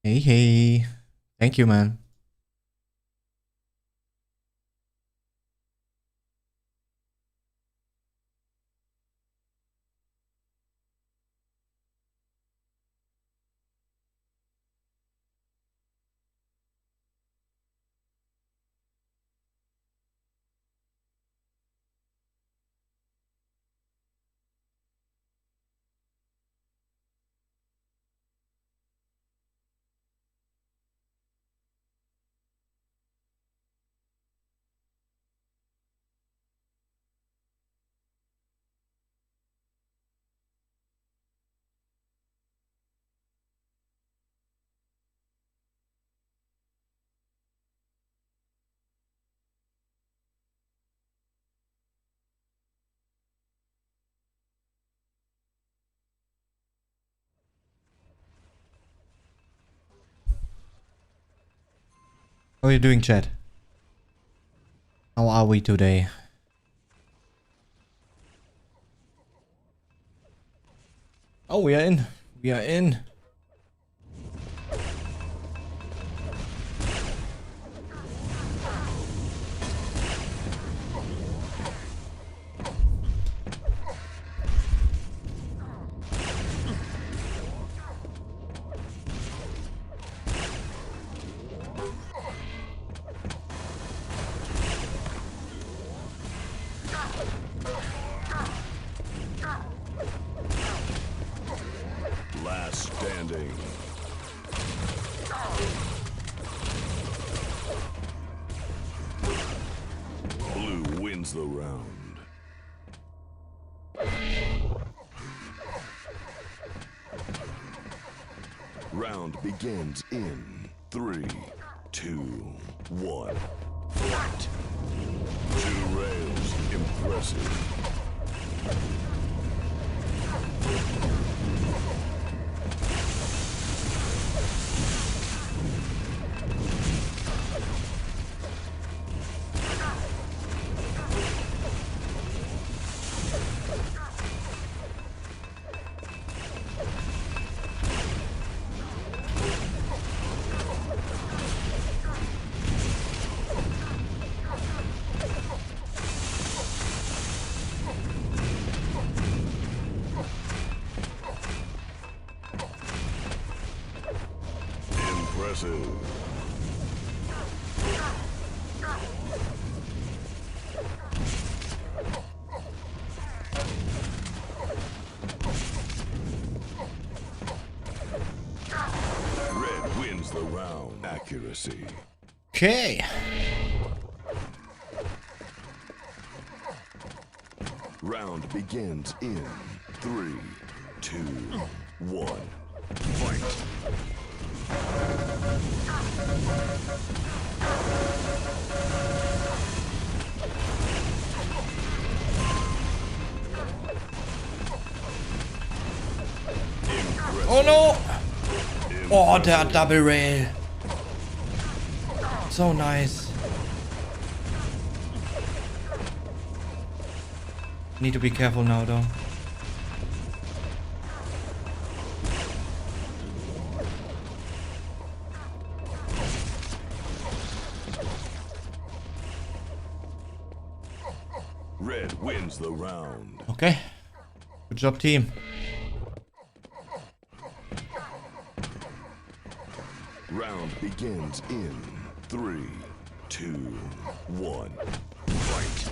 Hey, hey. Thank you, man. How are you doing, chat? How are we today? Oh, we are in. We are in. Last standing. Blue wins the round. Round begins in 3, 2, 1. Fight! 2 rails, impressive. Impressive. Red wins the round. Accuracy. Okay. Round begins in 3, 2, 1. Fight! Oh no! Oh, der Double Rail. So nice. Need to be careful now, though. Red wins the round. Okay. Good job, team. Round begins in 3, 2, 1. Fight!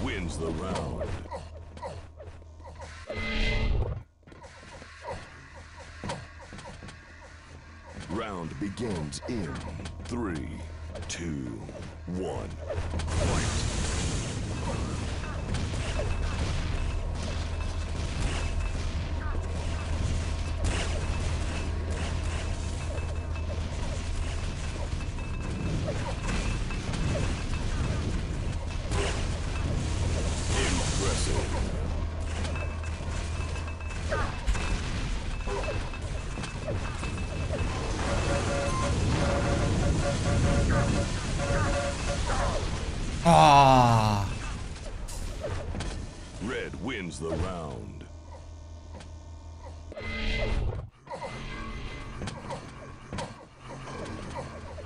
Wins the round. begins in 3, 2, 1. Fight. Ah. Red wins the round.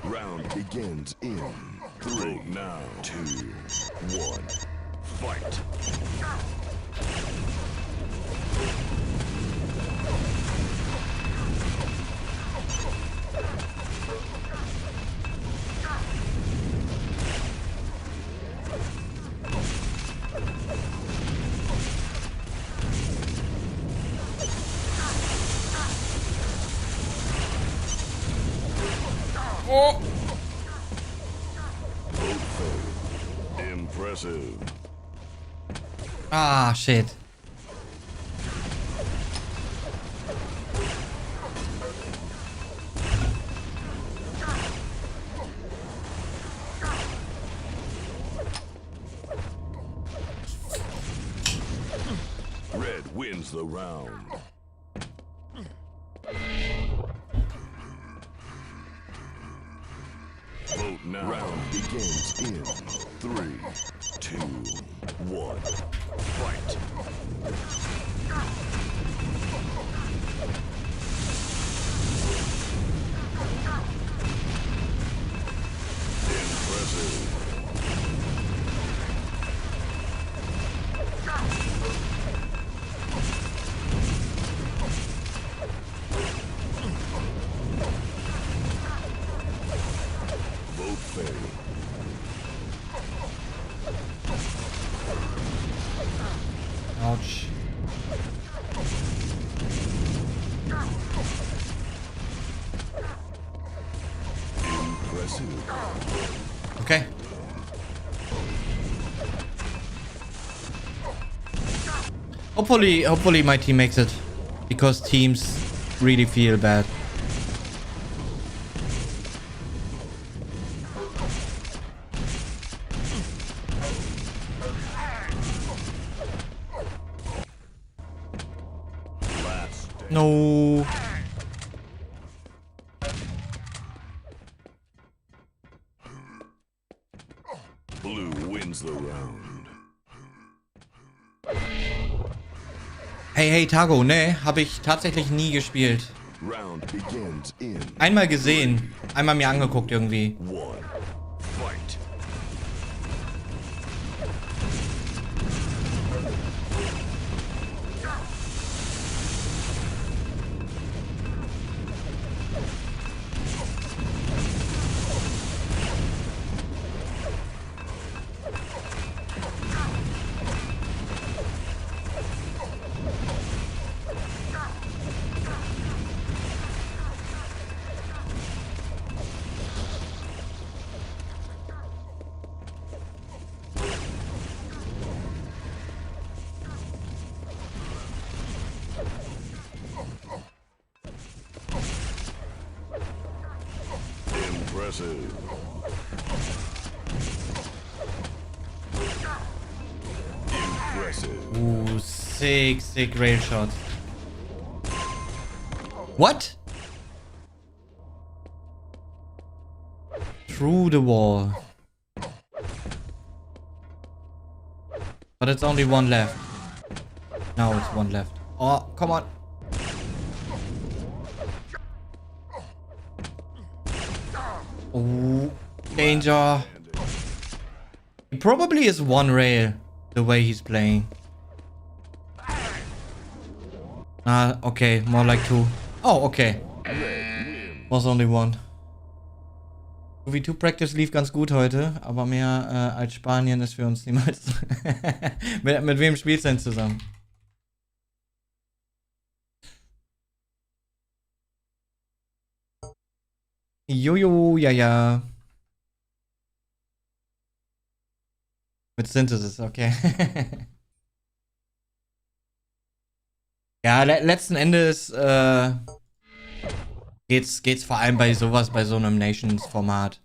Round begins in 3, now 2, 1. Fight. Oh. Impressive. Ah, shit. Red wins the round. Vote now. Round begins in 3, 2, 1. Fight. Impressive. Vote fair. Ouch. Impressive. Okay. Hopefully my team makes it. Because teams really feel bad. No. Blue wins the round. Hey, Tago, ne? Habe ich tatsächlich nie gespielt. Round begins in Einmal gesehen. Einmal mir angeguckt irgendwie. 1. Fight. Impressive. Impressive. Ooh, sick rail shot. What? Through the wall. But it's only one left. Now it's one left. Oh, come on. Oh, danger. He probably is one rail the way he's playing. Ah, okay, more like two. Oh, okay. Was only one. V2 Practice lief ganz gut heute, aber mehr als Spanien ist für uns niemals. mit wem spielst du denn zusammen? Jojo, ja, ja. Mit Synthesis, okay. Ja, letzten Endes geht's vor allem bei sowas, bei so einem Nations-Format.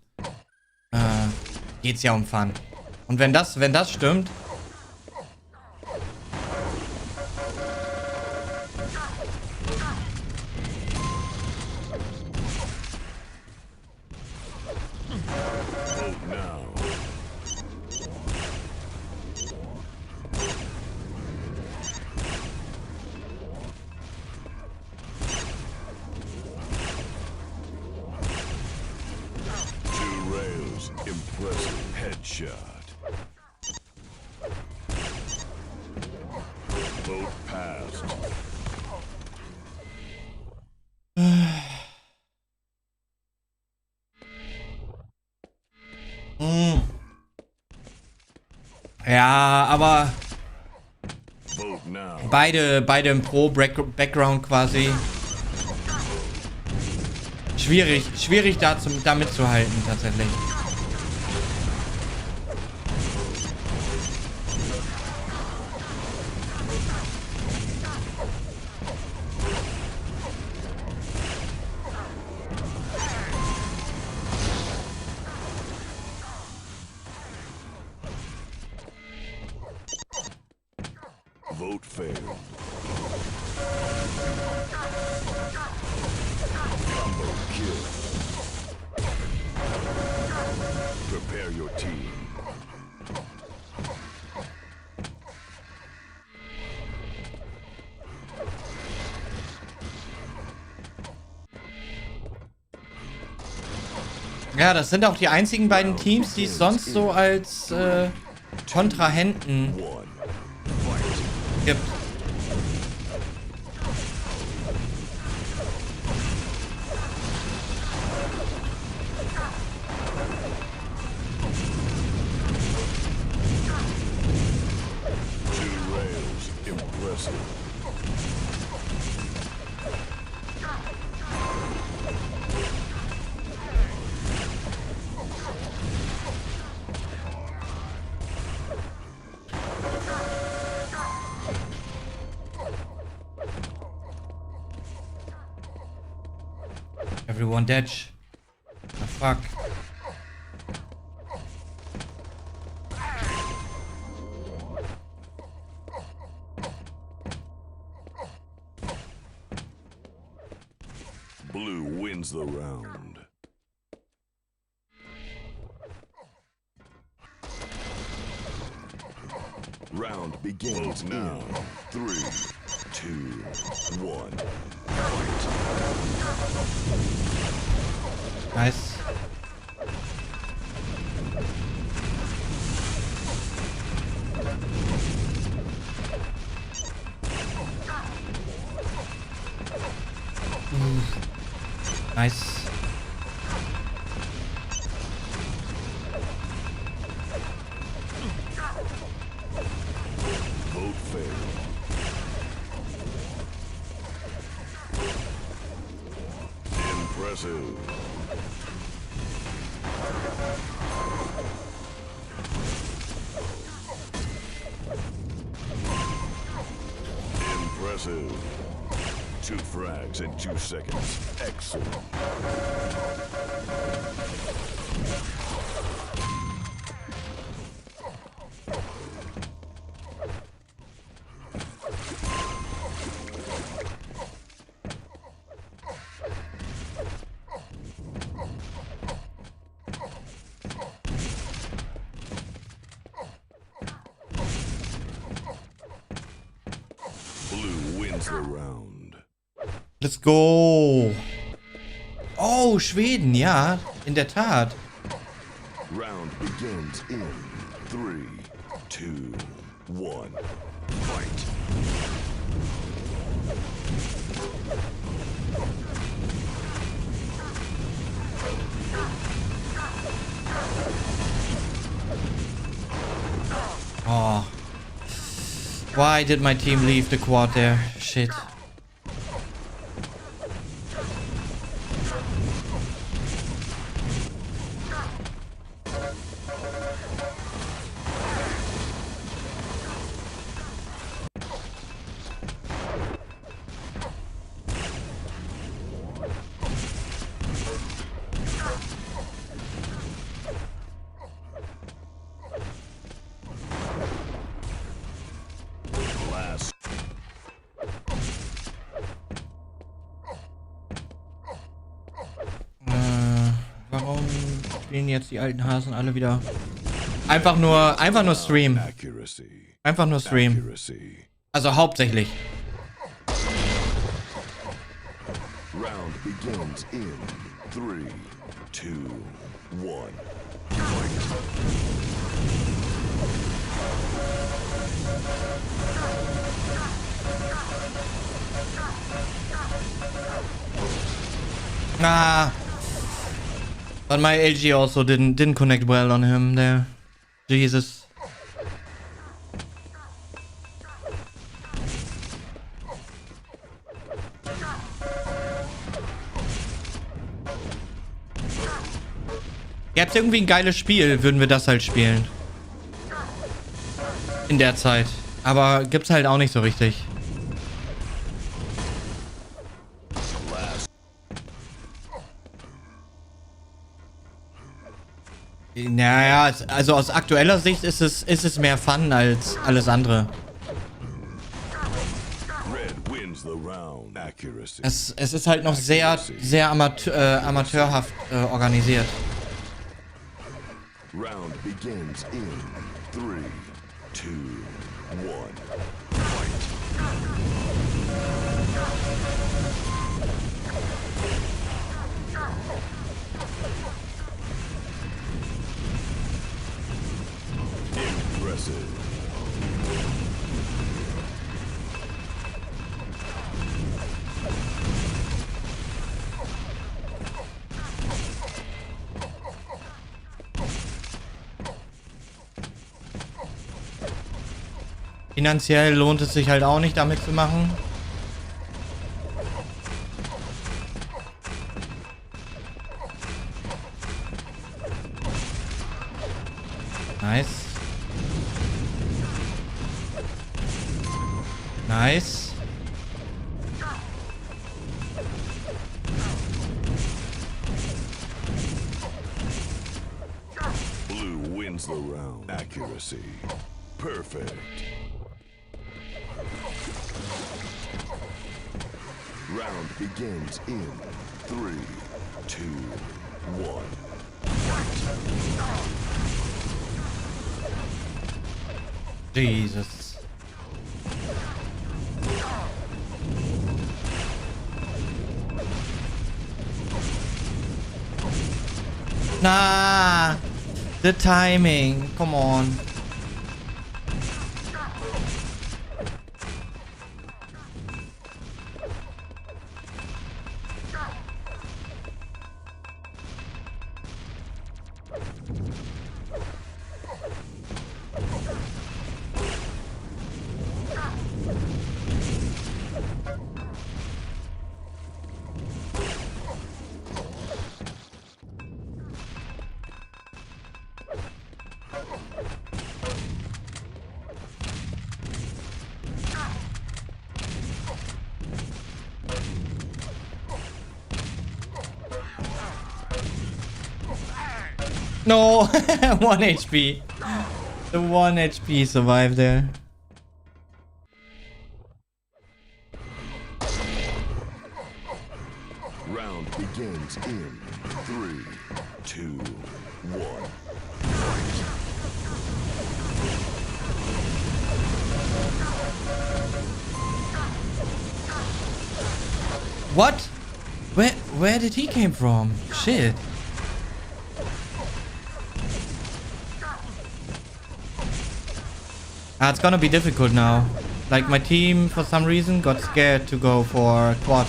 Geht's ja um Fun. Und wenn das stimmt. Impressive headshot. Vote passed. Ja, aber Vote now. beide im Pro-Background quasi. Schwierig da mitzuhalten, tatsächlich. Vote failed. Combo kill. Prepare your team. Ja, das sind auch die einzigen beiden Teams, die es sonst so als Kontrahenten gibt. Everyone dead. The fuck. Blue wins the round. Round begins now. 3, 2, 1. Nice. Nice. Vote failed. Impressive. Impressive. 2 frags in 2 seconds. Excellent. Blue wins the round. Let's go. Oh, Schweden, ja, in der Tat. Round begins in 3, 2, 1. Fight. Oh. Why did my team leave the quad there? Shit. Warum spielen jetzt die alten Hasen alle wieder? Einfach nur Stream. Einfach nur Stream. Also hauptsächlich. Round begins in 3, 2, 1. Ah. But my LG also didn't connect well on him there. Jesus. Gäb's irgendwie ein geiles Spiel, würden wir das halt spielen. In der Zeit. Aber gibt's halt auch nicht so richtig. Naja, also aus aktueller Sicht ist es mehr Fun als alles andere. Es ist halt noch sehr amateurhaft organisiert. Round begins in 3, 2, 1. Impressive. Finanziell lohnt es sich halt auch nicht, damit zu machen. Nice. Nice. Blue wins the round. Accuracy. Perfect. Round begins in 3, 2, 1. Jesus. Nah. The timing. Come on. No, 1 HP. The 1 HP survived there. Round begins in 3, 2, 1. What? Where did he came from? Shit. Ah, it's gonna be difficult now. Like, my team, for some reason, got scared to go for quad.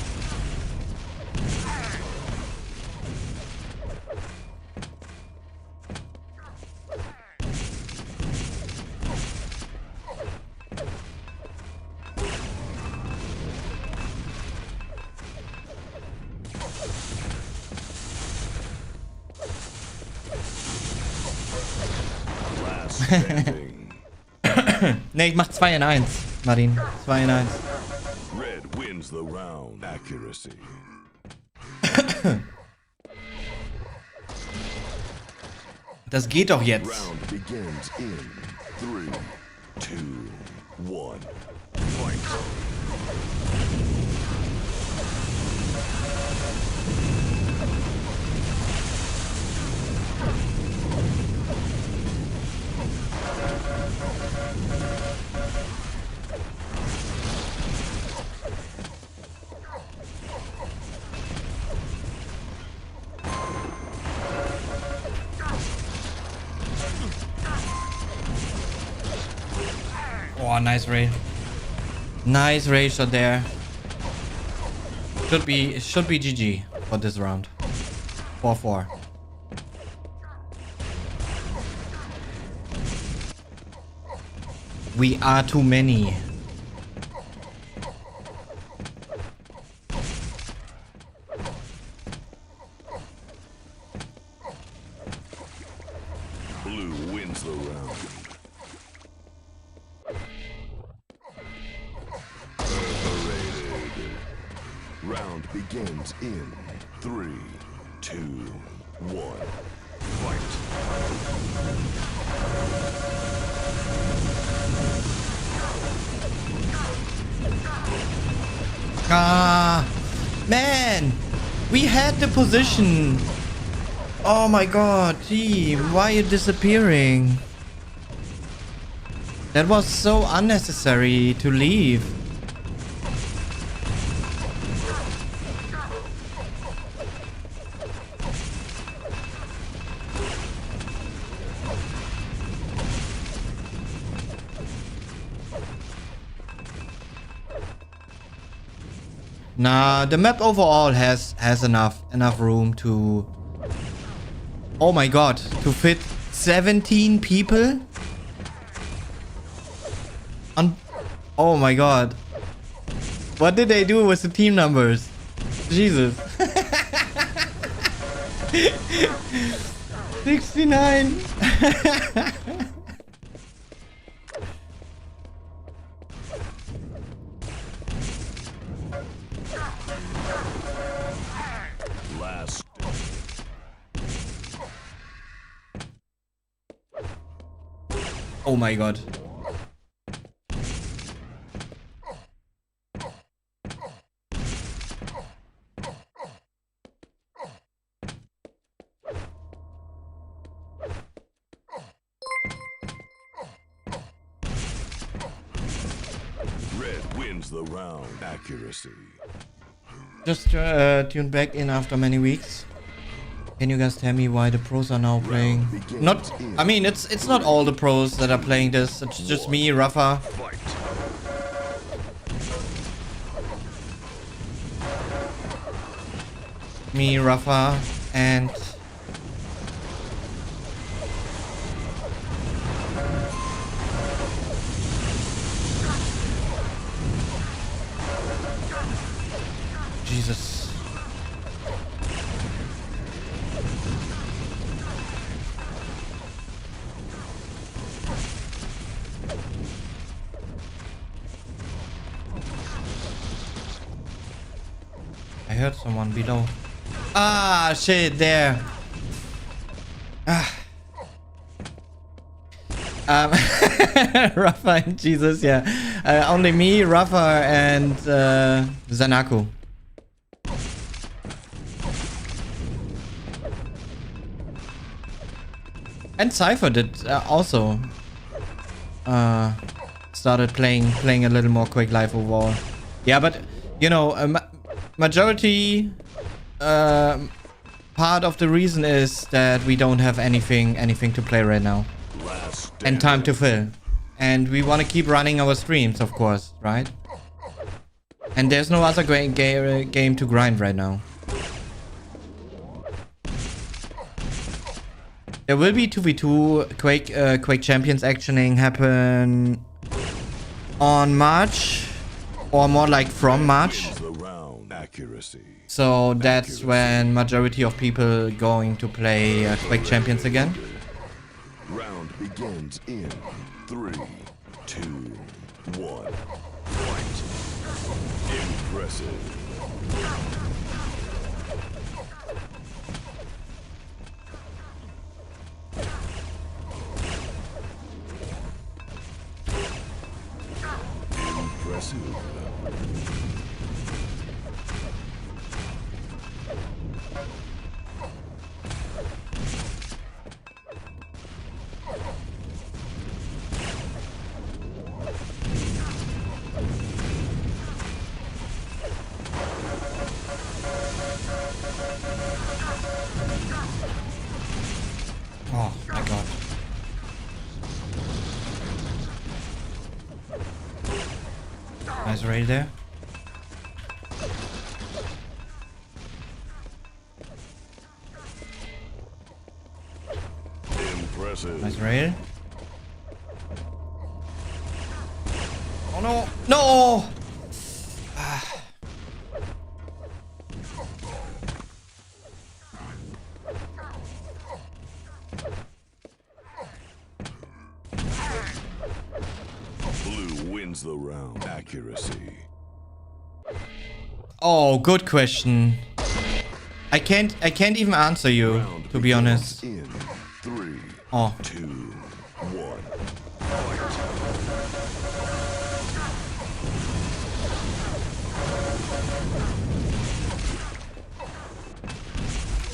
Last standing. Ne, ich mach 2 in 1, Martin. 2 in 1. Red wins the round. Accuracy. Das geht doch jetzt. Round begins in 3, 2, 1. Oh, nice raid. Nice raid shot there. Should be GG for this round. 4-4. We are too many. Blue wins the round. Perforated. Round begins in 3, 2, 1. Fight. Ah, man, we had the position. Oh my god, team, why are you disappearing? That was so unnecessary to leave. Nah, the map overall has enough room to... Oh my god, to fit 17 people? Oh my god. What did they do with the team numbers? Jesus. 69. Last. Oh my god. Red wins the round. Accuracy. Just tuned back in after many weeks. Can you guys tell me why the pros are now playing? Not, I mean, it's not all the pros that are playing this. It's just me, Rafa. Fight. Me, Rafa, and... Jesus. I heard someone below. Ah, shit, there. Ah. Rafa and Jesus, yeah. Only me, Rafa, and Zanaku. And Cypher did also started playing a little more Quake Live overall. Yeah, but you know, majority part of the reason is that we don't have anything to play right now and time to fill, and we want to keep running our streams, of course, right? And there's no other game to grind right now. There will be 2v2 Quake Champions actioning happen on March, or more like from March. So that's when majority of people going to play Quake Champions again. Round begins in 3, 2, 1. Fight. Impressive. Impressive. Oh my god. Nice raid there. Impressive. Nice raid. Oh no! No! Blue wins the round. Accuracy. Oh, good question. I can't even answer you, Round to be honest. In 3, Oh. 2, 1.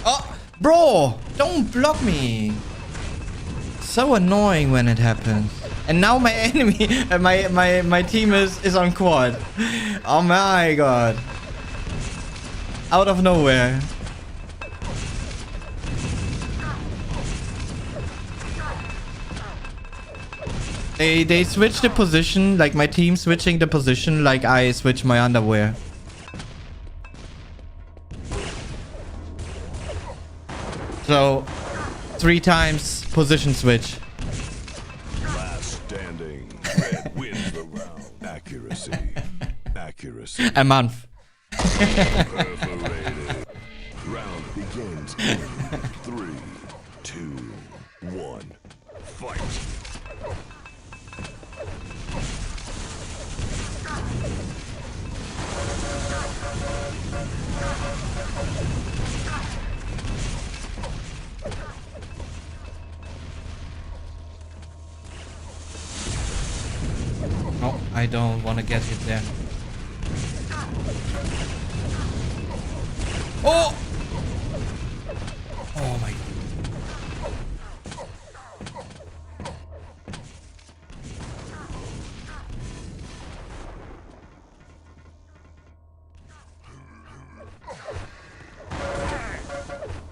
Oh, bro, don't block me. So annoying when it happens. And now my enemy, my team is on quad. Oh my god. Out of nowhere. They switched the position, like my team switching the position like I switch my underwear. So 3 times position switch. Last standing. Red wins the round. Accuracy. Accuracy. A month. Perforated. Round begins in 3, 2, 1. Fight. Oh, I don't want to get hit there. Oh! Oh my god.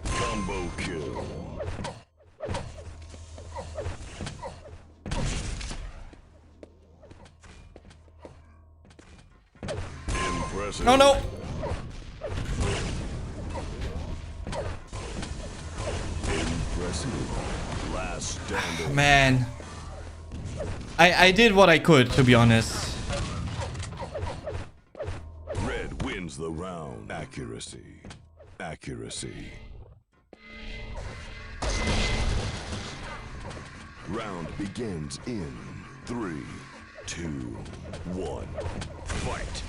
Combo kill. Impressive. No, no! Impressive. Last standing. Man. I did what I could, to be honest. Red wins the round. Accuracy. Accuracy. Round begins in 3, 2, 1. Fight.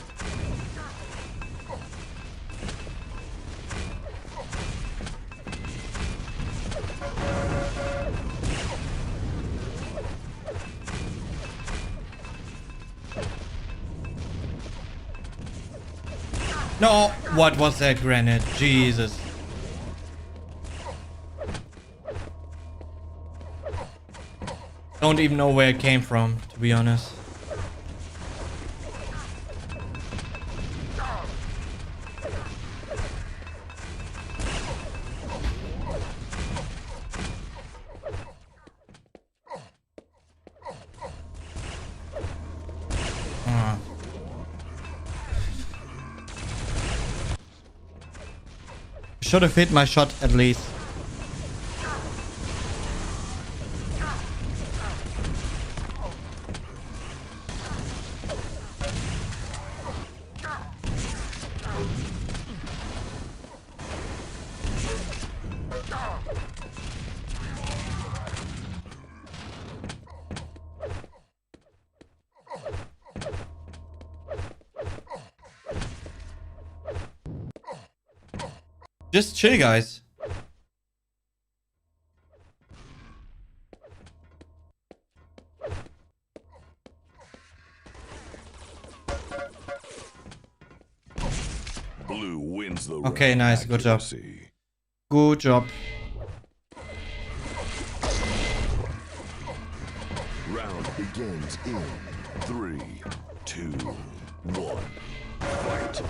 No, what was that grenade? Jesus. Don't even know where it came from, to be honest. Should have hit my shot at least. Just chill, guys. Blue wins the Okay, round. nice. Good job. Accuracy. Good job. Round begins in 3, 2, 1. Fight.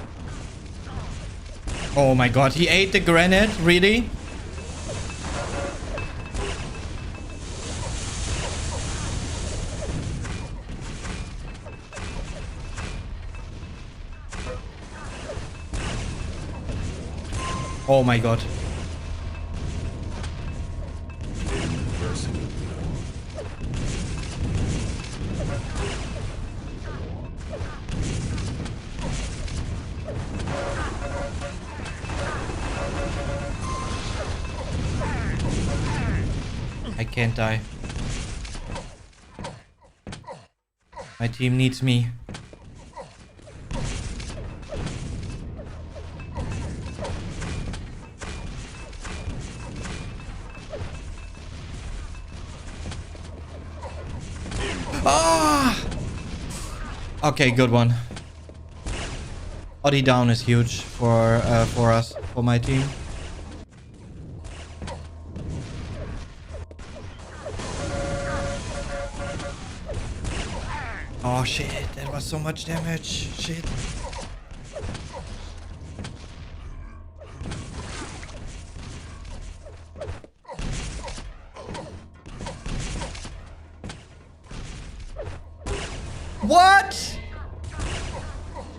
Oh my god, he ate the grenade? Really? Oh my god. I can't die. My team needs me. Ah! Okay, good one. Oddy down is huge for us, for my team. Oh shit, that was so much damage. Shit. What?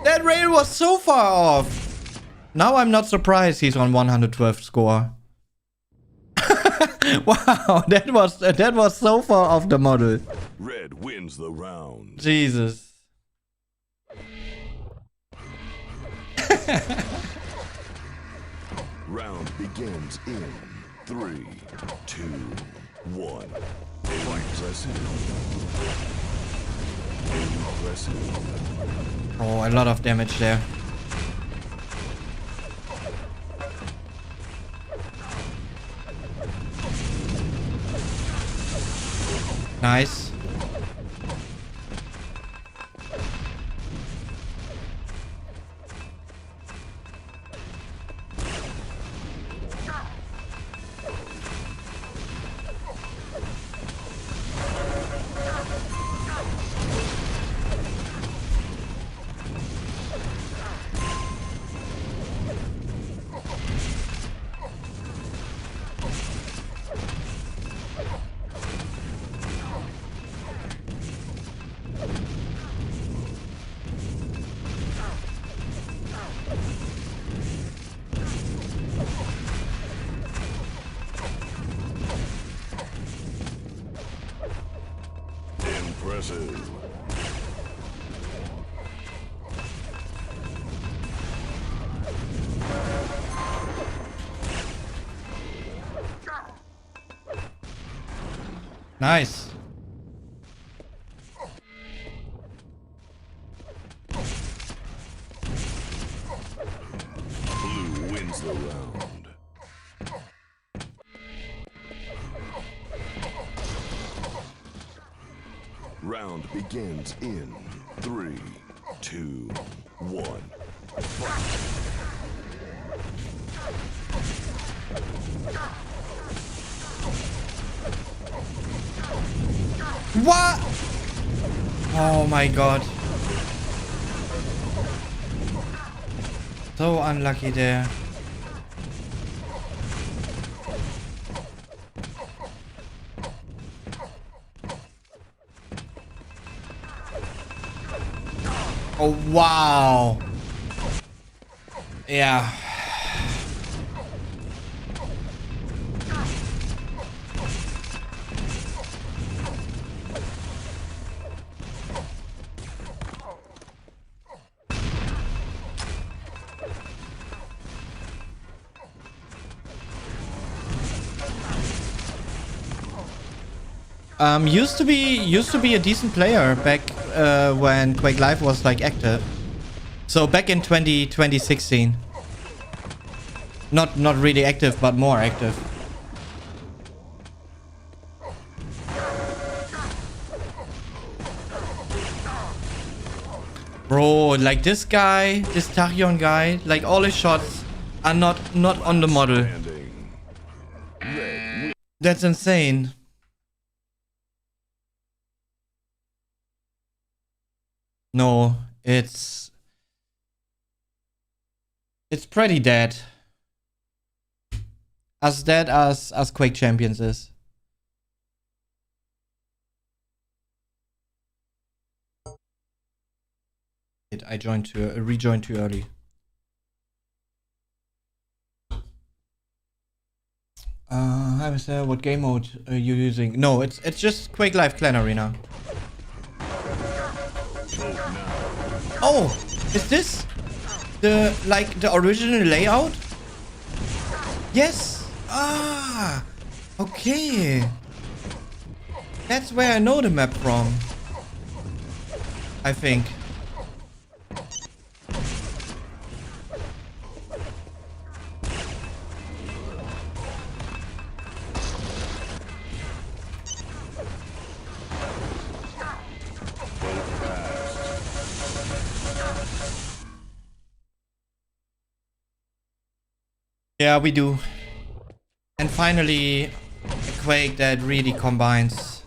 That rail was so far off. Now I'm not surprised he's on 112 score. Wow, that was so far off the model. Red wins the round. Jesus. Round begins in 3, 2, 1. Impressive. Impressive. Oh, a lot of damage there. Nice. Impressive. Nice. Blue wins the round. Round begins in 3, 2, 1. What? Oh my god. So unlucky there. Oh wow. Yeah. Used to be a decent player back when Quake Live was like active. So back in 2016. Not really active, but more active. Bro, like this guy, this Tachyon guy, like all his shots are not on the model. That's insane. No, it's pretty dead. As dead as Quake Champions is. I rejoined too early. Hi, Mr. What game mode are you using? No, it's just Quake Live Clan Arena. Oh, is this the original layout? Yes. Ah, okay. That's where I know the map from. I think. Yeah, we do. And finally, a Quake that really combines.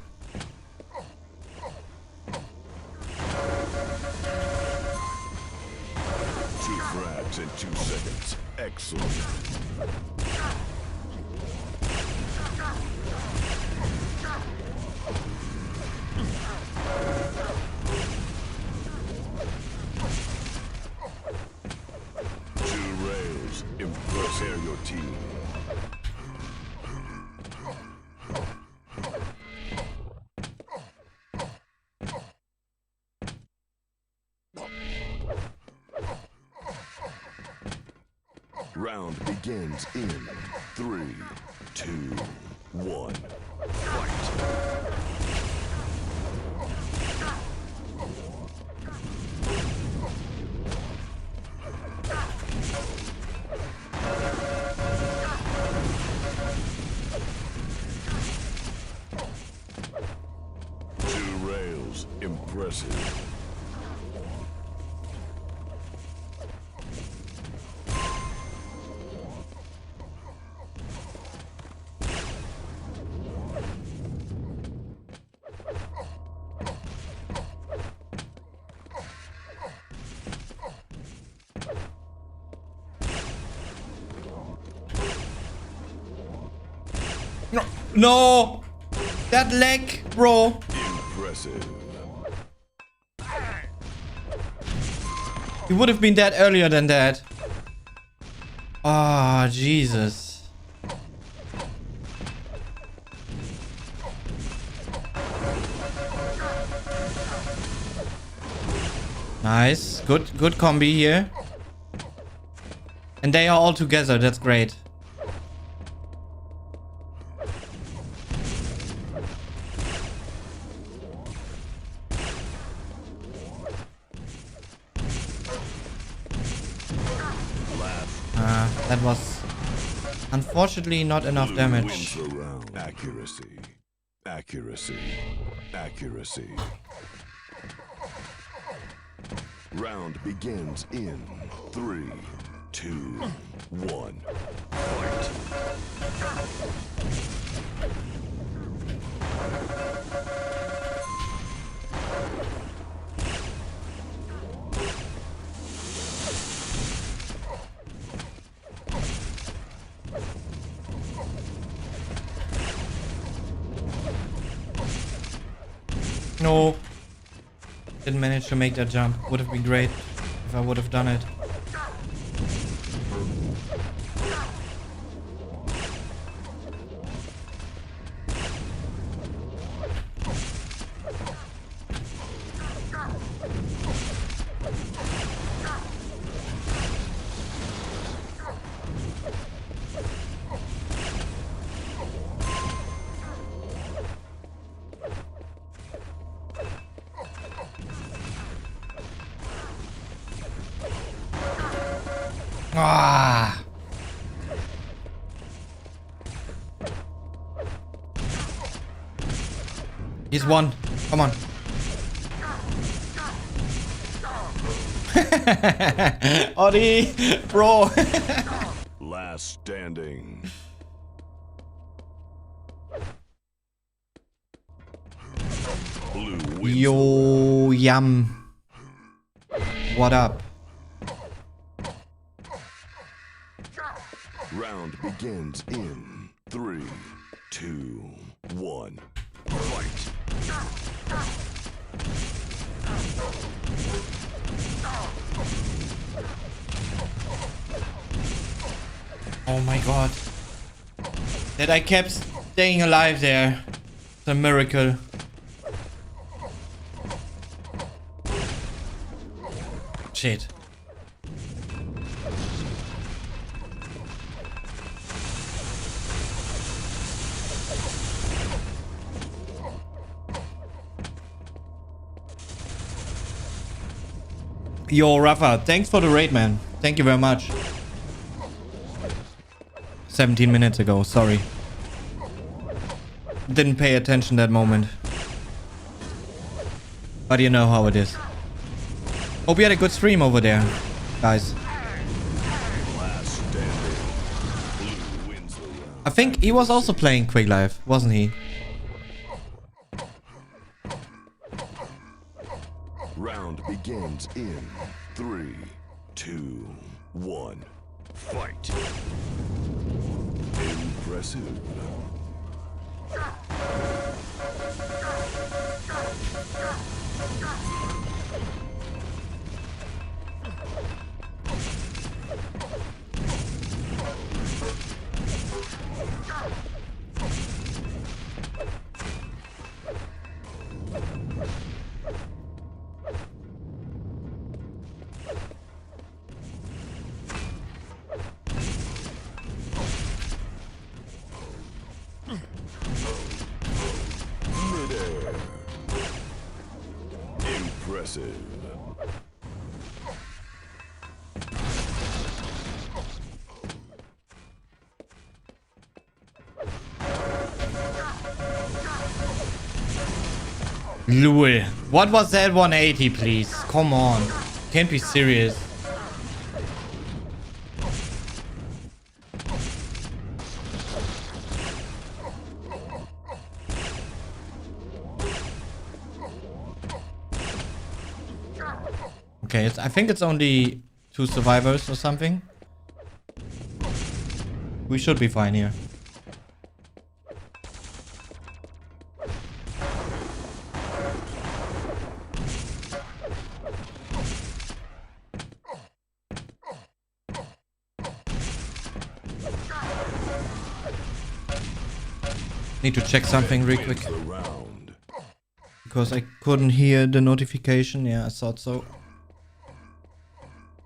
Two frags in 2 seconds. Excellent. Two rails. Impress your team. Round begins in 3, 2, 1. Fight. Two rails. Impressive. No! That leg, bro. Impressive. He would have been dead earlier than that. Ah, oh, Jesus. Nice. Good combi here. And they are all together. That's great. That was unfortunately not enough damage. Accuracy. Accuracy. Accuracy. Round begins in 3, 2, 1. Fight. No. Didn't manage to make that jump. Would have been great if I would have done it. Ah. He's one. Come on. Odi, bro. Last standing. Blue wins. Yo, yum. What up? Round begins in 3, 2, 1. Fight. Oh my god. That I kept staying alive there. It's a miracle. Shit. Yo, Rafa, thanks for the raid, man. Thank you very much. 17 minutes ago, sorry. Didn't pay attention that moment. But you know how it is. Hope you had a good stream over there, guys. I think he was also playing Quake Live, wasn't he? Round begins in 3, 2, 1. Fight. Impressive. Midair. Impressive. Lul. What was that 180, please? Come on. Can't be serious. Okay, I think it's only 2 survivors or something. We should be fine here. Need to check something real quick. Because I couldn't hear the notification. Yeah, I thought so.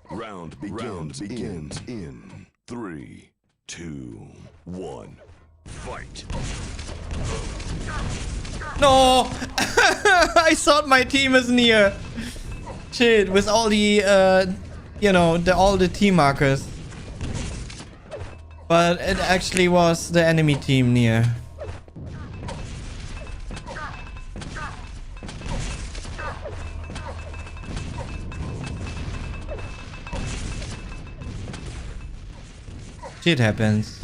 Round begins in 3, 2, 1. Fight. No! I thought my team is near. Shit, with all the, you know, all the team markers. But it actually was the enemy team near. Shit happens.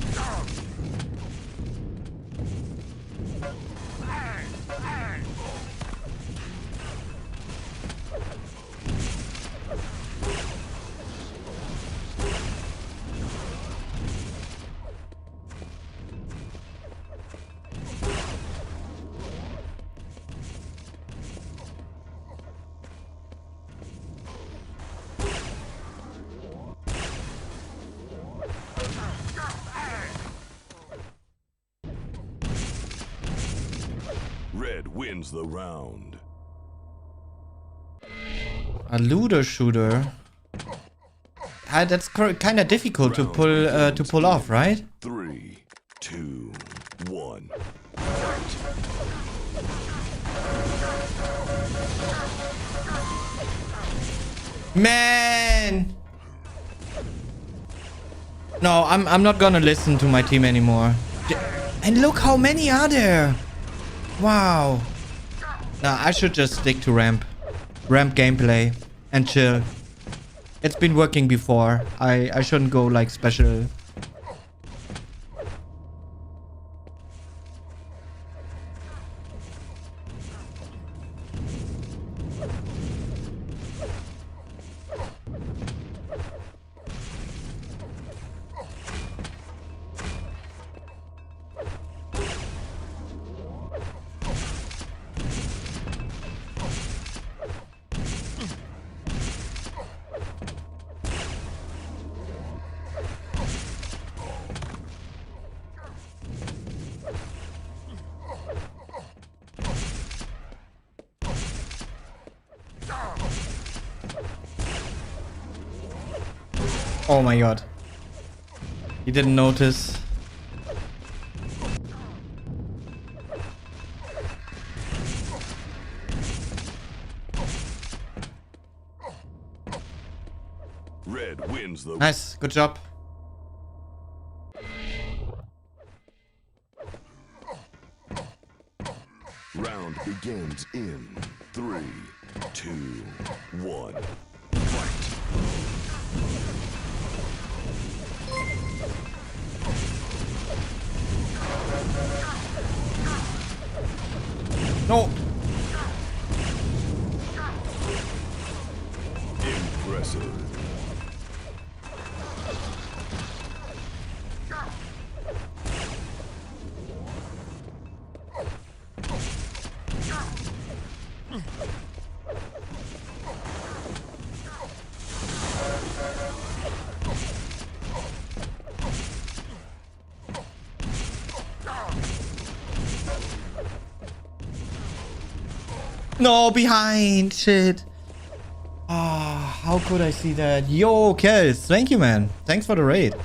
Red wins the round. A looter shooter. That's kind of difficult to pull off, right? 3, 2, 1. Man. No, I'm not gonna listen to my team anymore. And look how many are there. Wow. Nah, I should just stick to ramp. Ramp gameplay. And chill. It's been working before. I shouldn't go like special. Oh my god. He didn't notice. Red wins the Nice. Good job. round begins in 3, 2, 1. No. Impressive. No, behind. Shit. Ah, how could I see that? Yo, Kels. Thank you, man. Thanks for the raid.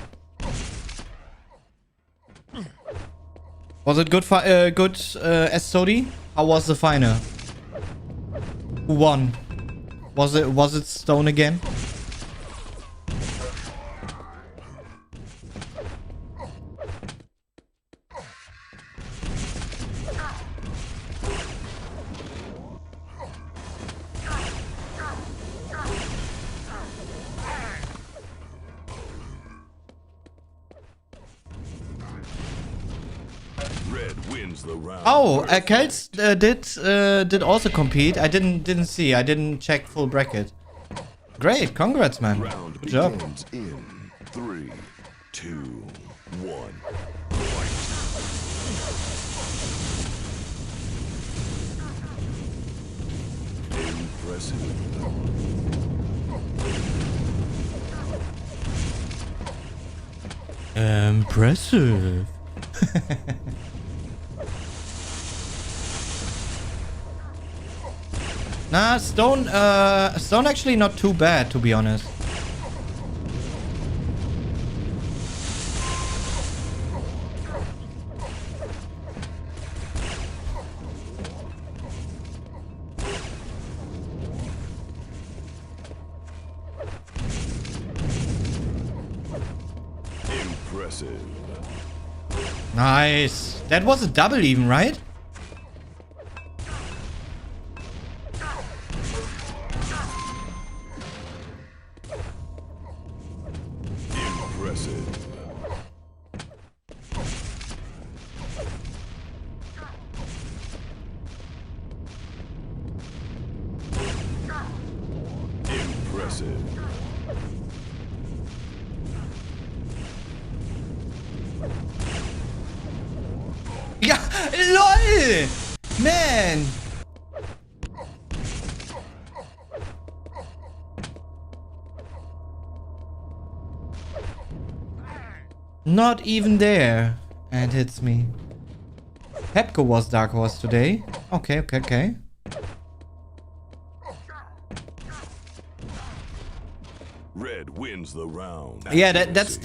Was it good? Good, SOD? How was the final? Who won? Was it Stone again? Red wins the round. Oh, Kels did also compete. I didn't see. I didn't check full bracket. Great, congrats, man. Round Good job. begins in 3, 2, 1. Impressive. Impressive. Nah, Stone actually not too bad, to be honest. Impressive. Nice. That was a double even, right? Impressive. Impressive. Ja, lol! Man! Not even there. And hits me. Pepco was Dark Horse today. Okay, okay, okay. Red wins the round. Yeah, that's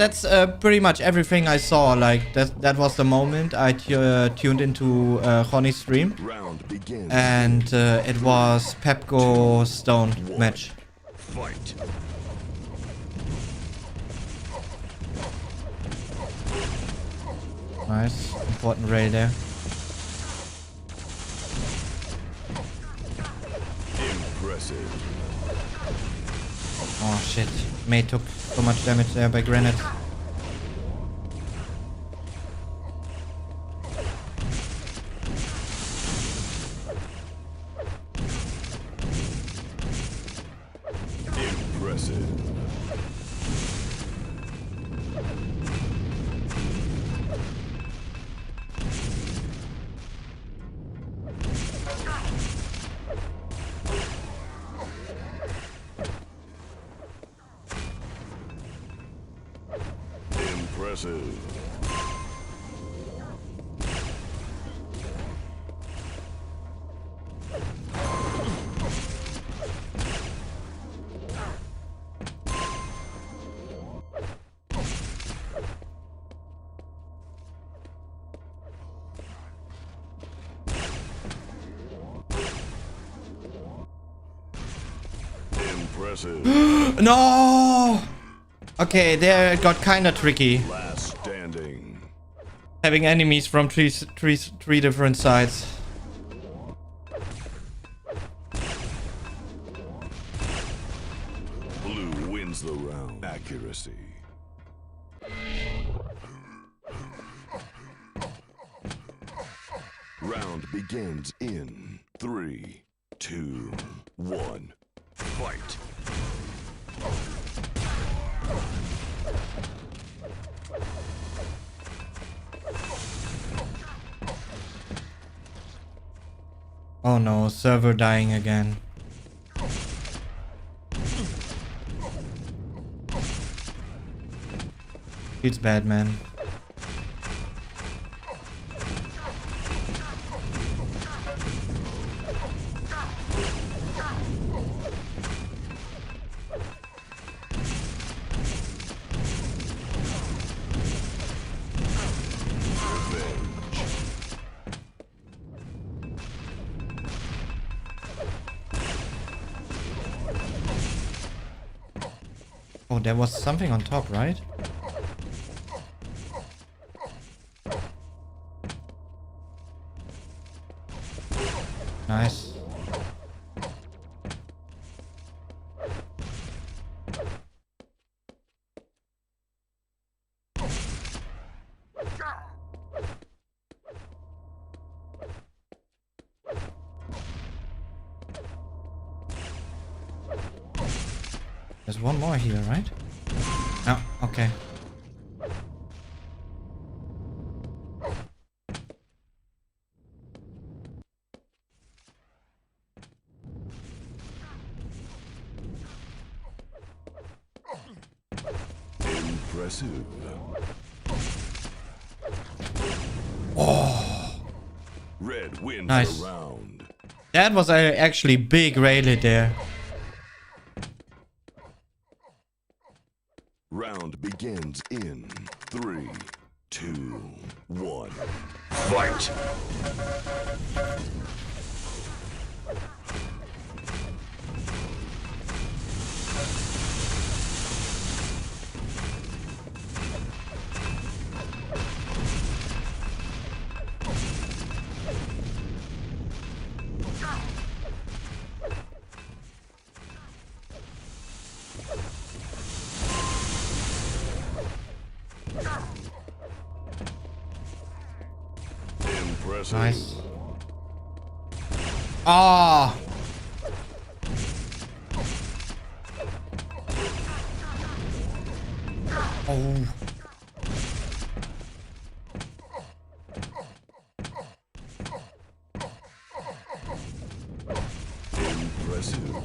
pretty much everything I saw. Like that was the moment I tuned into Ronnie's stream, Round begins. and it was Pepco Stone match. Fight. Nice, important rail there. Impressive. Oh shit, Mate took so much damage there by Granite. Impressive. Impressive. Impressive. No! Okay, there it got kinda tricky. Last standing. Having enemies from three different sides. Blue wins the round. Accuracy. Round begins in 3, 2, 1. Fight. Oh no, server dying again. It's bad, man. Oh, there was something on top, right? Nice. There's one more here, right? Oh, okay. Impressive. Oh, Red wins nice. the round. That was actually big rayleigh there. Round begins in 3, 2, 1. Fight. Impressive. Nice. Ah. Oh. Impressive.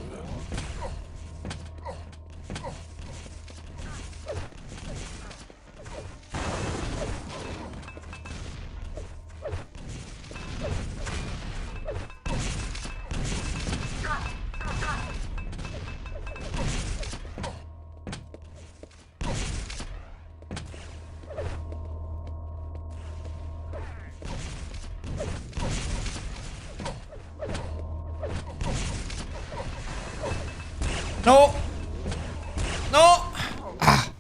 No. No. Ah.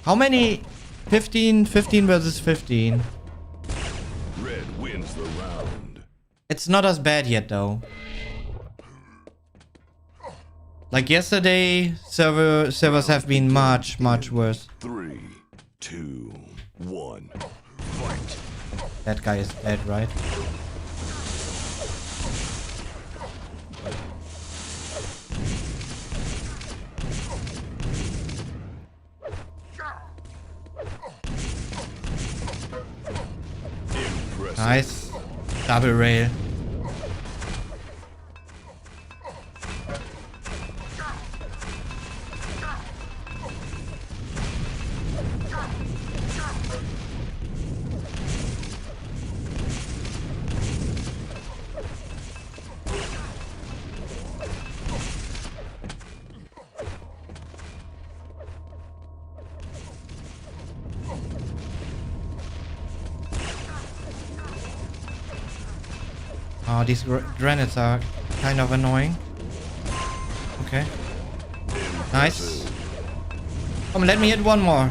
How many? 15 versus 15. Red wins the round. It's not as bad yet, though. Like yesterday, servers have been much worse. 3, 2, 1. Fight. That guy is dead, right? Impressive. Nice. Double rail. Oh, these grenades are kind of annoying. Okay. Nice. Come on, let me hit one more.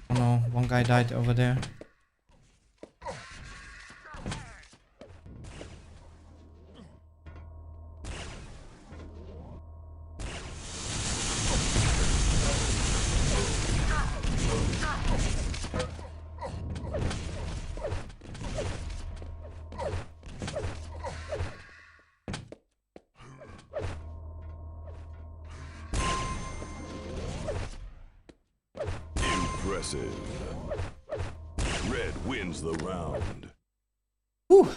Oh no, one guy died over there. Impressive. Red wins the round. Whew.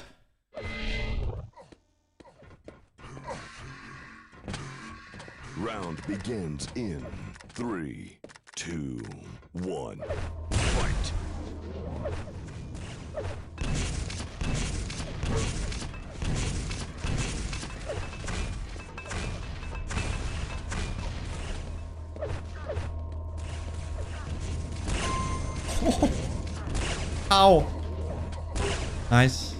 Round begins in 3, 2, 1. Fight. Ow. Nice.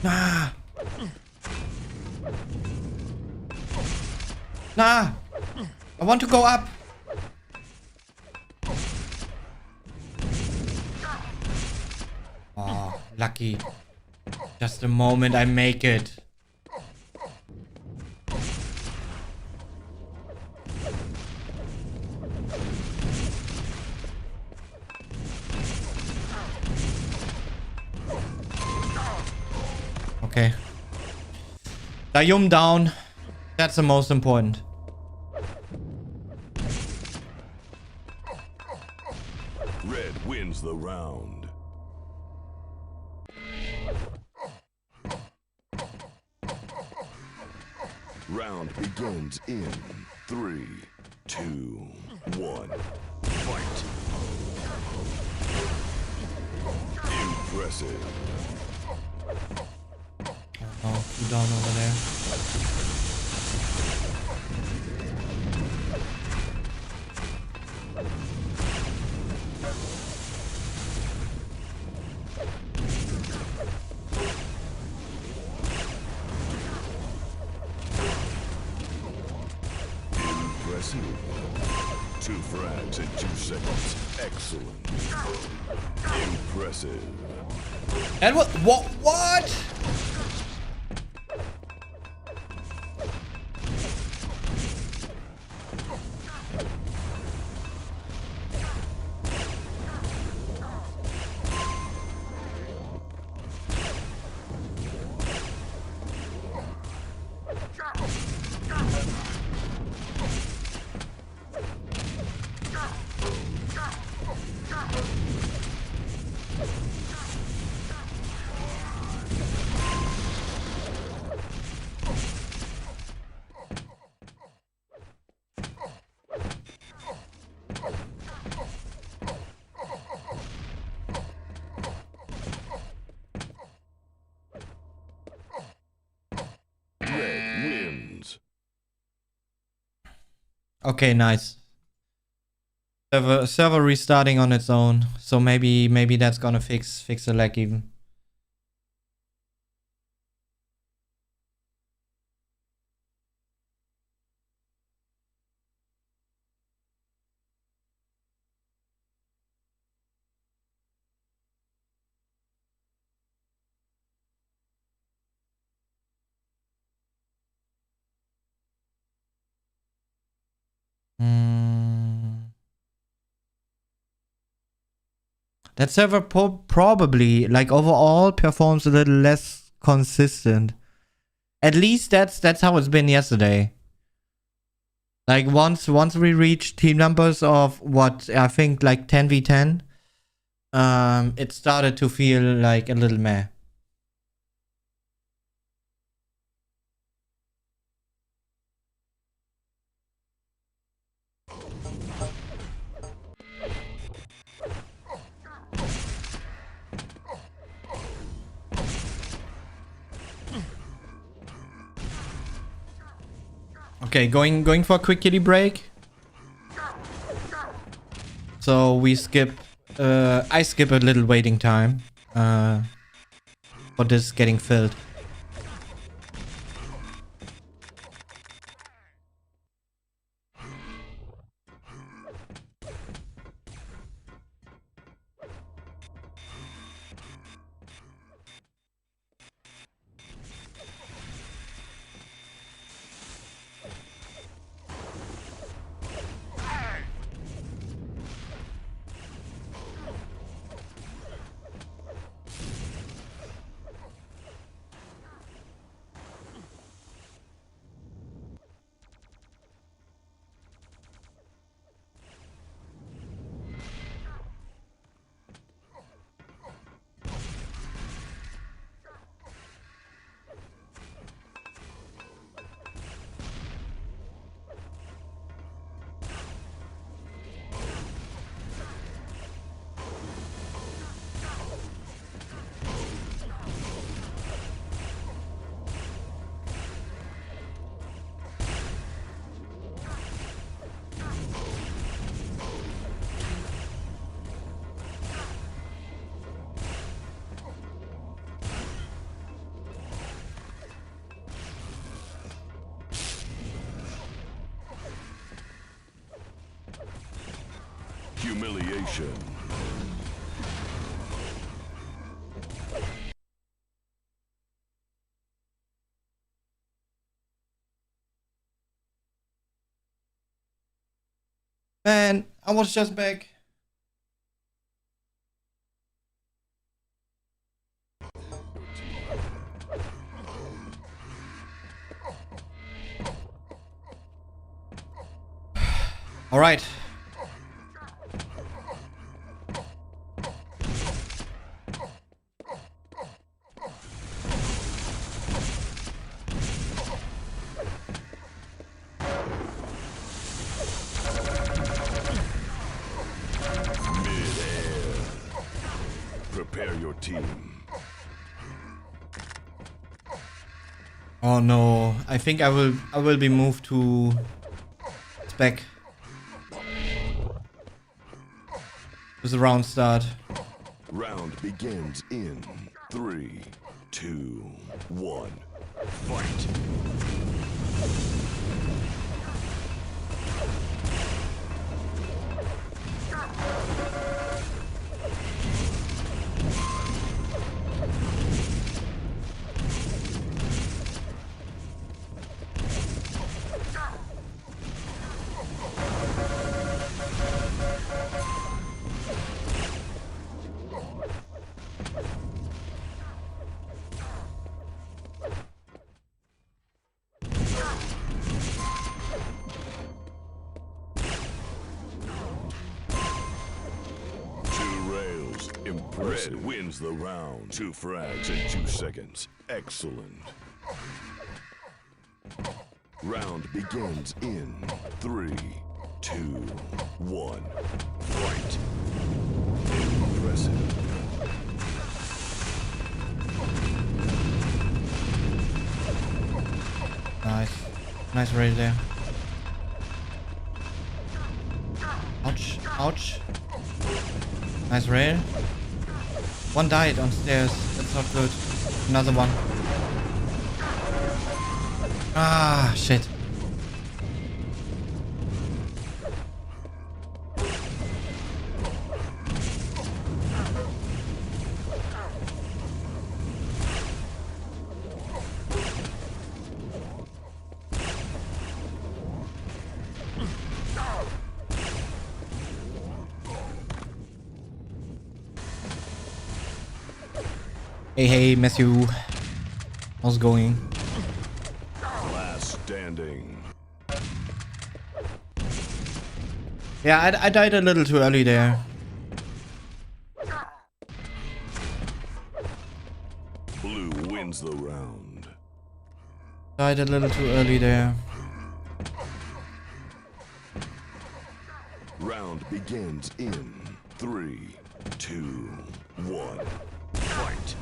Nah. Nah. I want to go up. Oh, lucky. Just the moment I make it. Okay. Dayum down. That's the most important. Red wins the round. Round begins in 3, 2, 1. Fight. Impressive. Oh, two down over there. Impressive. 2 frags in 2 seconds. Excellent. Impressive. And what? Red wins. Okay, nice. Server restarting on its own, so maybe that's gonna fix the lag even. That server probably, like, overall performs a little less consistent. At least that's how it's been yesterday. Like, once we reached team numbers of what I think like 10v10, it started to feel like a little meh. Okay, going for a quick kitty break. So we skip, I skip a little waiting time, for this getting filled. Humiliation. Man, I was just back. All right. Prepare your team. Oh no, I think I will be moved to spec. With the round start. Round begins in 3, 2, 1. Fight. Red wins the round. 2 frags in 2 seconds. Excellent. Round begins in 3, 2, 1. Fight. Impressive. Nice. Nice raid there. Ouch. Ouch. Nice rail. One died on stairs. That's not good. Another one. Ah, shit. Hey, Matthew. How's it going? Last standing. Yeah, I died a little too early there. Blue wins the round. Died a little too early there. Round begins in 3, 2, 1. Fight.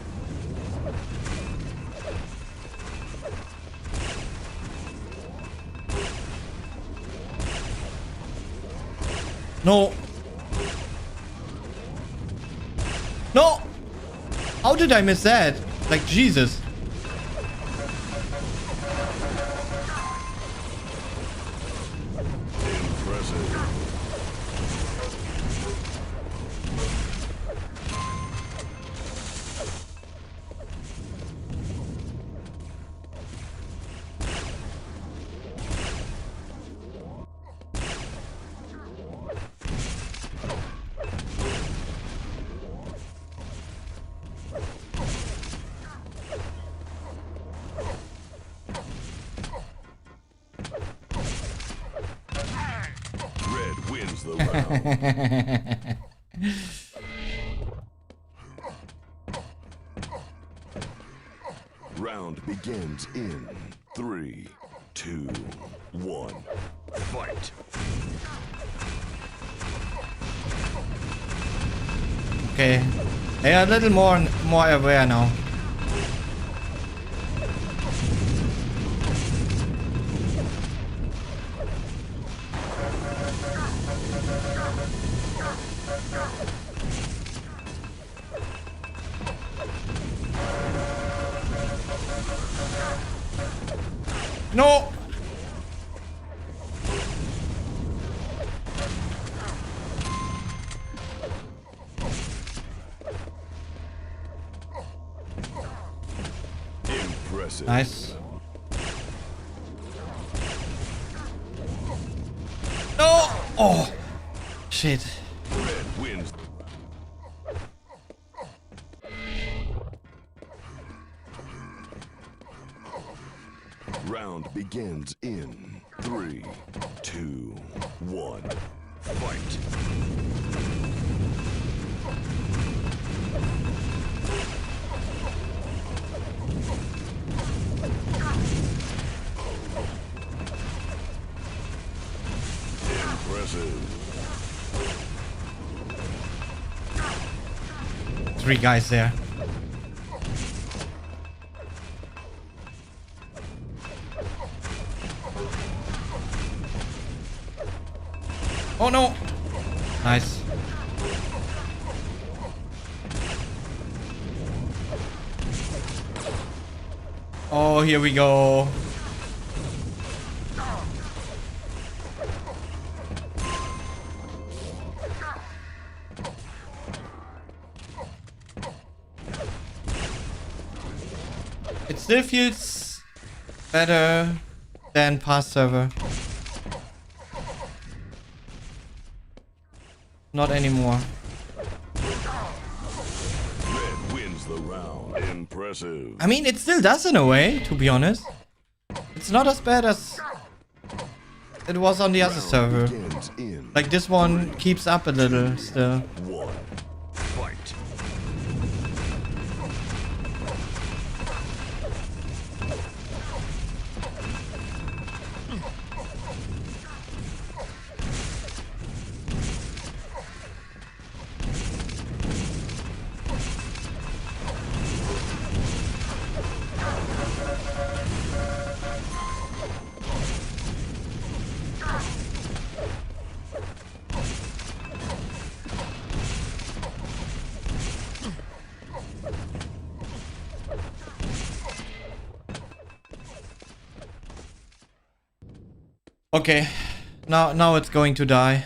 No. No! How did I miss that? Like, Jesus. Wins the round. Round begins in 3, 2, 1. Fight. Okay. They are a little more aware now. No! Impressive. Nice. No! Oh! Shit. Red wins. Round begins in 3, 2, 1. Fight. Impressive. 3 guys there. Oh no! Nice. Oh, here we go. It still feels better than past server. Not anymore. Red wins the round. Impressive. I mean, it still does in a way, to be honest. It's not as bad as it was on the other server. Begins in Like, this one keeps up a little still. 1. Fight. Okay. Now it's going to die.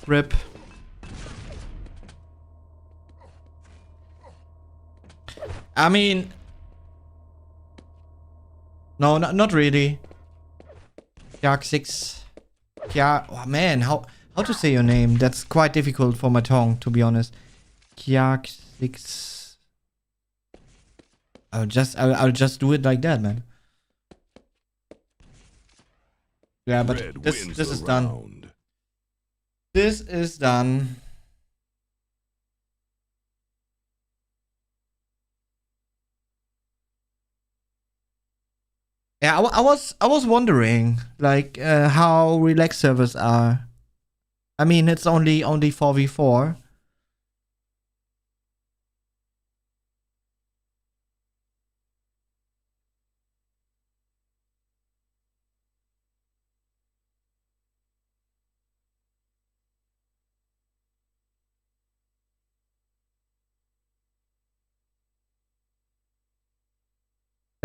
Rip. I mean, no, not really. Yark 6. Yeah, oh man, how to say your name? That's quite difficult for my tongue, to be honest. Yark 6. I'll just do it like that, man. Yeah, but Red this wins is the done. round. This is done. Yeah, I was wondering like how relaxed servers are. I mean, it's only 4v4.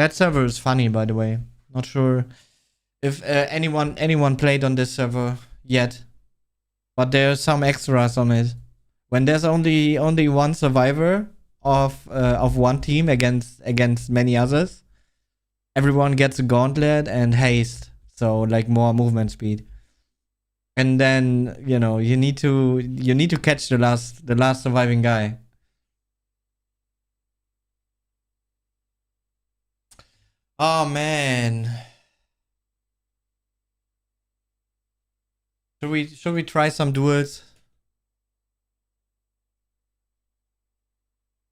That server is funny, by the way. Not sure if anyone played on this server yet, but there's some extras on it. When there's only one survivor of one team against many others, everyone gets a gauntlet and haste, so like more movement speed. And then you know you need to catch the last surviving guy. Oh man. Should we try some duels?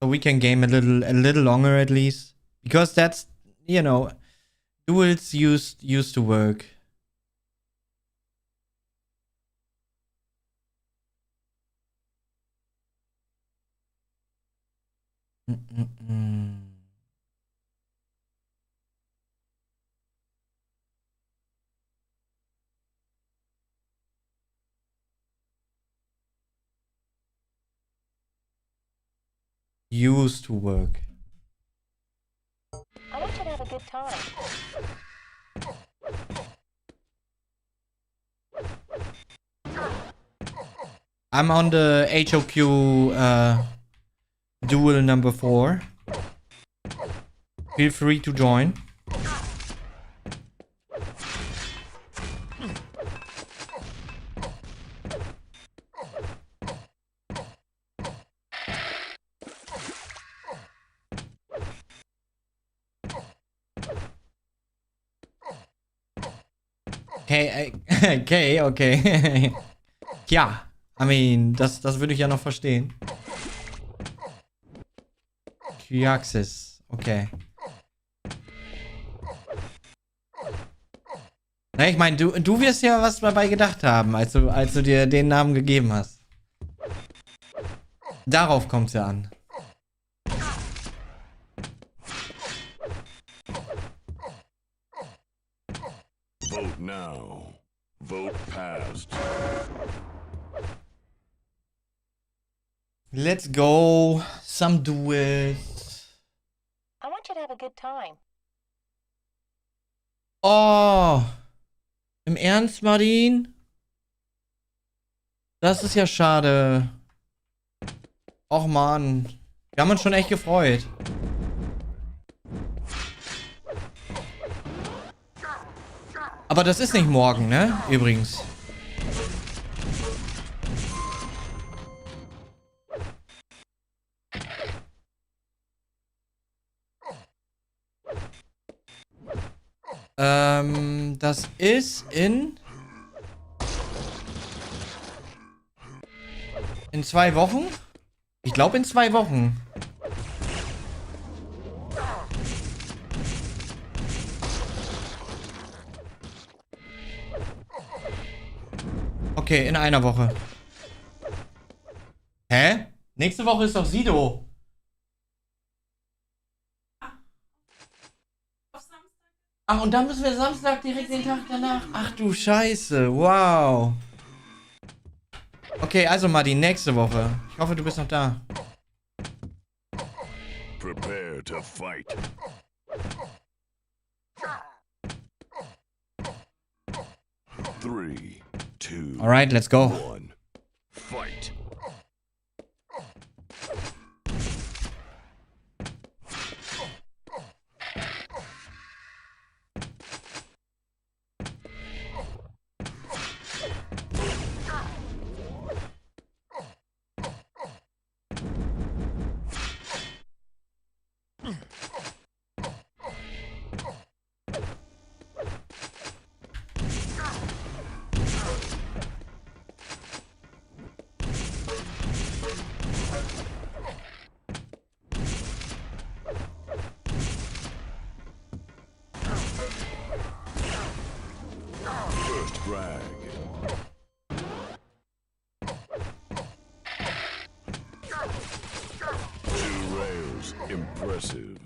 So we can game a little longer at least. Because that's, you know, duels used to work. Used to work. I want you to have a good time. I'm on the HOQ duel number 4. Feel free to join. Okay. Ja, I mean, das würde ich ja noch verstehen. Kyaxis, okay. Na, ich meine, du wirst ja was dabei gedacht haben, als du dir den Namen gegeben hast. Darauf kommt's ja an. Vote now. Vote passed. Let's go. Some duels. I want you to have a good time. Oh. Im Ernst, Martin? Das ist ja schade. Och man. Wir haben uns schon echt gefreut. Aber das ist nicht morgen, ne? Übrigens. Das ist in 2 Wochen? Ich glaube in 2 Wochen. Okay, in einer Woche. Hä? Nächste Woche ist doch Sido. Ach, und dann müssen wir Samstag direkt den Tag danach. Ach du Scheiße, wow. Okay, also Martin, nächste Woche. Ich hoffe, du bist noch da. Prepare to fight. 3, 2, Alright, let's go. 1. Fight. First frag. Two rails. Impressive.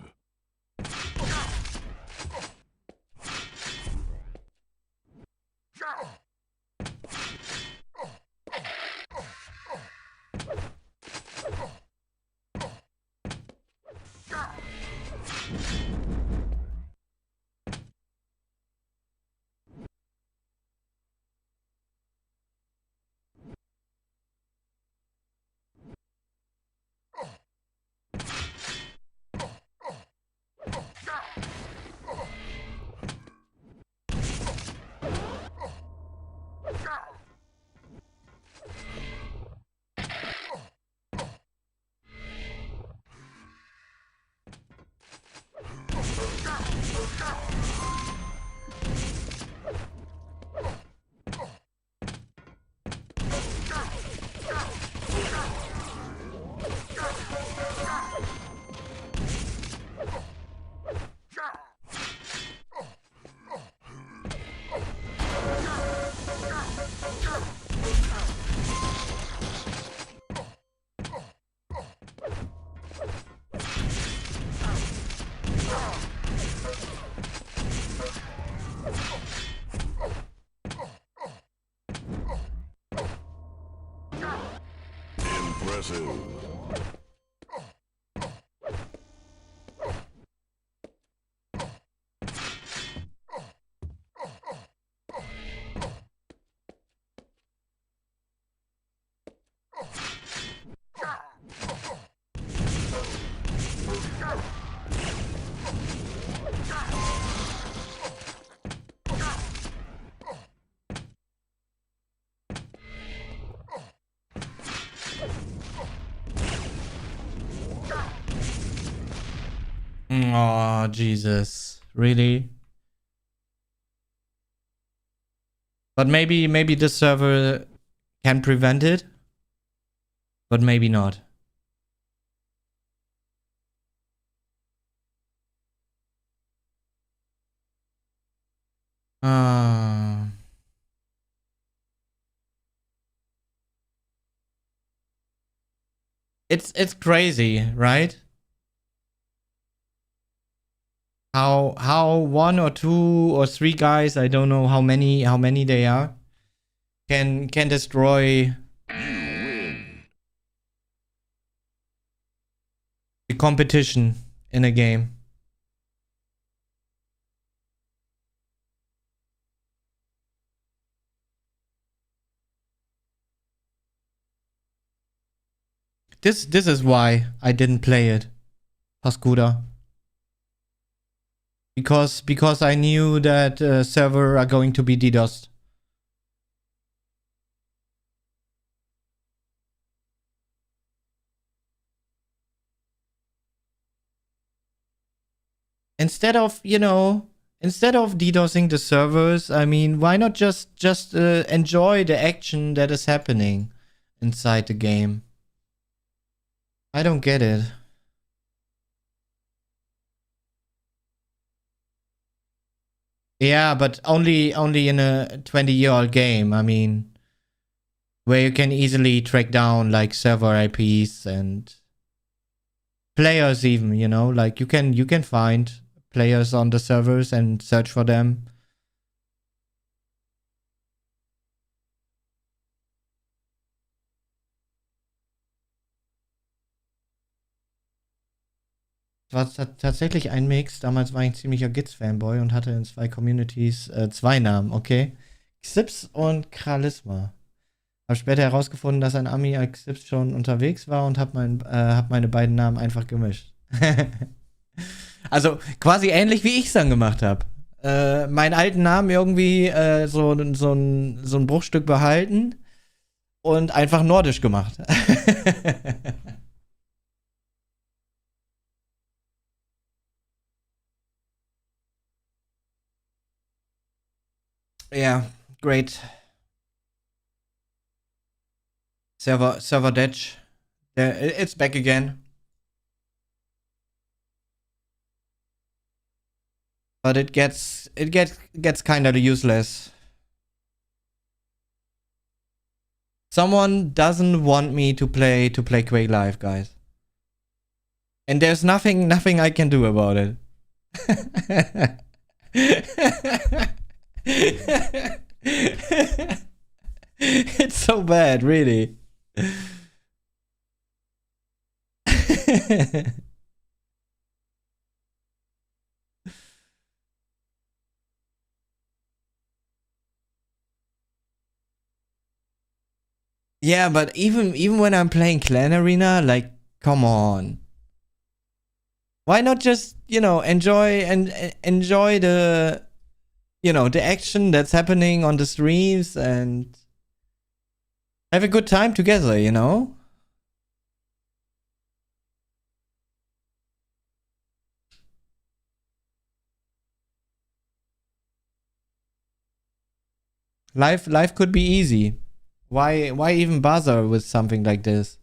Impressive. Oh, Jesus. Really? But maybe this server can prevent it, but maybe not. Uh, it's crazy, right? How one or two or three guys, I don't know how many they are, can destroy the competition in a game. This is why I didn't play it, Pascuda. Because I knew that server are going to be DDoSed. Instead of, instead of DDoSing the servers, I mean, why not just enjoy the action that is happening inside the game? I don't get it. Yeah, but only in a 20-year-old game. I mean, where you can easily track down like server IPs and players even, like you can find players on the servers and search for them. Es war tatsächlich ein Mix. Damals war ich ein ziemlicher Gitz-Fanboy und hatte in 2 Communities 2 Namen, okay? Xips und Kralisma. Habe später herausgefunden, dass ein Ami als Xips schon unterwegs war und hab meine beiden Namen einfach gemischt. Also quasi ähnlich wie ich es dann gemacht habe. Meinen alten Namen irgendwie so ein Bruchstück behalten und einfach nordisch gemacht. Yeah, great. Server Detch. It's back again. But it gets kind of useless. Someone doesn't want me to play Quake Live, guys. And there's nothing I can do about it. It's so bad, really. Yeah, but even when I'm playing Clan Arena, like, come on. Why not just, enjoy the, the action that's happening on the streams and have a good time together, Life could be easy. Why even bother with something like this?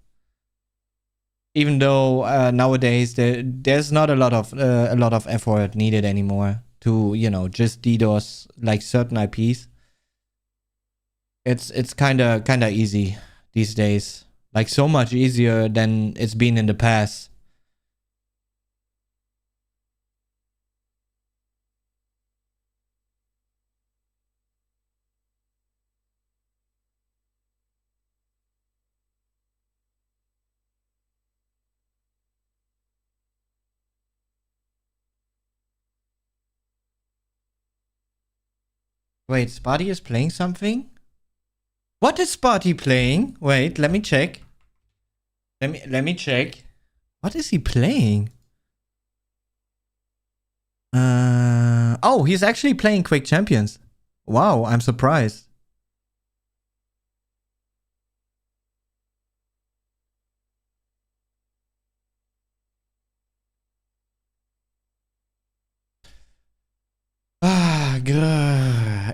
Even though nowadays there's not a lot of effort needed anymore to just DDoS like certain IPs. It's kinda easy these days, like so much easier than it's been in the past. Wait, Sparty is playing something? What is Sparty playing? Wait, let me check. Let me check. What is he playing? Oh, he's actually playing Quake Champions. Wow, I'm surprised.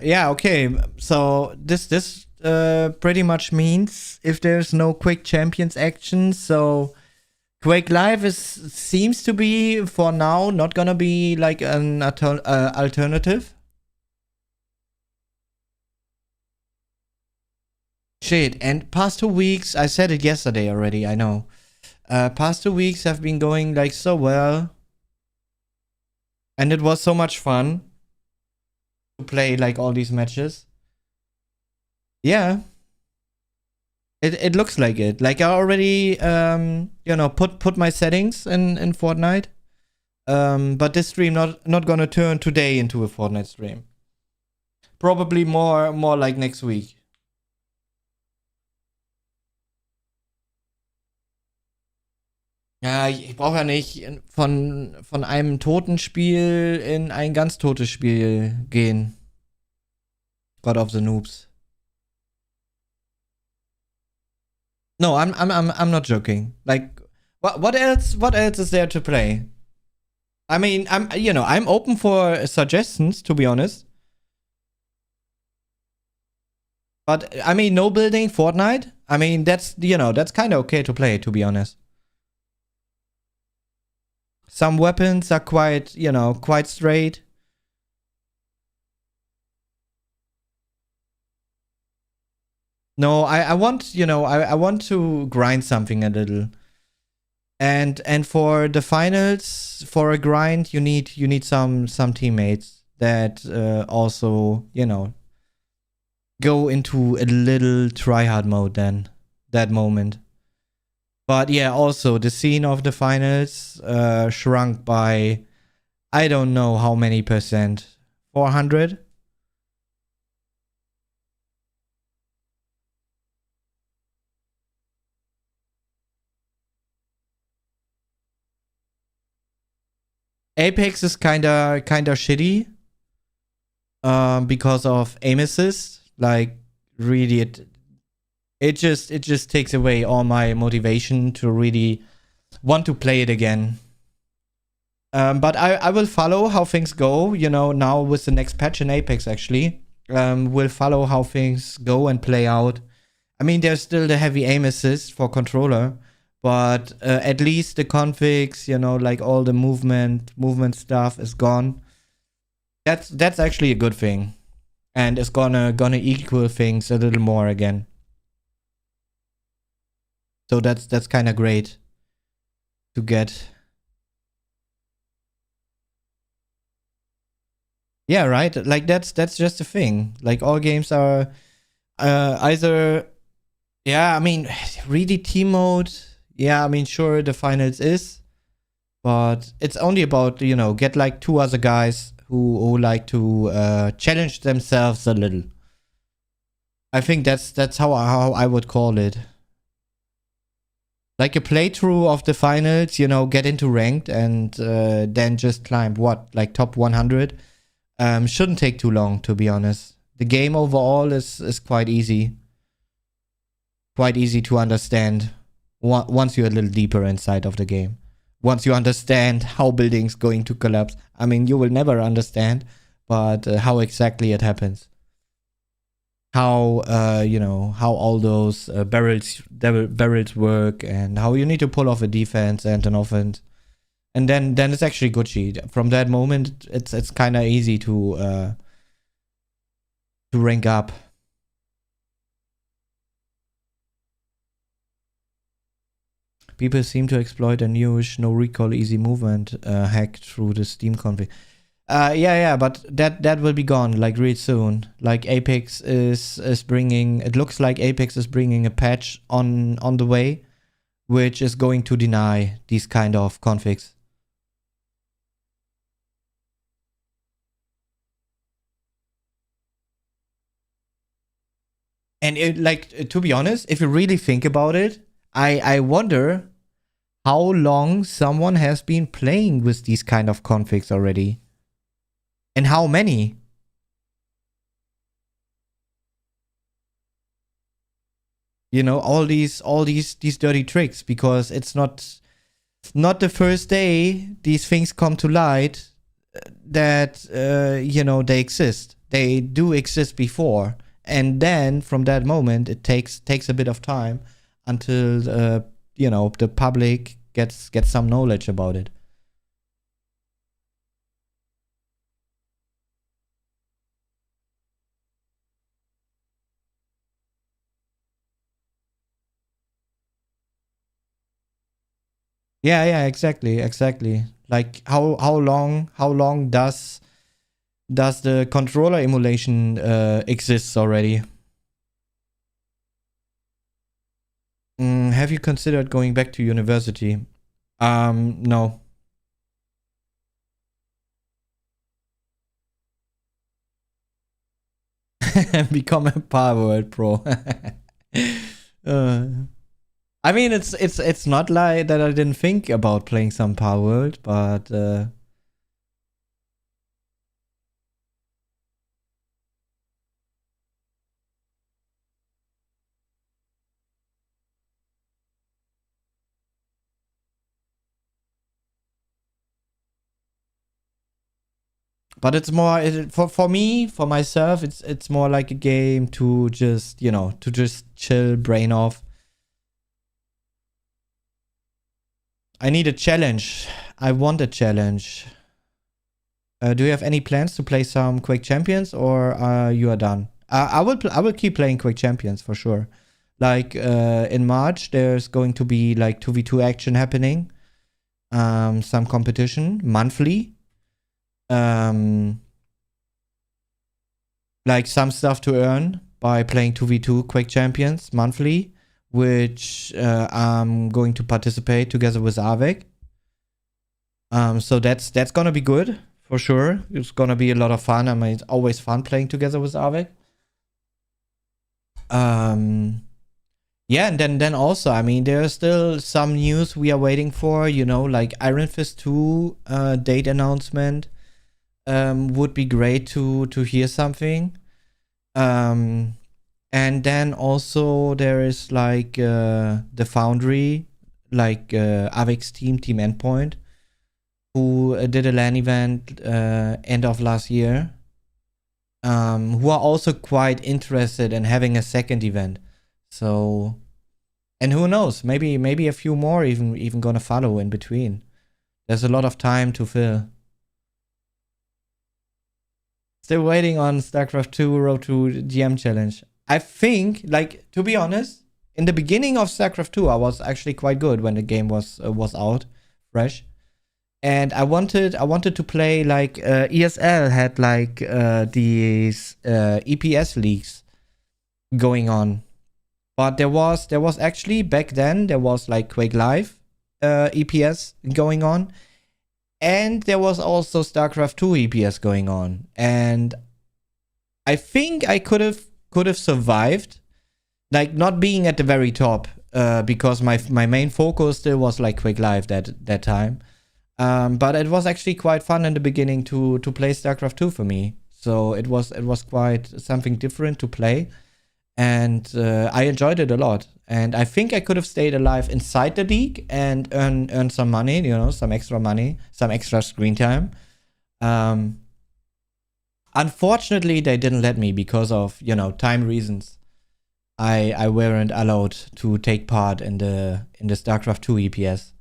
Yeah, okay. So this pretty much means if there's no Quake Champions action, so Quake Live seems to be for now not gonna be like an alternative. Shit, and past 2 weeks, I said it yesterday already, I know. Past 2 weeks have been going like so well. And it was so much fun to play like all these matches. Yeah. It looks like it. Like I already put my settings in Fortnite. But this stream not gonna turn today into a Fortnite stream. Probably more like next week. Ja, ich brauche ja nicht von einem toten Spiel in ein ganz totes Spiel gehen. God of the Noobs. No, I'm not joking. Like, what else is there to play? I mean, I'm open for suggestions, to be honest. But I mean, no building Fortnite. I mean, that's kind of okay to play, to be honest. Some weapons are quite straight. No, I want, I want to grind something a little. And for the finals, for a grind, you need some teammates that also, go into a little tryhard mode then, that moment. But yeah, also the scene of the finals shrunk by, I don't know how many percent, 400? Apex is kinda shitty because of aim assist. Like really, it just takes away all my motivation to really want to play it again. But I will follow how things go. Now with the next patch in Apex, actually, we'll follow how things go and play out. I mean, there's still the heavy aim assist for controller. But at least the configs, like all the movement stuff is gone. That's actually a good thing, and it's gonna equal things a little more again. So that's kind of great to get. Yeah, right. Like that's just a thing. Like all games are either. Yeah, I mean, really team mode. Yeah, I mean, sure, the finals is, but it's only about, get like 2 other guys who like to challenge themselves a little. I think that's how I would call it. Like a playthrough of the finals, get into ranked and then just climb like top 100. Shouldn't take too long, to be honest. The game overall is quite easy. Quite easy to understand. Once you're a little deeper inside of the game. Once you understand how buildings going to collapse. I mean, you will never understand, but how exactly it happens. How, how all those barrels work and how you need to pull off a defense and an offense. And then it's actually Gucci. From that moment, it's kind of easy to rank up. People seem to exploit a newish no recall easy movement hack through the Steam config. Yeah, but that will be gone like real soon. Like Apex is bringing. It looks like Apex is bringing a patch on the way, which is going to deny these kind of configs. And to be honest, if you really think about it, I wonder how long someone has been playing with these kind of configs already. And how many? You know, all these dirty tricks, because it's not the first day these things come to light that you know, they exist. They do exist before. And then from that moment it takes a bit of time until you know, the public gets some knowledge about it. Yeah, exactly. Like how long does the controller emulation exists already? Have you considered going back to university? No. Become a Power World Pro. I mean, it's not like that I didn't think about playing some Power World, but it's more for me, for myself, it's more like a game to just, you know, to just chill, brain off. I need a challenge. I want a challenge. Do you have any plans to play some Quake Champions, or you are done? I will keep playing Quake Champions for sure. Like in March, there's going to be like 2v2 action happening. Some competition monthly. Like some stuff to earn by playing 2v2 Quake Champions monthly, which I'm going to participate together with Avek. So that's gonna be good for sure. It's gonna be a lot of fun. I mean, it's always fun playing together with Avek. Yeah, and then also, I mean, there's still some news we are waiting for, you know, like Iron Fist 2 date announcement. Would be great to hear something. And then also there is like the Foundry, like Avex's Team Endpoint, who did a LAN event end of last year, who are also quite interested in having a second event. So, and who knows, maybe a few more even gonna follow in between. There's a lot of time to fill. Still waiting on StarCraft 2 Road to GM Challenge. I think, like, to be honest, in the beginning of StarCraft 2, I was actually quite good when the game was out, fresh. And I wanted to play, like, ESL had, like, these EPS leagues going on. But there was actually, back then, there was, like, Quake Live EPS going on. And there was also StarCraft 2 EPS going on. And I think I could have survived, like, not being at the very top, because my main focus still was like Quake Live that time. But it was actually quite fun in the beginning to play StarCraft 2 for me. So it was quite something different to play. And I enjoyed it a lot. And I think I could have stayed alive inside the league and earn some money, you know, some extra money, some extra screen time. Unfortunately, they didn't let me because of, you know, time reasons. I weren't allowed to take part in the StarCraft 2 EPS.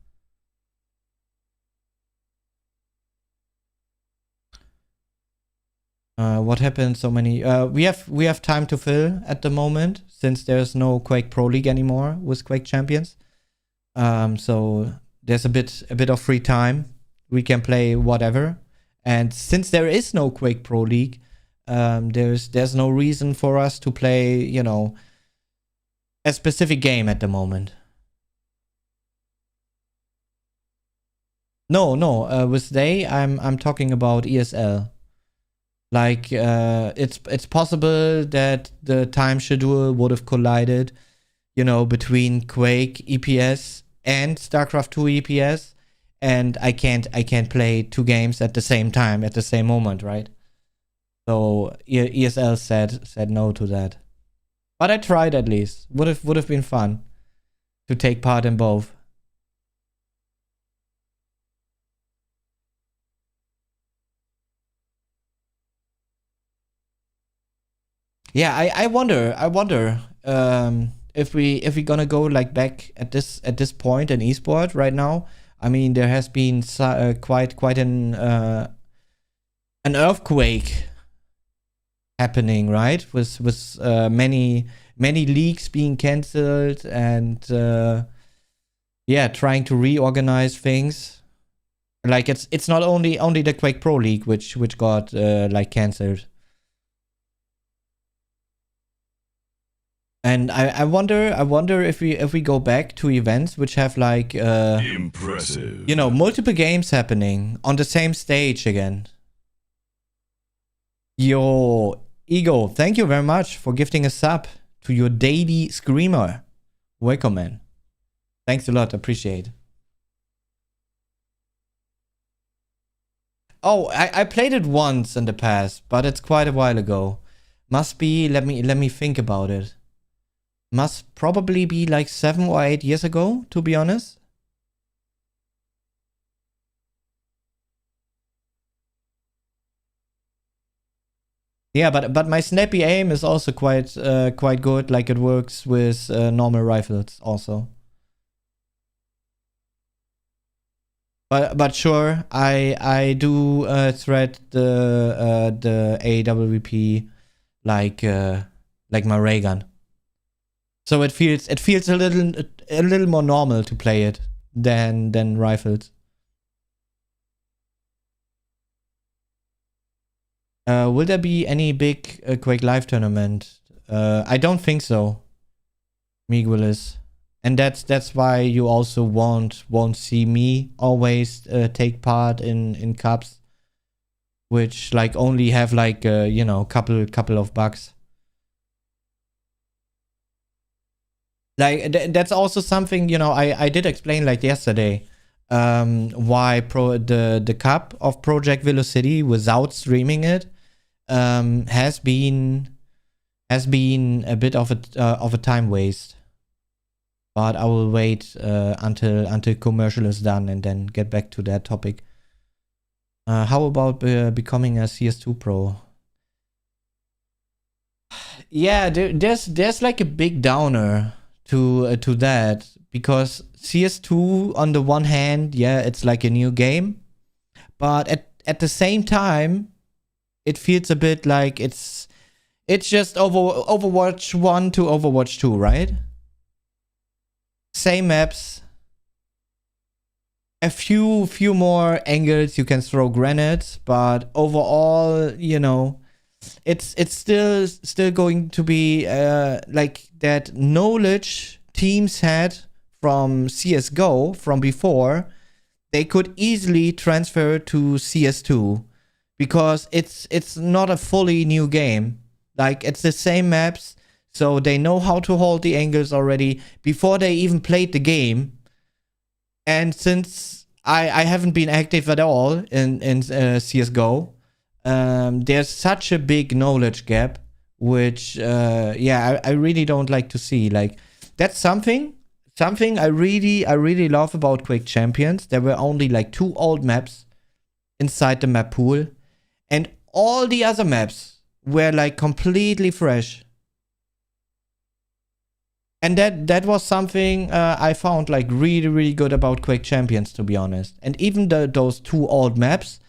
What happened? So many. We have time to fill at the moment, since there's no Quake Pro League anymore with Quake Champions. So there's a bit of free time. We can play whatever. And since there is no Quake Pro League, there's no reason for us to play, you know, a specific game at the moment. No. With they, I'm talking about ESL. Like, it's possible that the time schedule would have collided, between Quake EPS and StarCraft 2 EPS, and I can't play two games at the same time, at the same moment, right? So ESL said no to that. But I tried at least. Would have been fun to take part in both. Yeah, I wonder if we gonna go like back at this point in esports right now. I mean, there has been quite an earthquake happening, right? With many leagues being cancelled and trying to reorganize things. Like it's not only the Quake Pro League which got like cancelled. And I wonder if we go back to events which have like impressive, multiple games happening on the same stage again. Yo, Ego, thank you very much for gifting a sub to your daily screamer. Welcome, man. Thanks a lot, appreciate. Oh, I played it once in the past, but it's quite a while ago. Must be, let me think about it. Must probably be like 7 or 8 years ago, to be honest. Yeah, but my snappy aim is also quite good. Like it works with normal rifles also. But sure, I do thread the AWP like my ray gun. So it feels a little more normal to play it than rifles. Will there be any big Quake Live tournament? I don't think so, Miguelis. And that's why you also won't see me always take part in cups, which like only have like couple of bucks. Like that's also something I did explain like yesterday. Why the cup of Project Velocity without streaming it has been a bit of a time waste. But I will wait until commercial is done and then get back to that topic. How about becoming a CS2 pro? Yeah, there's like a big downer to that, because CS2 on the one hand, yeah, it's like a new game, but at the same time, it feels a bit like it's just Overwatch 1 to Overwatch 2, right? Same maps, a few more angles you can throw grenades, but overall, it's still going to be like that knowledge teams had from CSGO from before. They could easily transfer to CS2 because it's not a fully new game. Like it's the same maps, so they know how to hold the angles already before they even played the game. And since I haven't been active at all in CSGO, there's such a big knowledge gap, which I really don't like to see. Like that's something I really love about Quake Champions. There were only like 2 old maps inside the map pool, and all the other maps were like completely fresh. And that was something I found like really good about Quake Champions, to be honest. And even those 2 old maps,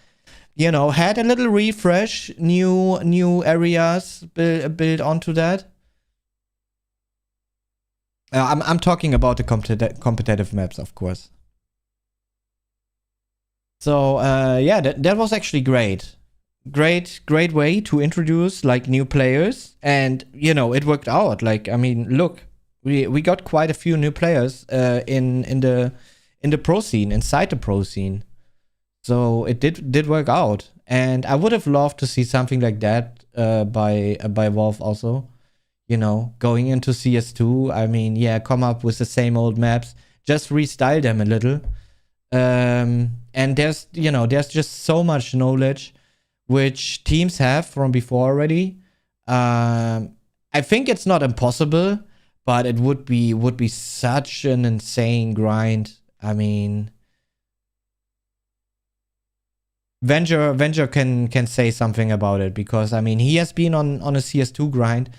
had a little refresh, new areas built onto that. I'm talking about the competitive maps, of course. So that was actually great. Great way to introduce like new players, and it worked out. Like, I mean, look, we got quite a few new players in the pro scene, inside the pro scene. So it did work out. And I would have loved to see something like that by Valve also. You know, going into CS2, I mean, yeah, come up with the same old maps, just restyle them a little. And there's just so much knowledge which teams have from before already. I think it's not impossible, but it would be such an insane grind. I mean, Venger can say something about it, because I mean, he has been on a CS2 grind,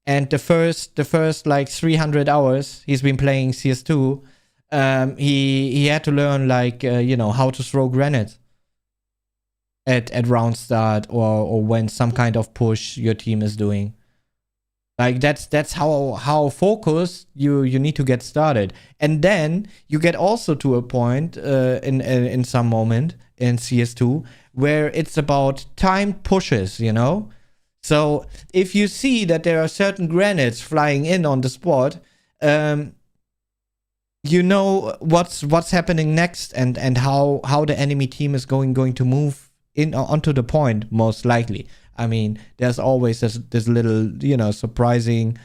and the first like 300 hours he's been playing CS2, he had to learn like how to throw grenades at round start, or when some kind of push your team is doing. Like that's how focused you need to get started. And then you get also to a point in some moment in CS2 where it's about timed pushes, you know? So if you see that there are certain grenades flying in on the spot, you know what's happening next, and how the enemy team is going to move in onto the point, most likely. I mean, there's always this little, surprising,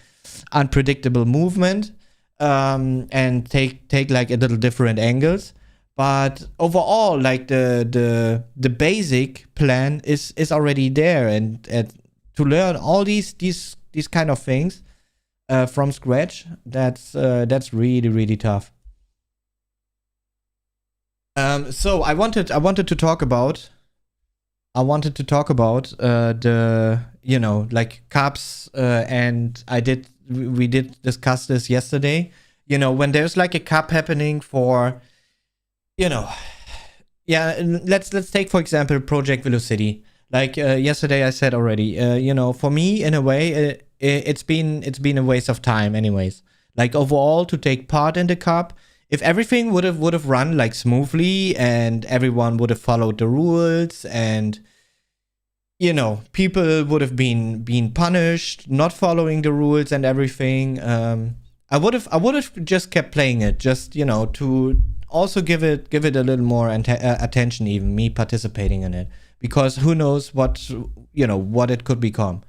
unpredictable movement, and take like a little different angles. But overall, like the basic plan is already there, and to learn all these kind of things from scratch, that's really tough. So I wanted to talk about the like cups, and we did discuss this yesterday. When there's like a cup happening for, let's take for example Project Velocity. Like yesterday I said already, for me in a way it's been a waste of time anyways. Like overall, to take part in the cup, if everything would have run like smoothly and everyone would have followed the rules, and people would have been punished not following the rules and everything, I would have just kept playing it, just to also give it a little more attention, even me participating in it, because who knows what it could become.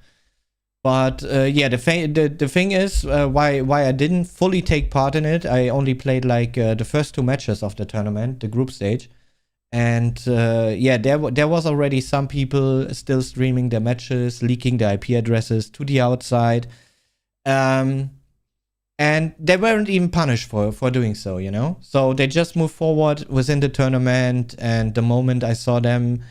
But the thing is, why I didn't fully take part in it. I only played like the first 2 matches of the tournament, the group stage, and there was already some people still streaming their matches, leaking their IP addresses to the outside, and they weren't even punished for doing so. So they just moved forward within the tournament, and the moment I saw them,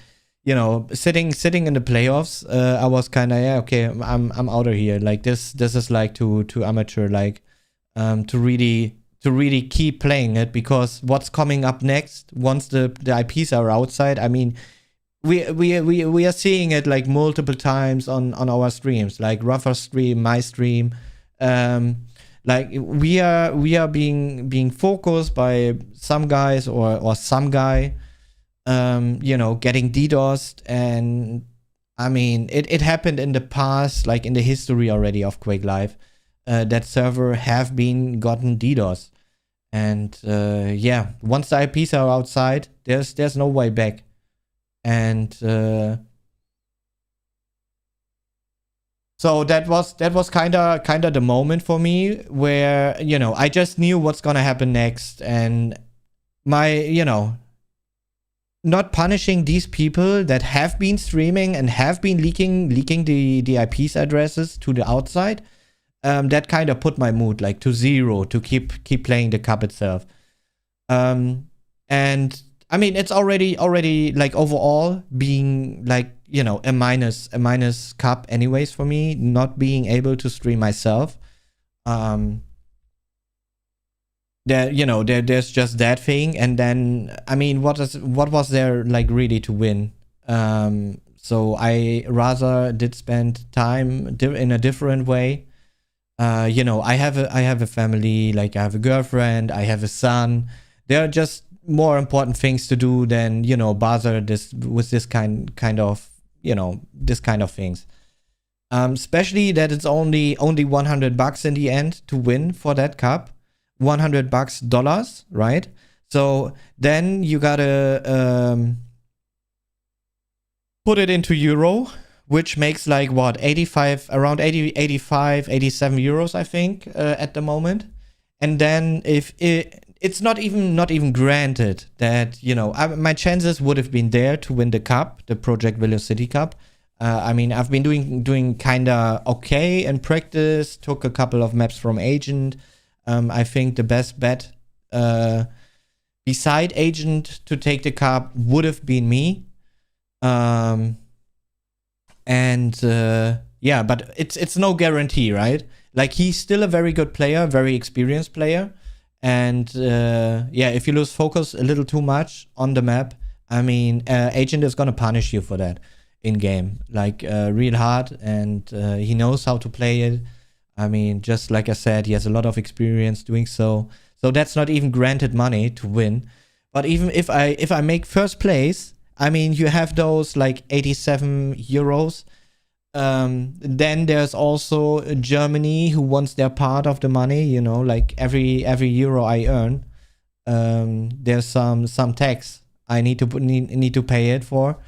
sitting in the playoffs, I was kind of, okay, I'm out of here. Like this is like too amateur, like to really keep playing it, because what's coming up next once the IPs are outside, I mean, we are seeing it like multiple times on our streams, like Rafa's stream, my stream, like we are being focused by some guys or some guy, getting DDoSed. And I mean, it happened in the past, like in the history already of Quake Live, that server have been gotten DDoS. And once the IPs are outside, there's no way back. And so that was kind of the moment for me where I just knew what's gonna happen next, and my not punishing these people that have been streaming and have been leaking the IP's addresses to the outside, that kind of put my mood like to 0 to keep playing the cup itself. And I mean, it's already like overall being like a minus cup anyways for me, not being able to stream myself. There's just that thing, and then I mean, what was there like really to win? So I rather did spend time in a different way. I have a family, like I have a girlfriend, I have a son. There are just more important things to do than bother with this kind of this kind of things. Especially that it's only $100 in the end to win for that cup. $100 right? So then you gotta put it into euro, which makes like what, 85, around 80, 85, 87 euros, I think, at the moment. And then if it's not even granted that, you know, my chances would have been there to win the cup, the Project Velocity Cup. I mean, I've been doing kinda okay in practice, took a couple of maps from Agent. I think the best bet beside Agent to take the cup would have been me. Yeah, but it's no guarantee, right? Like, he's still a very good player, very experienced player. And yeah, if you lose focus a little too much on the map, I mean, Agent is gonna punish you for that in game, like real hard, and he knows how to play it. I mean, just like I said, he has a lot of experience doing so. So that's not even granted money to win. But even if I make first place, I mean, you have those like 87 euros. Then there's also Germany, who wants their part of the money. You know, like every euro I earn, there's some tax I need to pay it for.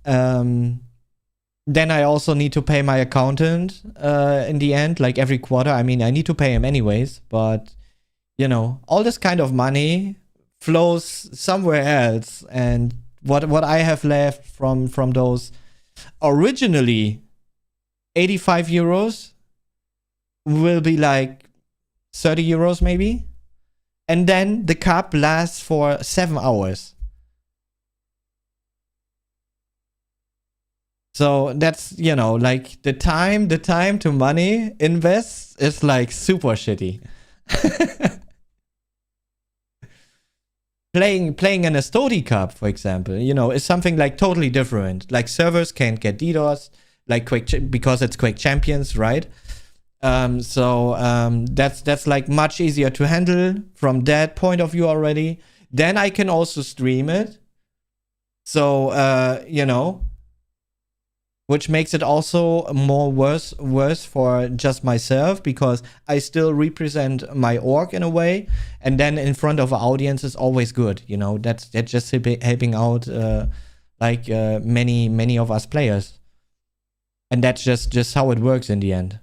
Then I also need to pay my accountant in the end, like every quarter. I mean, I need to pay him anyways, but you know, all this kind of money flows somewhere else, and what I have left from those originally 85 euros will be like 30 euros maybe, and then the cup lasts for 7 hours. So that's, you know, like the time to money invest is like super shitty. Playing in a Stody Cup, for example, you know, is something like totally different. Like, servers can't get DDoS, like Quake, because it's Quake Champions, right? That's like much easier to handle from that point of view already. Then I can also stream it. So you know, which makes it also more worse for just myself, because I still represent my org in a way, and then in front of an audience is always good, you know. That's just helping out like many of us players, and that's just how it works in the end.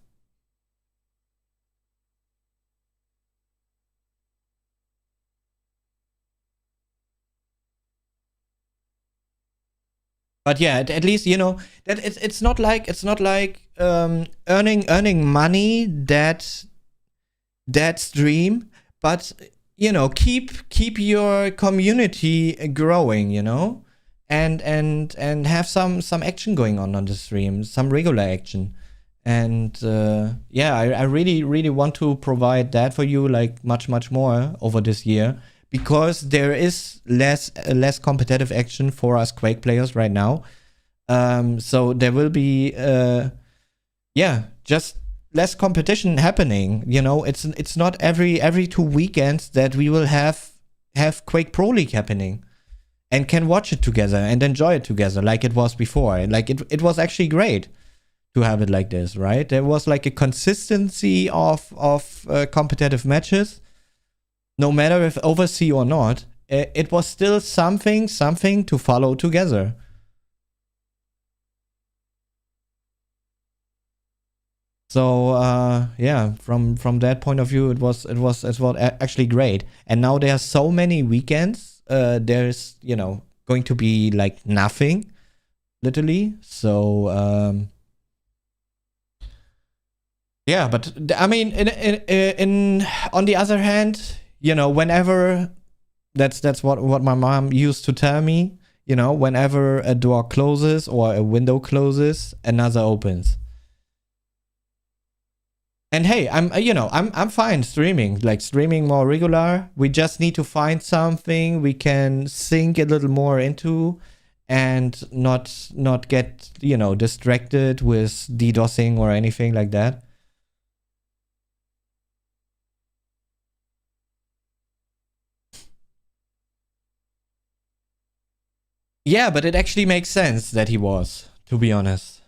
But yeah, at least, you know, that it's not like earning money that stream, but you know, keep your community growing, you know, and have some action going on the stream, some regular action. And yeah, I really want to provide that for you, like much more over this year, because there is less competitive action for us Quake players right now. So there will be yeah, just less competition happening. You know, it's not every 2 weekends that we will have Quake Pro League happening and can watch it together and enjoy it together like it was before. Like it was actually great to have it like this, right? There was like a consistency of competitive matches. No matter if overseas or not, it was still something to follow together. So yeah, from that point of view, it was actually great. And now there are so many weekends. There's, you know, going to be like nothing, literally. So yeah, but I mean, in on the other hand, you know, whenever that's what my mom used to tell me, you know, whenever a door closes or a window closes, another opens. And hey, I'm fine streaming more regular. We just need to find something we can sink a little more into and not get, you know, distracted with DDoSing or anything like that. Yeah, but it actually makes sense that he was, to be honest.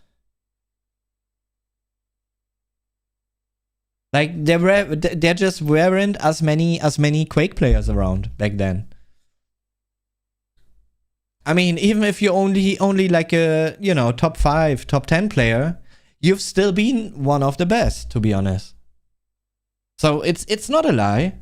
Like, there just weren't as many Quake players around back then. I mean, even if you're only like a, you know, top 5, top 10 player, you've still been one of the best, to be honest. So it's not a lie.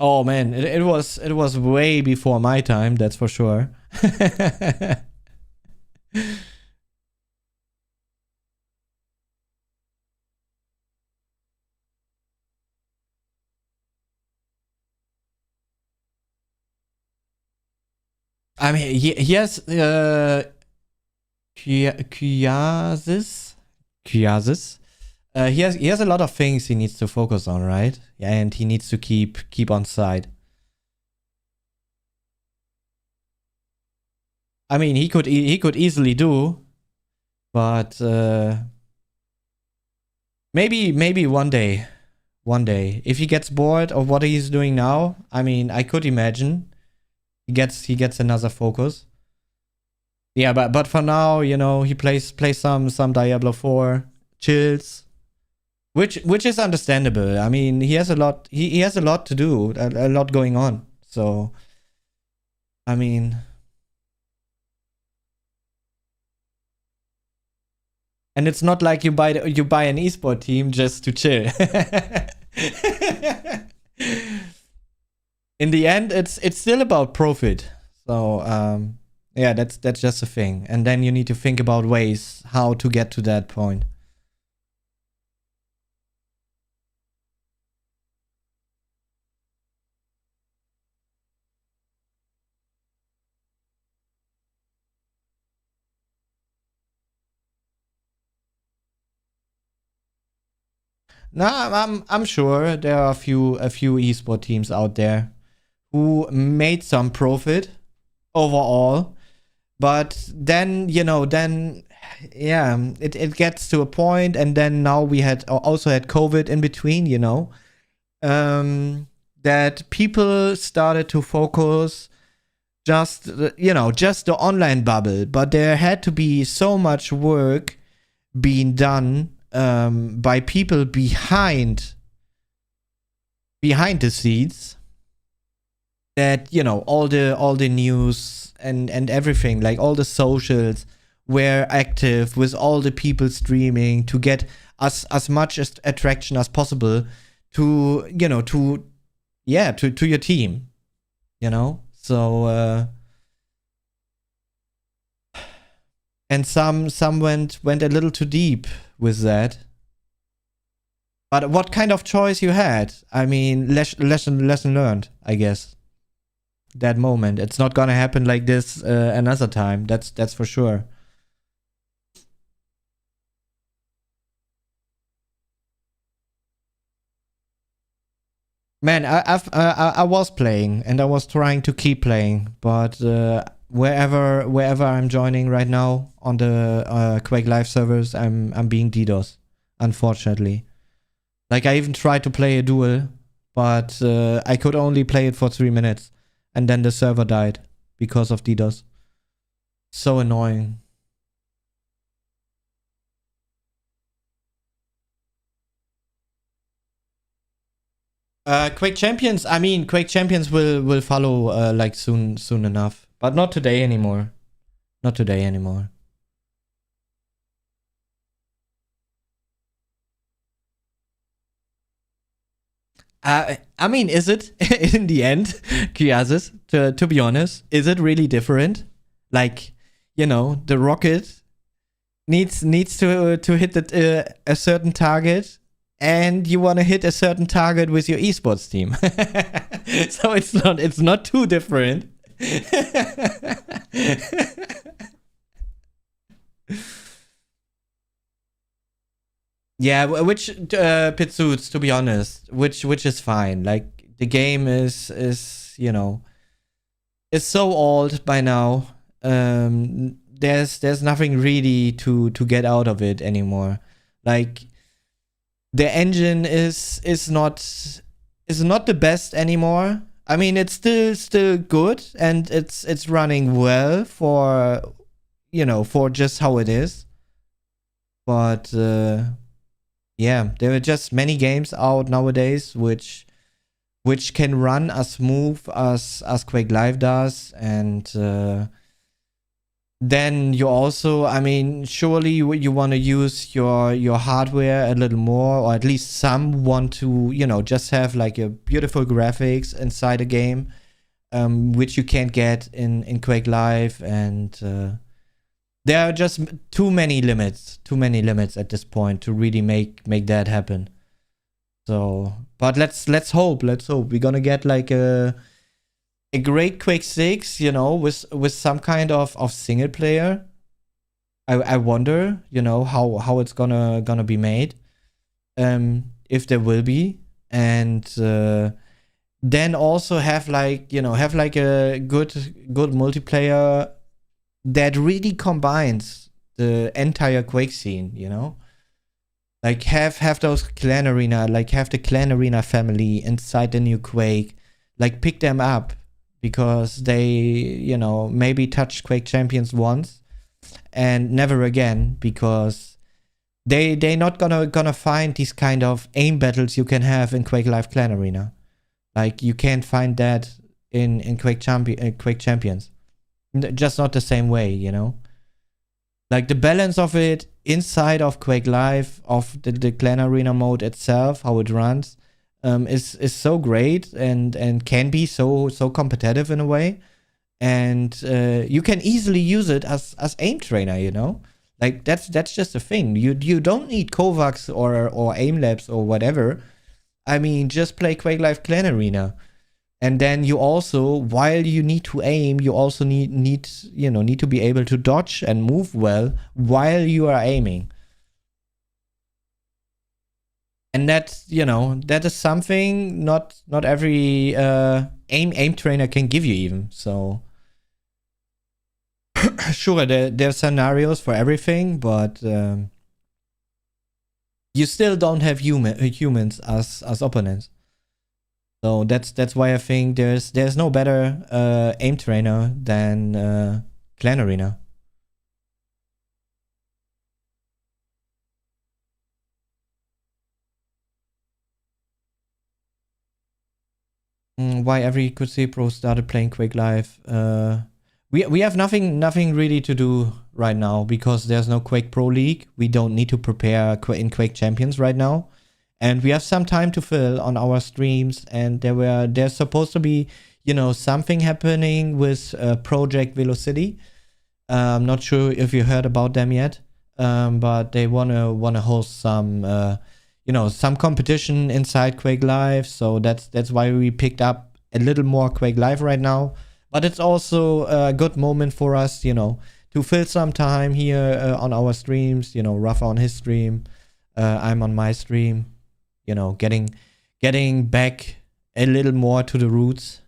Oh man, it was way before my time, that's for sure. I mean, he has Kyasis. He has a lot of things he needs to focus on, right? And he needs to keep on side. I mean, he could easily do, but maybe one day, if he gets bored of what he's doing now, I mean, I could imagine he gets another focus. Yeah, but for now, you know, he plays some Diablo 4, chills, which is understandable. I mean, he has a lot to do, a lot going on. So, I mean, and it's not like you buy an esport team just to chill. In the end, it's still about profit. So, yeah, that's just a thing. And then you need to think about ways how to get to that point. No, I'm sure there are a few esport teams out there who made some profit overall, but then, you know, yeah, it gets to a point, and then now we also had COVID in between, you know, that people started to focus just the online bubble, but there had to be so much work being done by people behind the scenes, that, you know, all the news and everything, like all the socials were active with all the people streaming to get as much attraction as possible to, you know, to your team, you know. So and some went a little too deep with that. But what kind of choice you had? I mean, lesson learned, I guess. That moment, it's not gonna happen like this another time. That's for sure. Man, I was playing, and I was trying to keep playing, but wherever I'm joining right now on the Quake Live servers, I'm being DDoS, unfortunately. Like, I even tried to play a duel, but I could only play it for 3 minutes, and then the server died because of DDoS. So annoying. Quake Champions. I mean, Quake Champions will follow like soon enough, but not today anymore. Not today anymore. I mean, is it in the end, Kiasis? To be honest, is it really different? Like, you know, the rocket needs to hit a certain target, and you want to hit a certain target with your esports team. So it's not too different. Yeah, which Pitsuits, to be honest, which is fine. Like, the game is you know, is so old by now. There's nothing really to get out of it anymore. Like, the engine is not the best anymore. I mean, it's still good, and it's running well for, you know, for just how it is. But yeah, there are just many games out nowadays which can run as smooth as Quake Live does, and then you also, I mean, surely you want to use your hardware a little more, or at least some want to, you know, just have like a beautiful graphics inside a game, which you can't get in Quake Live, and there are just too many limits at this point to really make that happen. So, but let's hope we're gonna get like a great Quake 6, you know, with some kind of single player. I wonder, you know, how it's gonna be made, if there will be, and then also have like, you know, have like a good multiplayer that really combines the entire Quake scene, you know, like have those clan arena, like have the clan arena family inside the new Quake, like pick them up because they, you know, maybe touched Quake Champions once and never again, because they not gonna find these kind of aim battles you can have in Quake Live Clan Arena. Like you can't find that in Quake Champions. Just not the same way, you know. Like the balance of it inside of Quake Live, of the Clan Arena mode itself, how it runs, is so great and can be so competitive in a way, and you can easily use it as aim trainer, you know. Like that's just a thing. You don't need Kovacs or aim labs or whatever. I mean, just play Quake Live Clan Arena. And then you also, while you need to aim, you also need to be able to dodge and move well while you are aiming. And that, you know, that is something not every aim trainer can give you even. So sure, there are scenarios for everything, but you still don't have humans as opponents. So that's why I think there's no better aim trainer than Clan Arena. Why every QC pro started playing Quake Live? We have nothing really to do right now because there's no Quake Pro League. We don't need to prepare in Quake Champions right now. And we have some time to fill on our streams, and there's supposed to be, you know, something happening with Project Velocity. I'm not sure if you heard about them yet, but they wanna host some, you know, some competition inside Quake Live. So that's why we picked up a little more Quake Live right now. But it's also a good moment for us, you know, to fill some time here on our streams. You know, Rafa on his stream, I'm on my stream. You know, getting back a little more to the roots.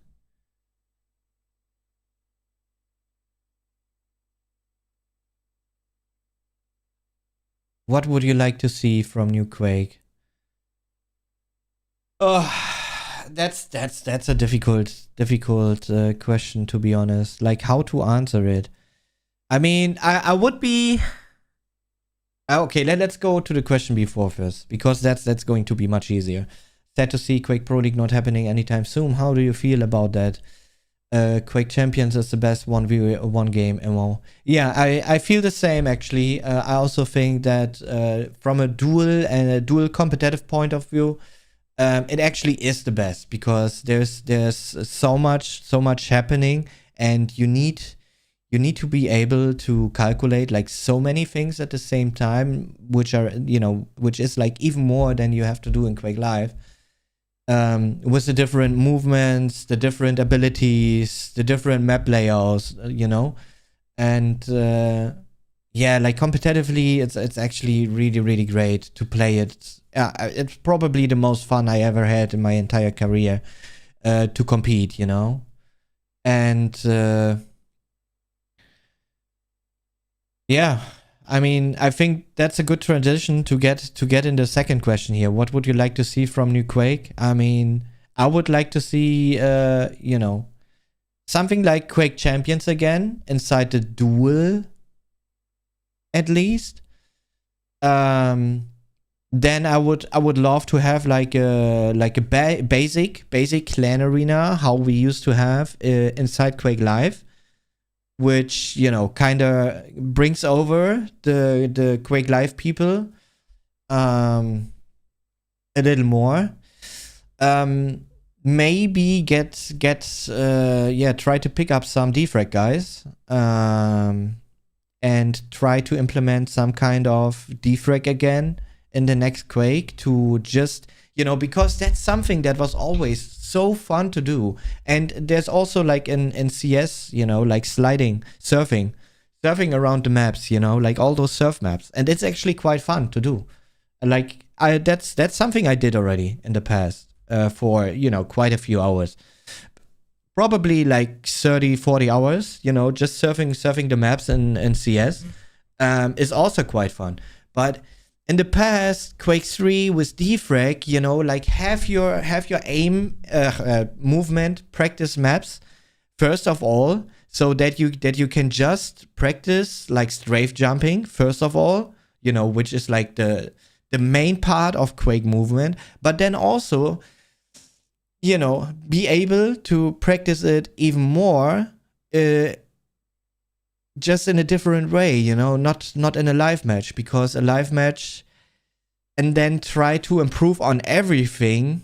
What would you like to see from New Quake? Oh, that's a difficult question, to be honest. Like how to answer it. I mean, I would be. Okay, let's go to the question before first, because that's going to be much easier. Sad to see Quake Pro League not happening anytime soon. How do you feel about that? Quake Champions is the best 1v1 game MMO. Yeah, I feel the same actually. I also think that from a dual competitive point of view, it actually is the best, because there's so much happening, and you need to be able to calculate like so many things at the same time, which are, you know, which is like even more than you have to do in Quake Live. With the different movements, the different abilities, the different map layouts, you know, and yeah, like competitively, it's actually really great to play it. It's probably the most fun I ever had in my entire career to compete, you know, and yeah, I mean, I think that's a good transition to get in the second question here. What would you like to see from New Quake? I mean, I would like to see, you know, something like Quake Champions again inside the dual at least. Then I would love to have like a basic clan arena, how we used to have inside Quake Live, which, you know, kind of brings over the Quake Live people a little more. Maybe try to pick up some defrag guys, and try to implement some kind of defrag again in the next Quake, to just, you know, because that's something that was always so fun to do. And there's also like in CS, you know, like surfing around the maps, you know, like all those surf maps, and it's actually quite fun to do. Like that's something I did already in the past, for, you know, quite a few hours, probably like 30-40 hours, you know, just surfing the maps in CS, is also quite fun. But in the past, Quake 3 with defrag, you know, like have your aim movement practice maps first of all, so that you can just practice like strafe jumping first of all, you know, which is like the main part of Quake movement, but then also, you know, be able to practice it even more, just in a different way, you know, not in a live match, because a live match and then try to improve on everything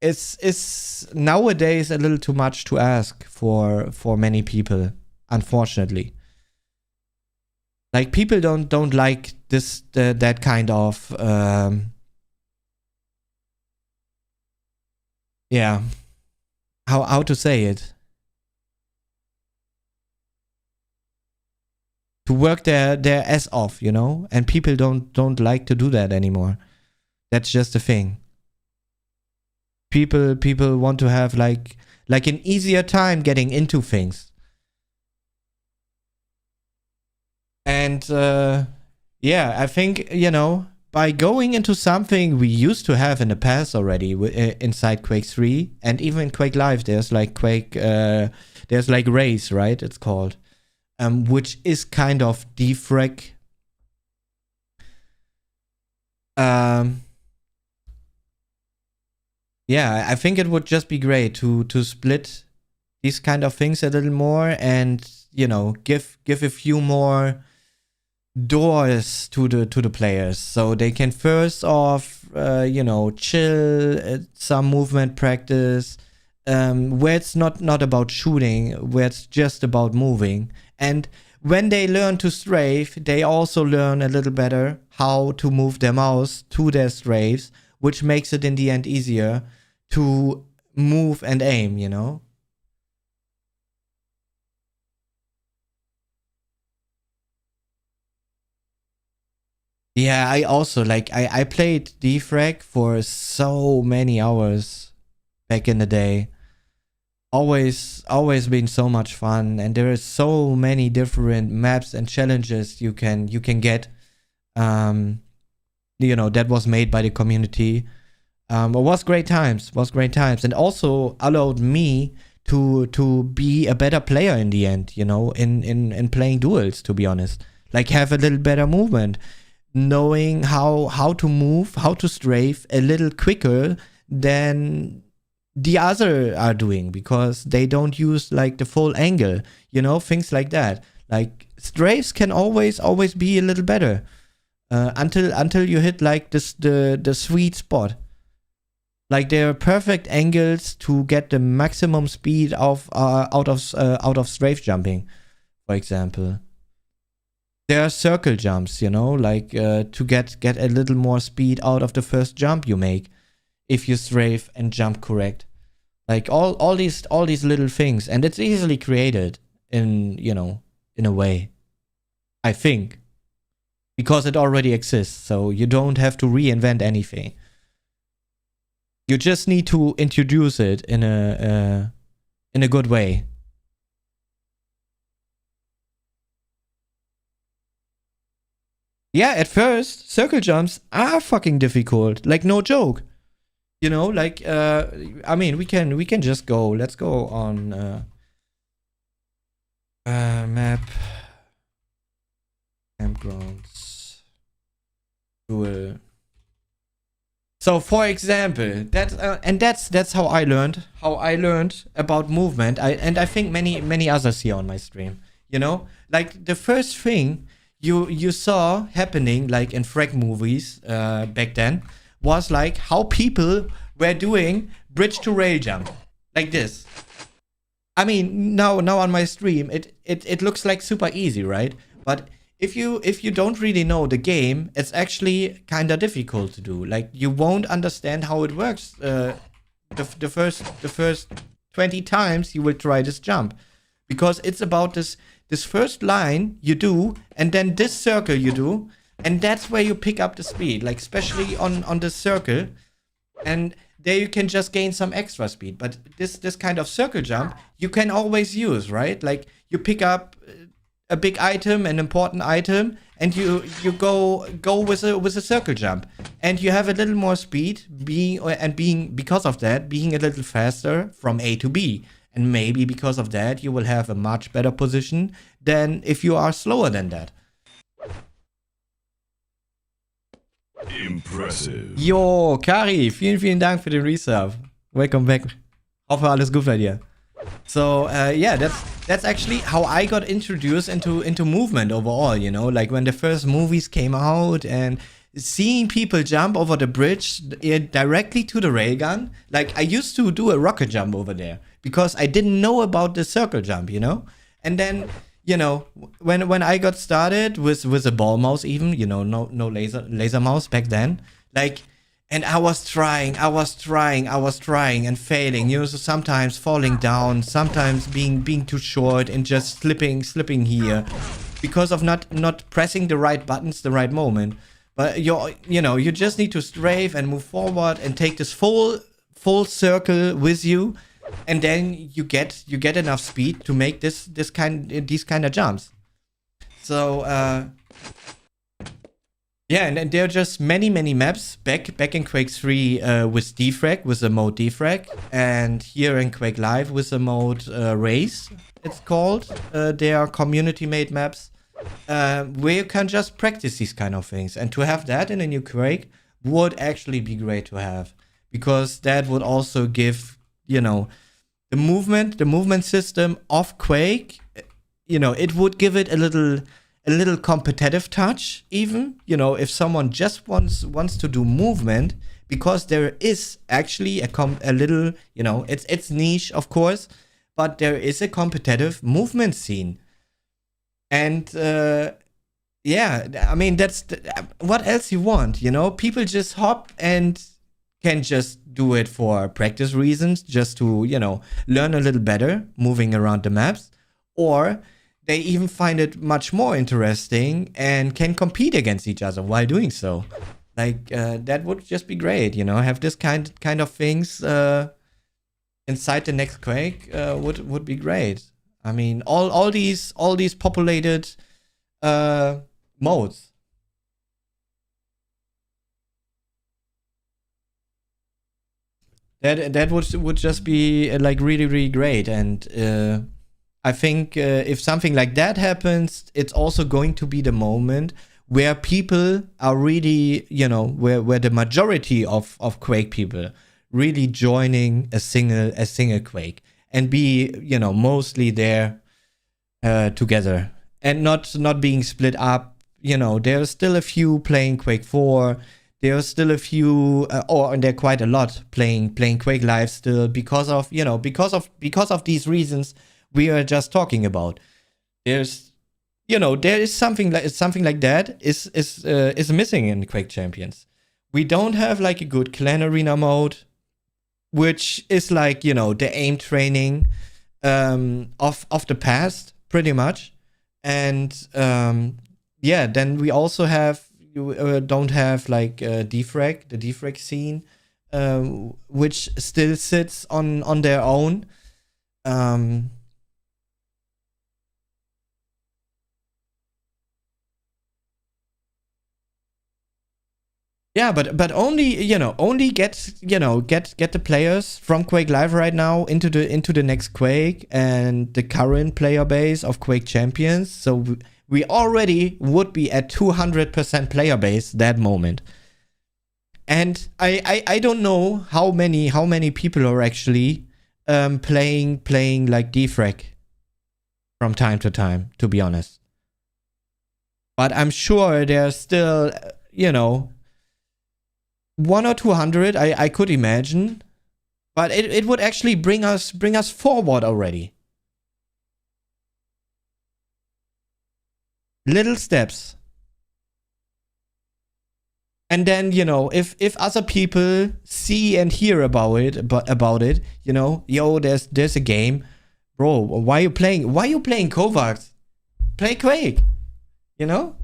is nowadays a little too much to ask for many people, unfortunately. Like, people don't like that kind of yeah, how to say it, to work their ass off, you know, and people don't like to do that anymore. That's just a thing. People want to have like an easier time getting into things. And yeah, I think, you know, by going into something we used to have in the past already inside Quake 3, and even in Quake Live, there's like there's like Race, right? It's called. Which is kind of defrag. Yeah, I think it would just be great to split these kind of things a little more, and, you know, give a few more doors to the players, so they can first off, you know, chill, some movement practice, where it's not about shooting, where it's just about moving. And when they learn to strafe, they also learn a little better how to move their mouse to their strafes, which makes it in the end easier to move and aim, you know? Yeah, I also, like, I played defrag for so many hours back in the day. Always been so much fun, and there is so many different maps and challenges you can get, you know, that was made by the community. It was great times, and also allowed me to be a better player in the end, you know, in playing duels, to be honest. Like, have a little better movement, knowing how to move, how to strafe a little quicker than the other are doing, because they don't use like the full angle, you know, things like that. Like, strafes can always be a little better, until you hit like the sweet spot. Like, there are perfect angles to get the maximum speed out of strafe jumping, for example. There are circle jumps, you know, like, to get a little more speed out of the first jump you make, if you strafe and jump correct. Like, all these little things, and it's easily created in, you know, in a way, I think, because it already exists, so you don't have to reinvent anything. You just need to introduce it in a good way. Yeah, at first, circle jumps are fucking difficult. Like, no joke. You know, like, I mean, we can just go. Let's go on map backgrounds. Cool. So, for example, that's how I learned about movement. I think many others here on my stream. You know, like the first thing you saw happening like in frag movies back then was like how people were doing bridge to rail jump like this. I mean, now on my stream it looks like super easy, right? But if you don't really know the game, it's actually kind of difficult to do. Like you won't understand how it works the first 20 times you will try this jump, because it's about this first line you do and then this circle you do, and that's where you pick up the speed, like especially on the circle, and there you can just gain some extra speed. But this kind of circle jump you can always use, right? Like you pick up a big item, an important item, and you go with a circle jump, and you have a little more speed, because of that being a little faster from A to B, and maybe because of that you will have a much better position than if you are slower than that. Impressive. Jo, Kari, vielen Dank für den Resub. Welcome back. Hoffe alles gut bei dir. So yeah, that's actually how I got introduced into movement overall, you know, like when the first movies came out and seeing people jump over the bridge directly to the railgun. Like I used to do a rocket jump over there because I didn't know about the circle jump, you know. And then, you know, when I got started with a ball mouse, even, you know, no laser mouse back then, like, and I was trying and failing, you know, so sometimes falling down, sometimes being too short and just slipping here because of not pressing the right buttons the right moment. But you just need to strafe and move forward and take this full circle with you, and then you get enough speed to make these kind of jumps. So yeah, and there are just many maps back in Quake 3 with defrag, with the mode defrag, and here in Quake Live with the mode race, it's called. They are community made maps where you can just practice these kind of things, and to have that in a new Quake would actually be great to have, because that would also give, you know, the movement system of Quake, you know, it would give it a little competitive touch, even, you know, if someone just wants to do movement, because there is actually a little, you know, it's niche, of course, but there is a competitive movement scene. And yeah, I mean, that's what else you want, you know? People just hop and can just do it for practice reasons, just to, you know, learn a little better moving around the maps, or they even find it much more interesting and can compete against each other while doing so. Like that would just be great, you know. Have this kind of things inside the next Quake would be great. I mean, all these populated modes. That would just be like really great. And I think if something like that happens, it's also going to be the moment where people are really, you know, where the majority of Quake people really joining a single Quake and be, you know, mostly there together and not being split up. You know, there's still a few playing Quake 4. There's still a few, and there are quite a lot playing Quake Live still because of, you know, because of these reasons we are just talking about. There's, you know, there is something like that is missing in Quake Champions. We don't have like a good clan arena mode, which is like, you know, the aim training of the past pretty much. And yeah, then we also have don't have like the defrag scene, which still sits on their own. Yeah, but only, you know, get the players from Quake Live right now into the next Quake and the current player base of Quake Champions. So we already would be at 200% player base that moment. And I don't know how many people are actually playing like defrag from time to time, to be honest. But I'm sure there's still, you know, 1 or 200, I could imagine. But it would actually bring us forward already. Little steps. And then, you know, if other people see and hear about it, you know, yo, there's a game. Bro, why are you playing Kovacs? Play Quake. You know?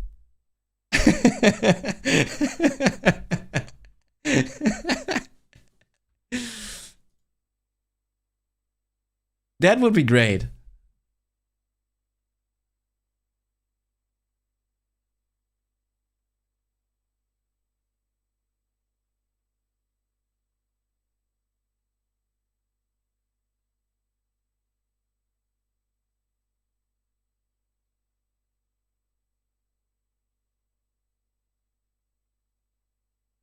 That would be great.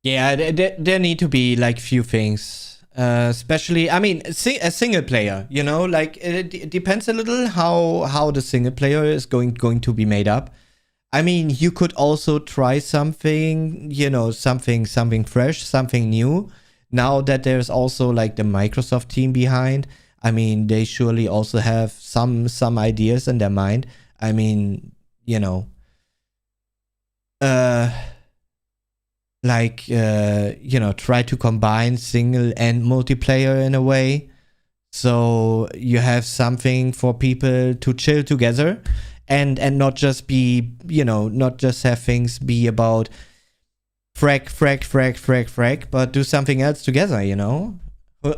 Yeah, there need to be like few things. Especially, I mean, a single player, you know, like it depends a little how the single player is going to be made up. I mean, you could also try something, you know, something fresh, something new. Now that there's also like the Microsoft team behind, I mean, they surely also have some ideas in their mind. I mean, you know, you know, try to combine single and multiplayer in a way, so you have something for people to chill together, and not just be, you know, not just have things be about frag, but do something else together, you know.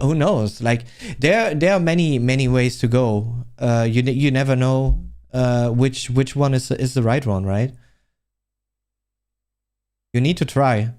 Who knows? Like there are many ways to go. You never know which one is the right one, right? You need to try.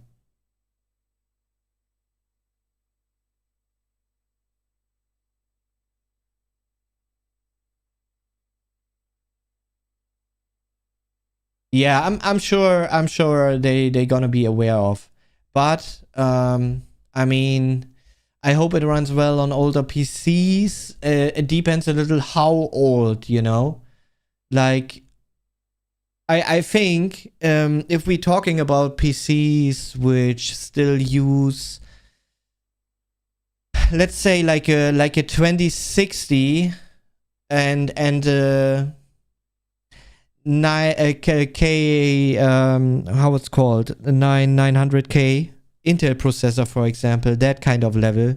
Yeah, I'm sure they gonna be aware of. But I mean, I hope it runs well on older PCs. It depends a little how old, you know. Like I think if we're talking about PCs which still use, let's say like a 2060 and how it's called, 900K Intel processor, for example, that kind of level,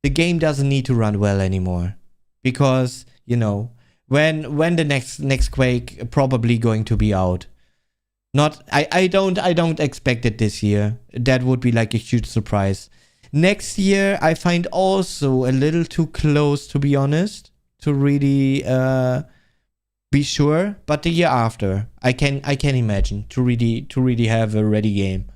the game doesn't need to run well anymore, because, you know, when the next Quake probably going to be out. Not, I don't expect it this year. That would be like a huge surprise. Next year I find also a little too close, to be honest, to really be sure. But the year after, I can imagine to really have a ready game.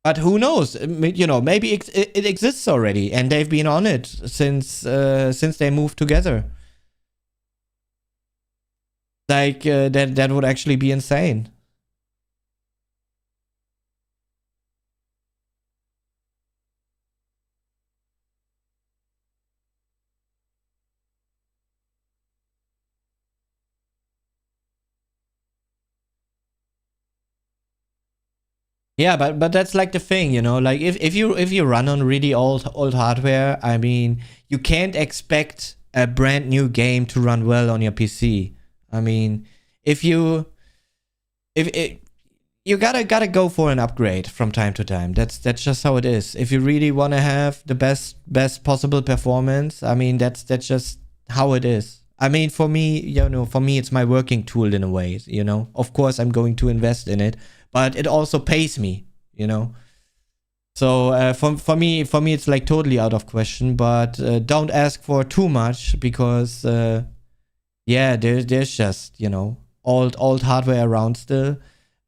But who knows? You know, maybe it exists already, and they've been on it since they moved together. Like that would actually be insane. Yeah, but that's like the thing, you know, like if you run on really old hardware, I mean, you can't expect a brand new game to run well on your PC. I mean, you gotta go for an upgrade from time to time. That's just how it is. If you really want to have the best possible performance, I mean, that's just how it is. I mean, for me, you know, it's my working tool in a way, you know. Of course, I'm going to invest in it, but it also pays me, you know. So for me, it's like totally out of question. But don't ask for too much, because yeah, there's just, you know, old hardware around still.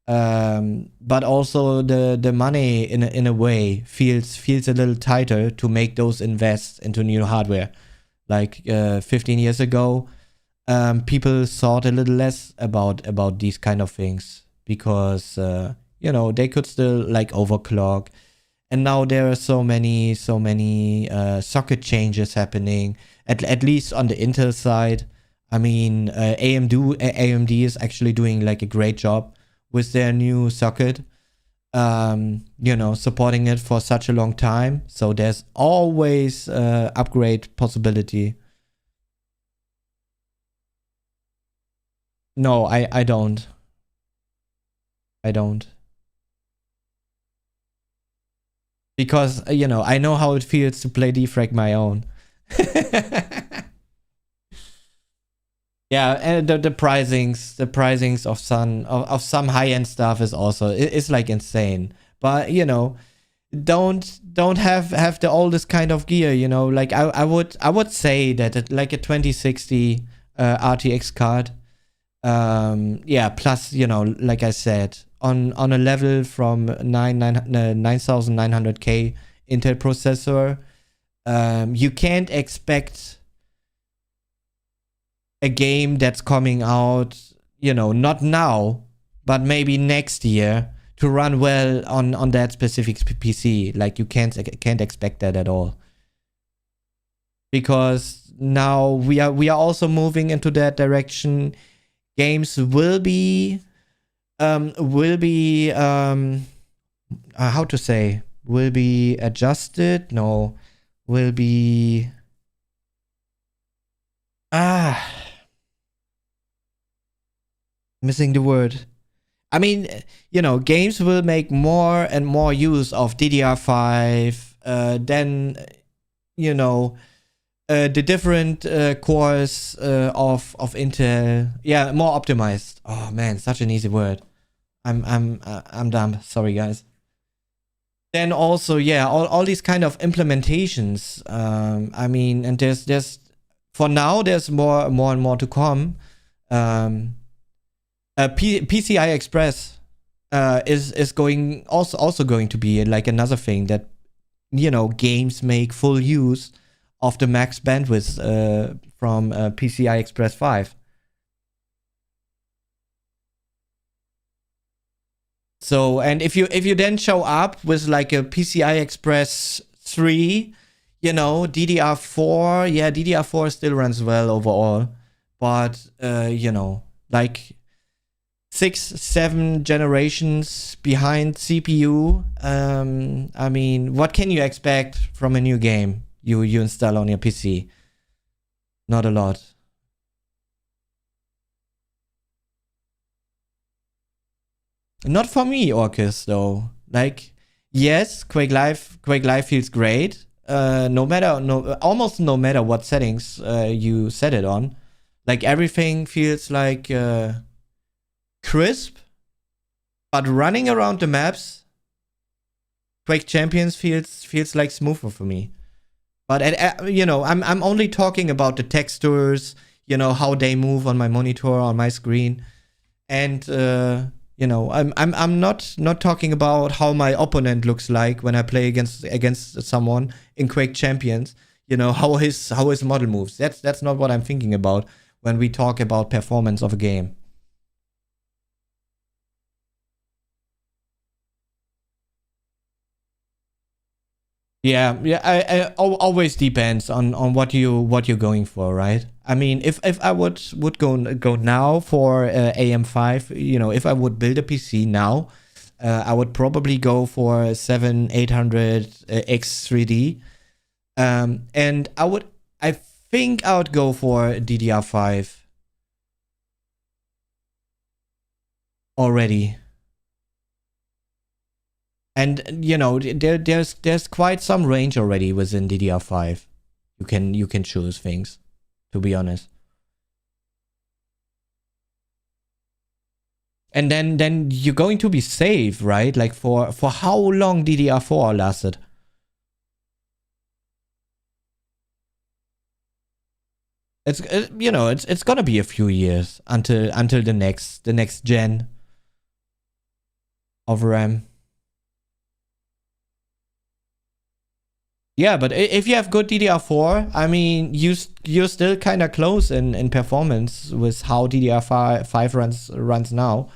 But also the money in a way feels a little tighter to make those invests into new hardware. Like 15 years ago, people thought a little less about these kind of things because you know, they could still like overclock. And now there are so many socket changes happening, at least on the Intel side. I mean, AMD is actually doing like a great job with their new socket. You know, supporting it for such a long time. So there's always upgrade possibility. No, I don't. I don't. Because, you know, I know how it feels to play defrag my own. Yeah, and the pricings of some high-end stuff is also, it's like insane. But, you know, don't have the oldest kind of gear, you know. Like I would say that like a 2060 RTX card, yeah, plus, you know, like I said, on a level from 9900K Intel processor, you can't expect a game that's coming out, you know, not now, but maybe next year, to run well on that specific PC. Like, you can't expect that at all, because now we are also moving into that direction. Games will be how to say, will be adjusted. No, will be missing the word. I mean, you know, games will make more and more use of DDR5, then, you know, the different cores of Intel. Yeah, more optimized. Oh man, such an easy word. I'm dumb. Sorry, guys. Then also, yeah, all these kind of implementations. I mean, and there's for now there's more and more to come. PCI Express is going also going to be like another thing that, you know, games make full use of the max bandwidth from PCI Express 5. So, and if you then show up with like a PCI Express 3, you know, DDR4, yeah, DDR4 still runs well overall, but you know, like 6-7 generations behind CPU. I mean, what can you expect from a new game you install on your PC? Not a lot. Not for me, Orcus, though. Like, yes, Quake Live feels great. Almost no matter what settings you set it on. Like, everything feels like crisp, but running around the maps, Quake Champions feels like smoother for me. But you know, I'm only talking about the textures, you know, how they move on my monitor, on my screen, and you know, I'm not talking about how my opponent looks like when I play against someone in Quake Champions. You know, how his model moves. That's not what I'm thinking about when we talk about performance of a game. Yeah, I always depends on what you're going for, right? I mean, if I would go now for AM5, you know, if I would build a PC now, I would probably go for 7800X3D, and I think I would go for DDR5 already. And you know, there's quite some range already within DDR5. You can choose things, to be honest. And then you're going to be safe, right? Like, for how long DDR4 lasted? It's you know, it's gonna be a few years until the next gen of RAM. Yeah, but if you have good DDR4, I mean, you're still kind of close in performance with how DDR5 runs now.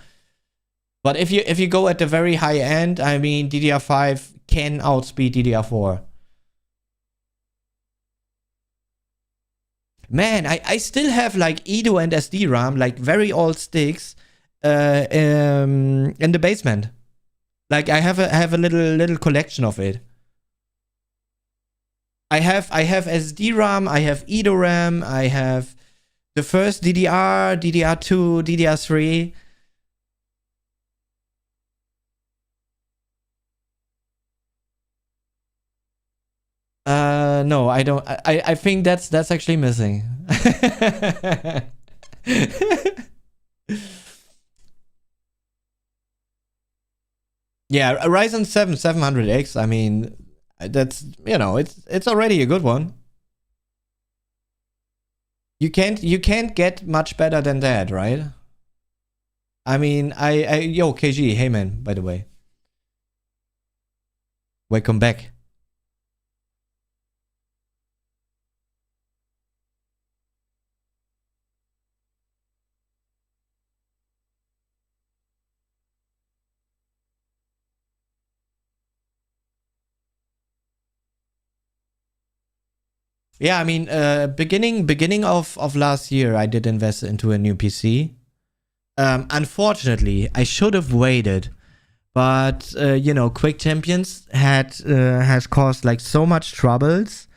But if you go at the very high end, I mean, DDR5 can outspeed DDR4. Man, I still have like Edo and SD-RAM, like very old sticks, in the basement. Like I have a little collection of it. I have SD-RAM, I have Edo RAM, I have the first DDR, DDR2, DDR3. No, I don't. I think that's actually missing. Yeah, a Ryzen 7 700X. I mean, that's, you know, it's already a good one. You can't get much better than that, right? I mean, yo, KG, hey man, by the way. Welcome back. Yeah, I mean, beginning of last year, I did invest into a new PC. Unfortunately, I should have waited, but you know, Quake Champions has caused like so much troubles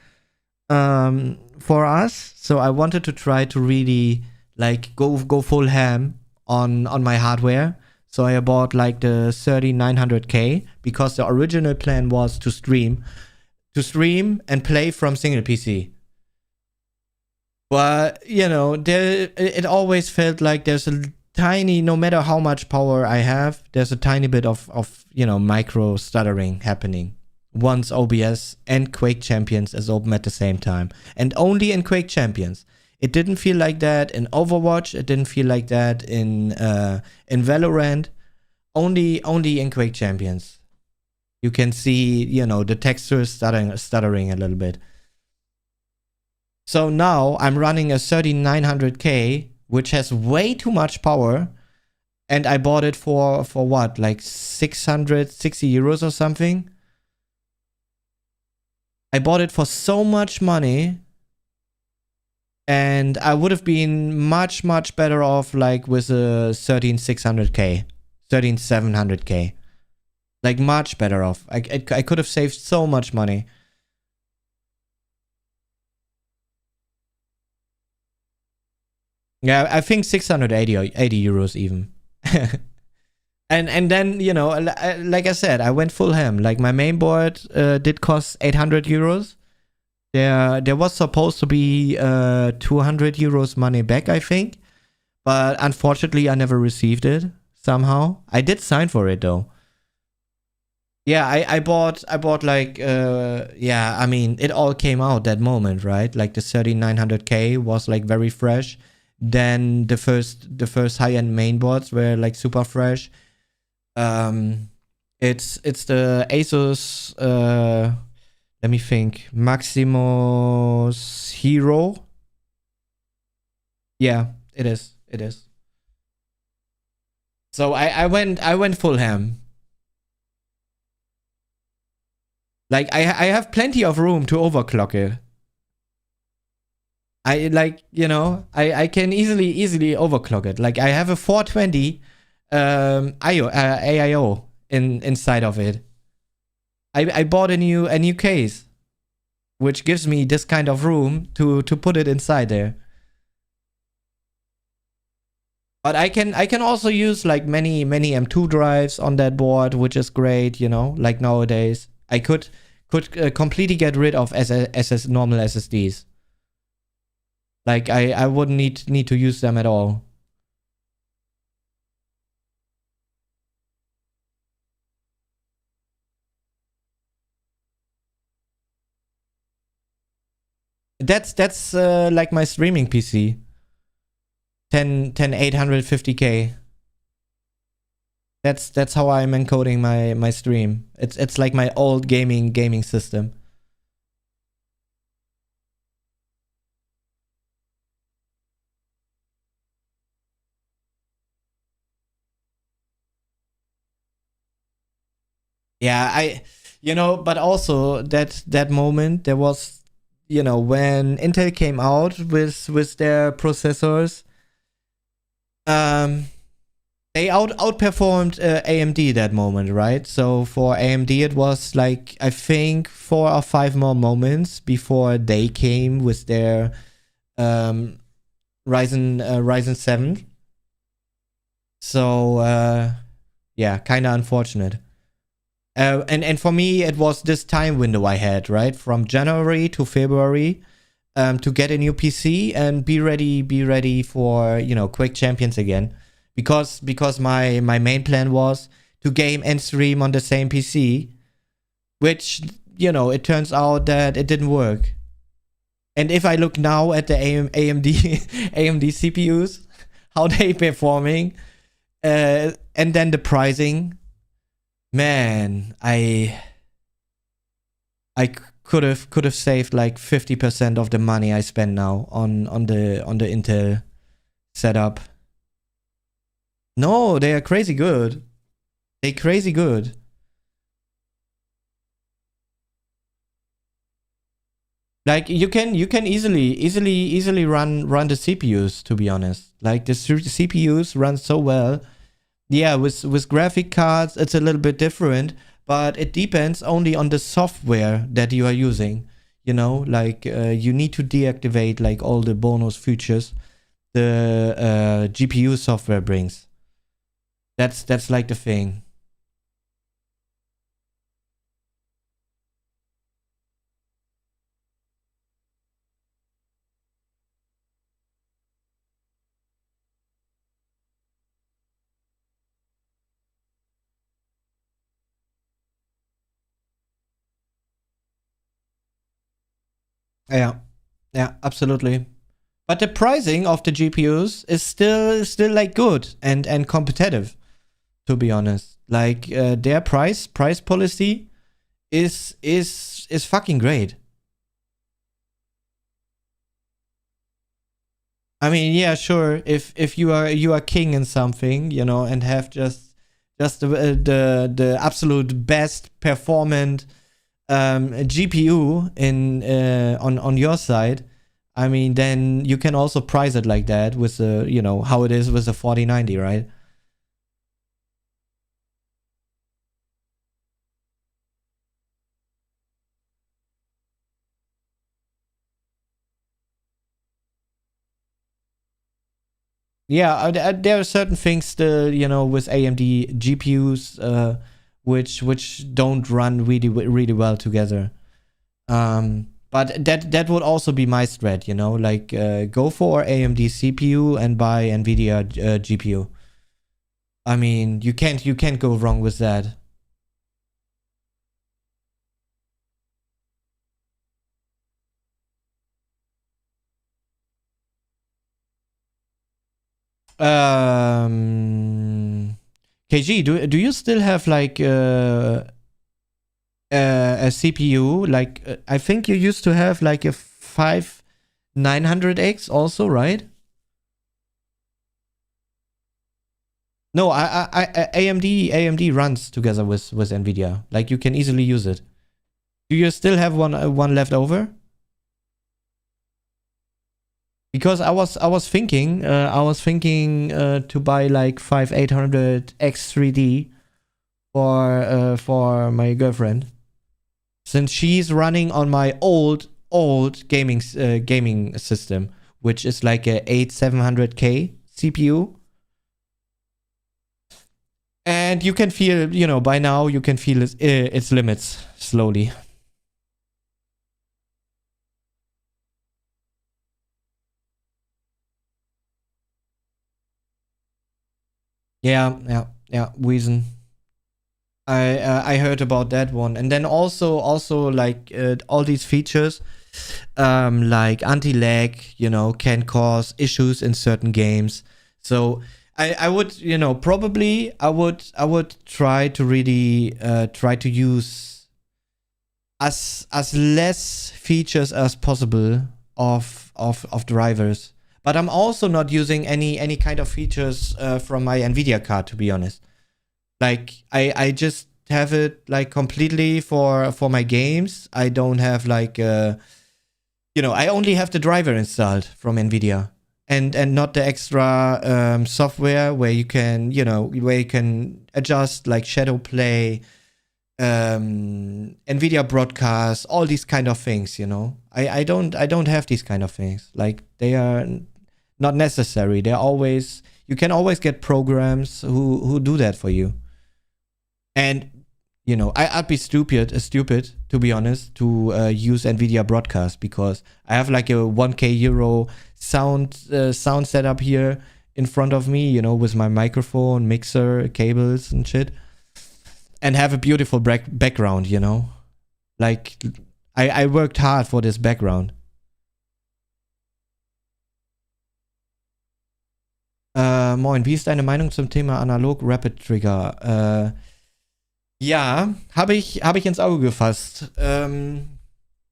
for us. So I wanted to try to really like go full ham on my hardware. So I bought like the 3900K because the original plan was to stream and play from single PC. But, you know, it always felt like there's a tiny, no matter how much power I have, there's a tiny bit of you know, micro stuttering happening once OBS and Quake Champions is open at the same time. And only in Quake Champions. It didn't feel like that in Overwatch. It didn't feel like that in Valorant. Only in Quake Champions. You can see, you know, the texture stuttering a little bit. So now I'm running a 3900K, which has way too much power. And I bought it for what? Like 660 euros or something? I bought it for so much money. And I would have been much better off like with a 13600K, 13700K. Like much better off. I could have saved so much money. Yeah, I think 680 or 80 euros even. and then, you know, like I said, I went full ham. Like my main board did cost 800 euros. There was supposed to be 200 euros money back, I think. But unfortunately, I never received it somehow. I did sign for it though. Yeah, I bought like yeah, I mean, it all came out that moment, right? Like the 3900K was like very fresh. Then the first high-end mainboards were like super fresh. It's the Asus let me think, Maximus Hero. Yeah, it is. So I went full ham. Like I have plenty of room to overclock it. I like, you know, I can easily overclock it. Like I have a 420 AIO inside of it. I bought a new case, which gives me this kind of room to put it inside there. But I can also use like many M2 drives on that board, which is great, you know. Like nowadays, I could completely get rid of normal SSDs. Like I wouldn't need to use them at all. That's like my streaming PC. 850K. That's how I'm encoding my stream. It's like my old gaming system. Yeah, but also that moment there was, when Intel came out with their processors, they outperformed AMD that moment, right? So for AMD it was like, I think 4 or 5 more moments before they came with their Ryzen 7. So yeah, kind of unfortunate. And for me, it was this time window I had, right? From January to February, to get a new PC and be ready for, Quake Champions again. Because my main plan was to game and stream on the same PC, which, it turns out that it didn't work. And if I look now at the AMD CPUs, how they performing, and then the pricing, man, I could have saved like 50% of the money I spend now on the Intel setup. No, they are crazy good. They crazy good. Like you can easily run the CPUs, to be honest. Like the CPUs run so well. Yeah, with graphic cards, it's a little bit different, but it depends only on the software that you are using. Like you need to deactivate like all the bonus features the GPU software brings. That's like the thing. Yeah, absolutely. But the pricing of the GPUs is still like good and competitive, to be honest. Like their price policy is fucking great. I mean, yeah, sure. If you are king in something, and have just the absolute best performant GPU in on your side, I mean, then you can also price it like that with the how it is with the 4090, right? Yeah, there are certain things still, with AMD GPUs, which don't run really well together. But that would also be my strat, like go for AMD CPU and buy NVIDIA GPU. I mean, you can't go wrong with that. KG, do you still have like a CPU? Like I think you used to have like a 5900X also, right? No, AMD runs together with NVIDIA. Like you can easily use it. Do you still have one left over? Because I was thinking to buy like 5800 X3D for my girlfriend, since she's running on my old gaming system, which is like a 8700K CPU. And you can feel, by now you can feel its limits slowly. Yeah, Reason. I heard about that one, and then also like all these features, like anti-lag, can cause issues in certain games. So I would, probably I would try to really try to use as less features as possible of drivers. But I'm also not using any kind of features from my NVIDIA card, to be honest. Like I just have it like completely for my games. I don't have like I only have the driver installed from NVIDIA and not the extra software where you can adjust like shadow play, NVIDIA broadcast, all these kind of things. I don't have these kind of things. Like, they are not necessary. You can always get programs who do that for you. And I'd be stupid to be honest, to use NVIDIA broadcast, because I have like a 1K euro sound setup here in front of me, with my microphone, mixer, cables and shit, and have a beautiful background. Like, I worked hard for this background. Moin, wie ist deine Meinung zum Thema Analog Rapid Trigger? Ja, habe ich ins Auge gefasst.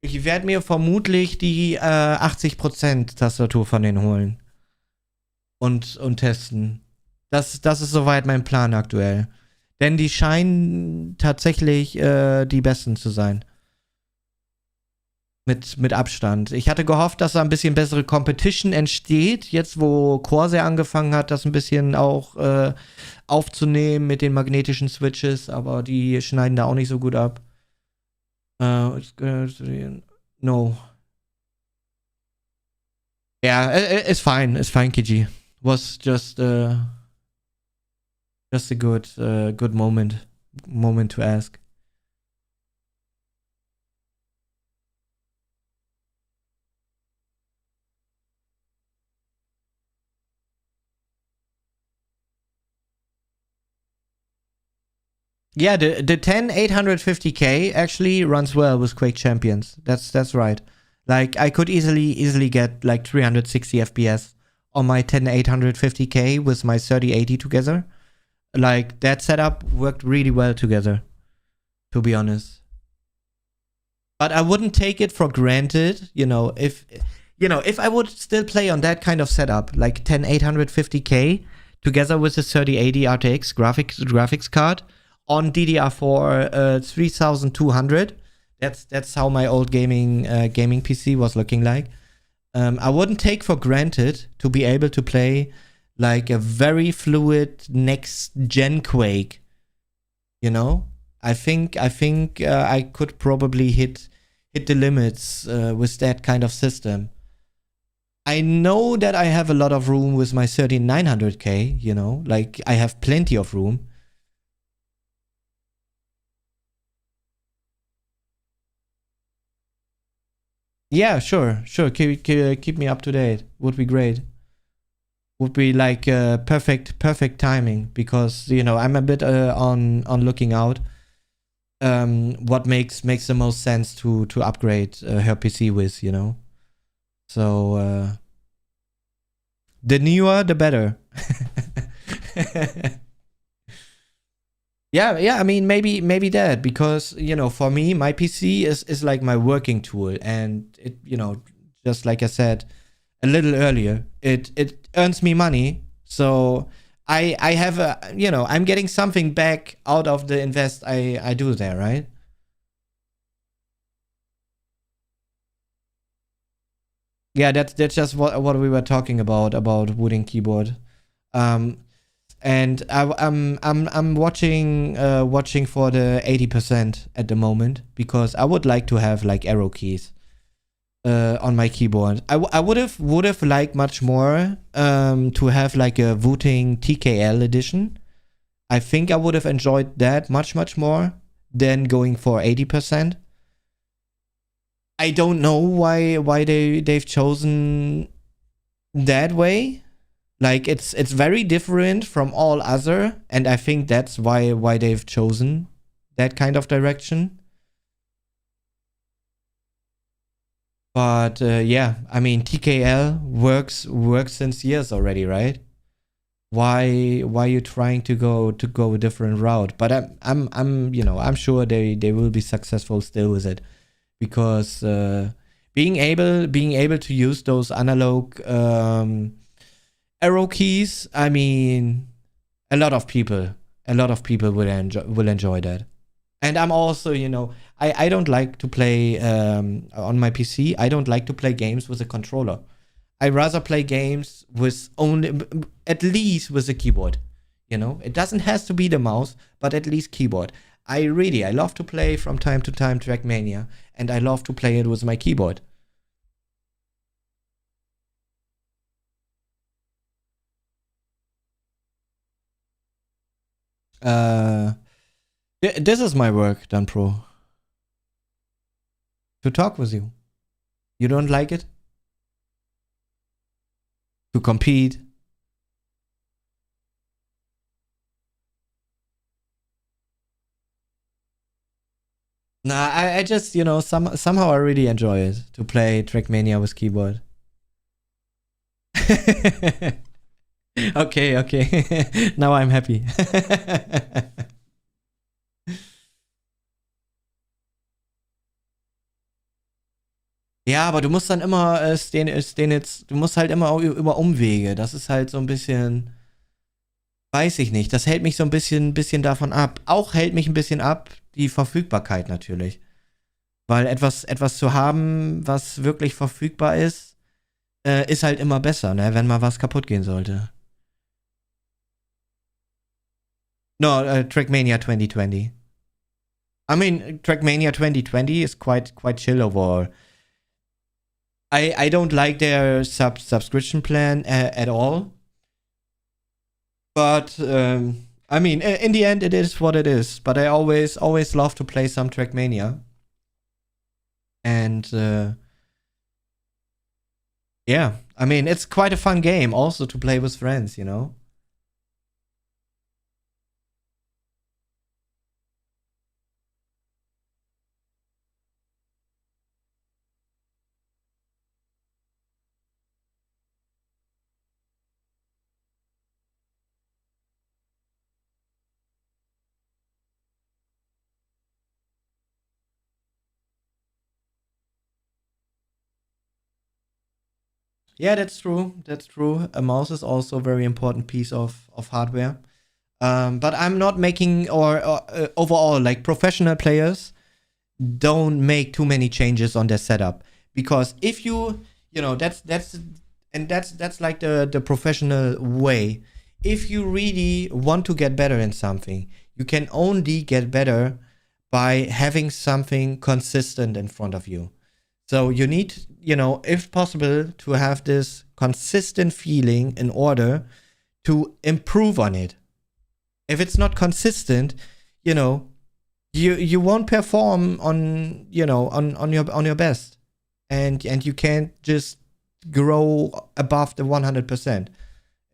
Ich werde mir vermutlich die 80% Tastatur von denen holen. Und testen. Das ist soweit mein Plan aktuell. Denn die scheinen tatsächlich die besten zu sein. Mit Abstand. Ich hatte gehofft, dass da ein bisschen bessere Competition entsteht, jetzt wo Corsair angefangen hat, das ein bisschen auch aufzunehmen mit den magnetischen Switches, aber die schneiden da auch nicht so gut ab. No. Yeah, it's fine. It's fine, Kiji. Was just a good moment to ask. Yeah, the 10850K actually runs well with Quake Champions. That's right. Like, I could easily get like 360 FPS on my 10850K with my 3080 together. Like, that setup worked really well together, to be honest. But I wouldn't take it for granted, if I would still play on that kind of setup, like 10850K together with a 3080 RTX graphics card on DDR4 3200. That's how my old gaming PC was looking like. I wouldn't take for granted to be able to play like a very fluid next gen Quake. I think I could probably hit the limits with that kind of system. I know that I have a lot of room with my 3900K. Like, I have plenty of room. Yeah, sure. Keep me up to date. Would be great. Would be like perfect timing, because I'm a bit on looking out. What makes the most sense to upgrade her PC with, So the newer, the better. Yeah, I mean, maybe that, because, for me, my PC is like my working tool, and it, just like I said a little earlier, it earns me money, so I have I'm getting something back out of the invest I do there, right? Yeah, that's just what we were talking about wooden keyboard. And I'm watching for the 80% at the moment, because I would like to have like arrow keys on my keyboard. I would have liked much more to have like a Wooting TKL edition. I think I would have enjoyed that much more than going for 80%. I don't know why they've chosen that way. Like, it's very different from all other, and I think that's why they've chosen that kind of direction. But yeah, I mean, TKL works since years already, right? Why you trying to go a different route? But I'm sure they will be successful still with it, because being able to use those analog arrow keys, I mean, a lot of people will enjoy that. And I'm also, I don't like to play on my PC. I don't like to play games with a controller. I rather play games with at least with a keyboard. It doesn't have to be the mouse, but at least keyboard. I love to play from time to time Trackmania, and I love to play it with my keyboard. This is my work, Dan Pro. To talk with you. You don't like it? To compete? Nah, I just, somehow I really enjoy it to play Trackmania with keyboard. Okay. Now I'm happy. Ja, aber du musst dann immer, du musst halt immer über Umwege. Das ist halt so ein bisschen, weiß ich nicht. Das hält mich so ein bisschen davon ab. Auch hält mich ein bisschen ab die Verfügbarkeit natürlich. Weil etwas zu haben, was wirklich verfügbar ist halt immer besser, ne? Wenn mal was kaputt gehen sollte. No, Trackmania 2020. I mean, Trackmania 2020 is quite chill overall. I don't like their subscription plan at all. But I mean, in the end, it is what it is. But I always love to play some Trackmania. And yeah, I mean, it's quite a fun game also to play with friends, Yeah, that's true. That's true. A mouse is also a very important piece of hardware. But I'm not making or overall like professional players don't make too many changes on their setup, because if that's like the professional way. If you really want to get better in something, you can only get better by having something consistent in front of you. So you need, if possible, to have this consistent feeling in order to improve on it. If it's not consistent, you won't perform on your best, and you can't just grow above the 100%.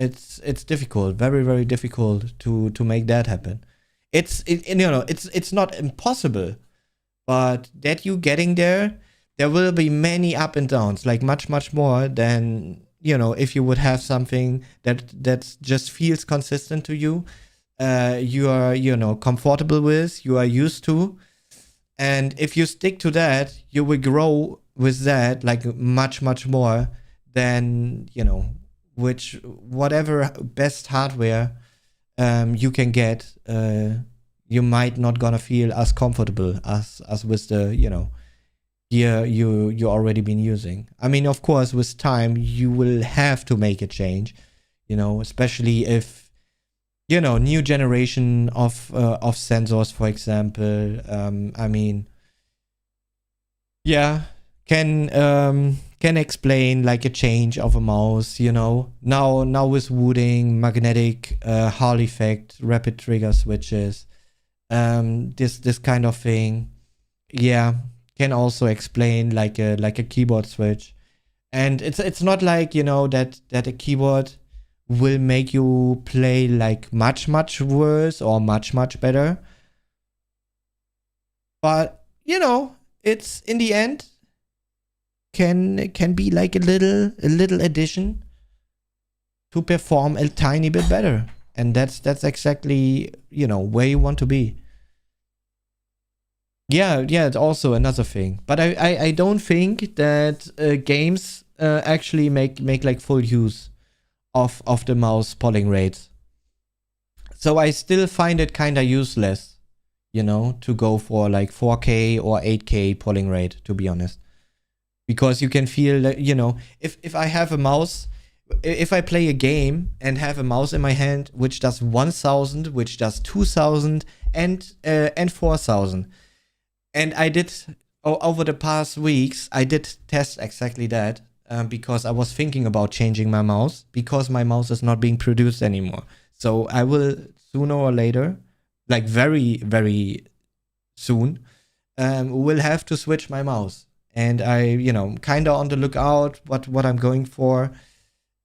It's difficult, very very difficult to make that happen. It's not impossible, but that you getting there will be many up and downs, like much more than if you would have something that just feels consistent to you. You are comfortable with, you are used to, and if you stick to that, you will grow with that like much more than whatever best hardware you can get. You might not gonna feel as comfortable as with the gear you already been using. I mean, of course, with time you will have to make a change, especially if new generation of sensors, for example. I mean, yeah, can explain like a change of a mouse. Now with wooting, magnetic Hall effect, rapid trigger switches, this kind of thing. Yeah, can also explain like a keyboard switch. And it's not like that a keyboard will make you play like much worse or much better, but it's in the end can be like a little addition to perform a tiny bit better, and that's exactly where you want to be. Yeah, it's also another thing. But I don't think that games actually make like full use of the mouse polling rates. So I still find it kinda useless, you know, to go for like 4K or 8K polling rate, to be honest. Because you can feel that, you know, if I have a mouse, if I play a game and have a mouse in my hand which does 1000, which does 2000 and 4000, and I did over the past weeks, I did test exactly that, because I was thinking about changing my mouse because my mouse is not being produced anymore. So I will sooner or later, like very, very soon, will have to switch my mouse. And I, you know, kind of on the lookout what I'm going for.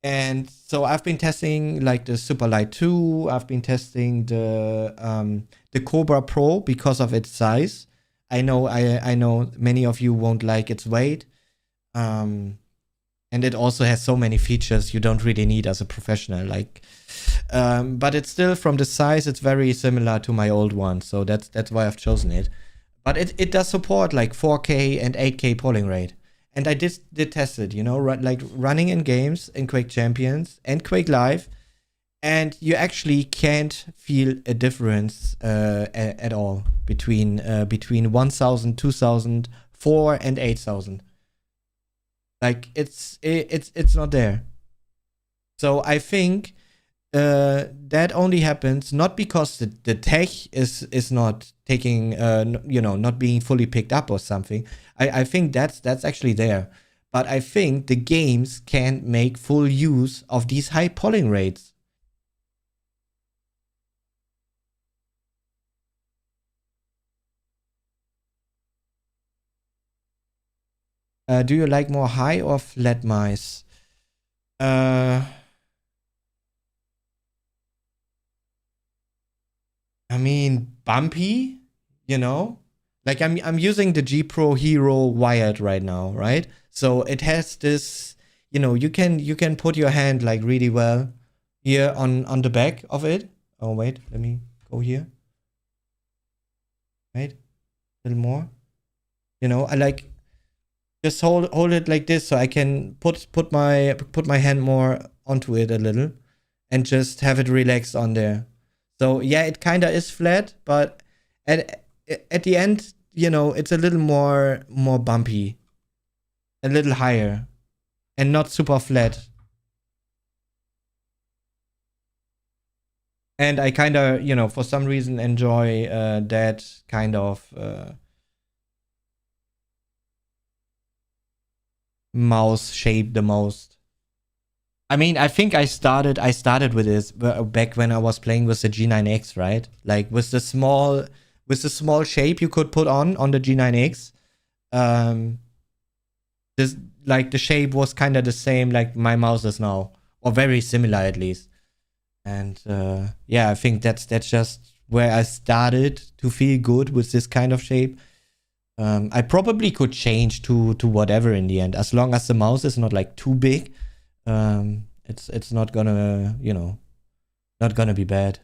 And so I've been testing like the Superlight 2. I've been testing the Cobra Pro because of its size. I know many of you won't like its weight. And it also has so many features you don't really need as a professional. Like, but it's still, from the size, it's very similar to my old one. So that's why I've chosen it. But it does support like 4K and 8K polling rate. And I did test it, you know, like running in games in Quake Champions and Quake Live. And you actually can't feel a difference at all between 1000, 2000, 4 and 8000. Like it's not there. So I think that only happens not because the tech is not taking, you know, not being fully picked up or something. I think that's actually there. But I think the games can't make full use of these high polling rates. Do you like more high or flat mice? I mean, bumpy, you know? Like I'm using the G Pro Hero wired right now, right? So it has this, you know, you can put your hand like really well here on the back of it. Oh wait, let me go here. Right? A little more. You know, I like just hold it like this so I can put my hand more onto it a little and just have it relaxed on there. So yeah, it kind of is flat, but at the end, you know, it's a little more bumpy, a little higher, and not super flat. And I kind of, you know, for some reason enjoy that kind of mouse shape the most. I mean, I think I started with this back when I was playing with the G9X, right? Like with the small shape you could put on the G9X. This, like, the shape was kind of the same like my mouse is now, or very similar at least. And yeah, I think that's just where I started to feel good with this kind of shape. I probably could change to whatever in the end, as long as the mouse is not like too big. It's not gonna, you know, not gonna be bad.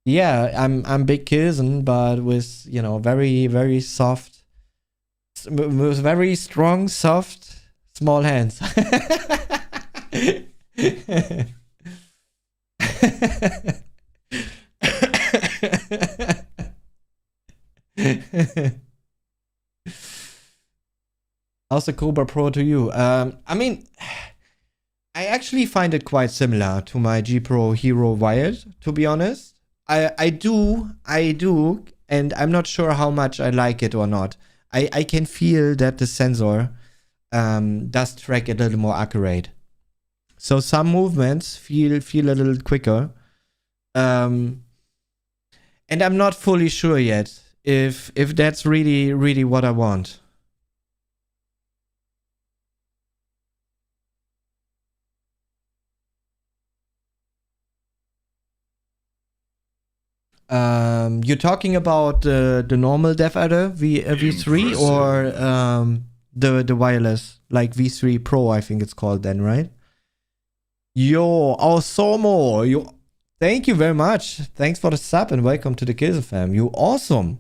Yeah, I'm big cousin, but with, you know, very, very soft, with very strong, soft, small hands. How's the Cobra Pro to you? I mean, I actually find it quite similar to my G Pro Hero Wired, to be honest. I do, and I'm not sure how much I like it or not. I can feel that the sensor does track a little more accurate. So some movements feel a little quicker. And I'm not fully sure yet if that's really what I want. You're talking about the normal dev adder V3 or the wireless, like V3 Pro, I think it's called then, right? Yo, Somo, you, thank you very much. Thanks for the sub and welcome to the Kills fam. You awesome.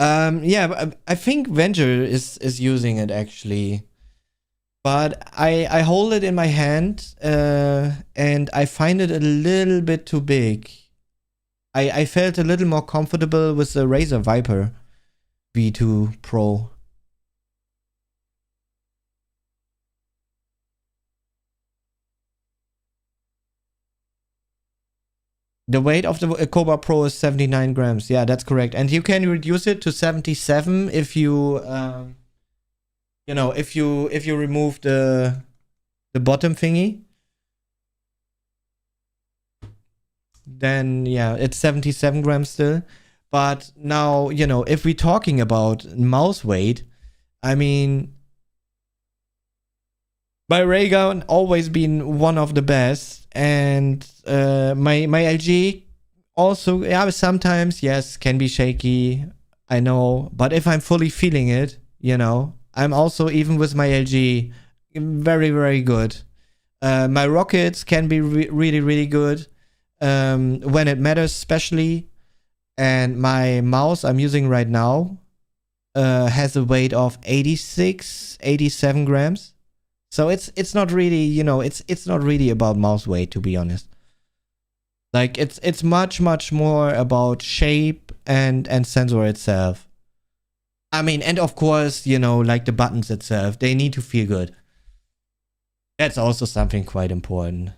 Yeah, I think Venture is using it actually. But I hold it in my hand, and I find it a little bit too big. I felt a little more comfortable with the Razer Viper V2 Pro. The weight of the Cobra Pro is 79 grams. Yeah, that's correct. And you can reduce it to 77 if you, if you remove the bottom thingy. Then yeah, it's 77 grams still. But now, if we're talking about mouse weight, I mean, my Raygun always been one of the best, and my LG also, yeah, sometimes yes, can be shaky. I know, but if I'm fully feeling it, I'm also, even with my LG, very very good. My rockets can be really really good when it matters, especially. And my mouse I'm using right now has a weight of 86, 87 grams. So it's not really, it's not really about mouse weight, to be honest. Like it's much more about shape and sensor itself. I mean, and of course, like the buttons itself, they need to feel good. That's also something quite important.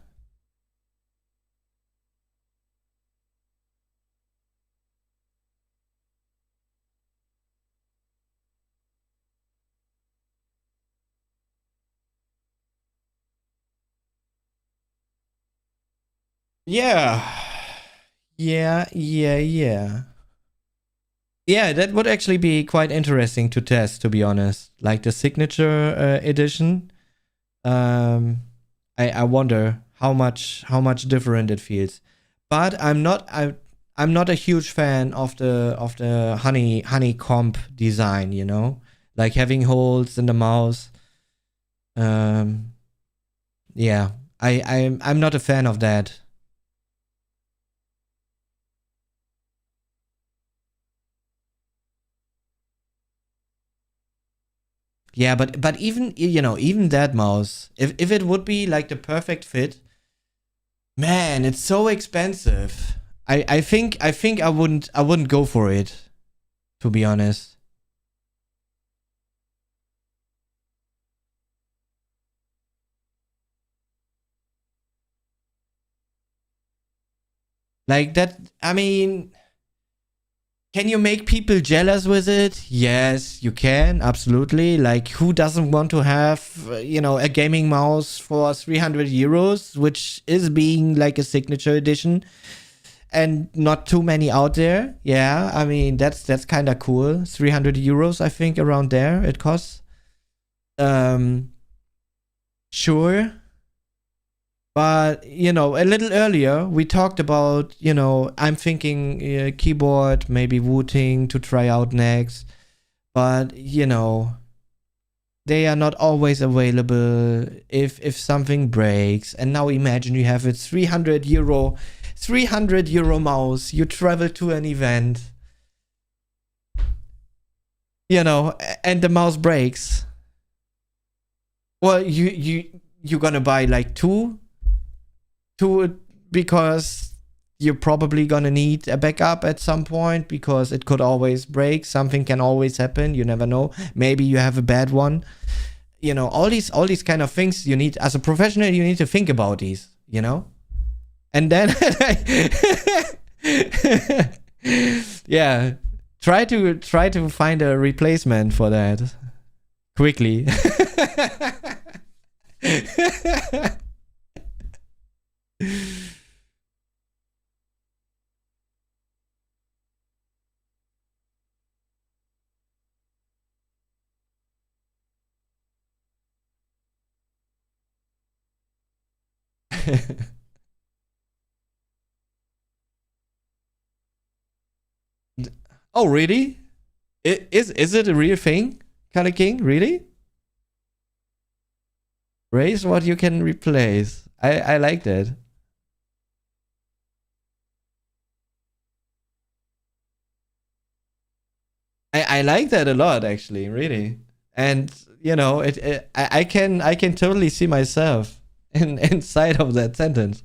Yeah. Yeah. Yeah, that would actually be quite interesting to test, to be honest. Like the signature edition. I wonder how much different it feels. But I'm not a huge fan of the honeycomb design, like having holes in the mouse. Yeah, I'm not a fan of that. Yeah, but even even that mouse, if it would be like the perfect fit, man, it's so expensive. I think I wouldn't go for it, to be honest. Like that, I mean, can you make people jealous with it? Yes, you can, absolutely. Like, who doesn't want to have, a gaming mouse for 300 euros, which is being like a signature edition, and not too many out there? Yeah, I mean, that's kind of cool. 300 euros, I think, around there it costs. Sure. But, a little earlier, we talked about, I'm thinking keyboard, maybe Wu-Ting to try out next. But, they are not always available if something breaks. And now imagine you have a 300 euro mouse. You travel to an event, and the mouse breaks. Well, you're gonna buy like two, because you're probably gonna need a backup at some point, because it could always break. Something can always happen. You never know. Maybe you have a bad one. All these kind of things you need as a professional. You need to think about these. And then yeah, try to find a replacement for that quickly. Oh, really? Is it a real thing, Color King? Really? Raise what you can replace. I like that. I like that a lot, actually, really. And you know, I can totally see myself inside of that sentence.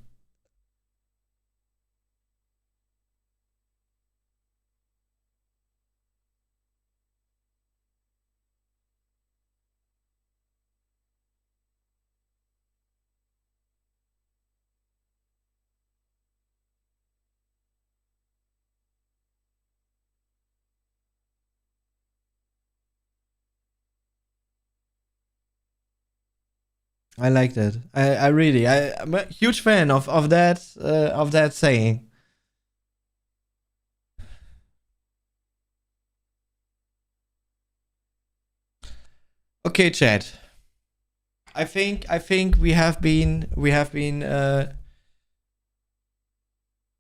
I like that. I really, I'm a huge fan of that saying. Okay, chat. I think we have been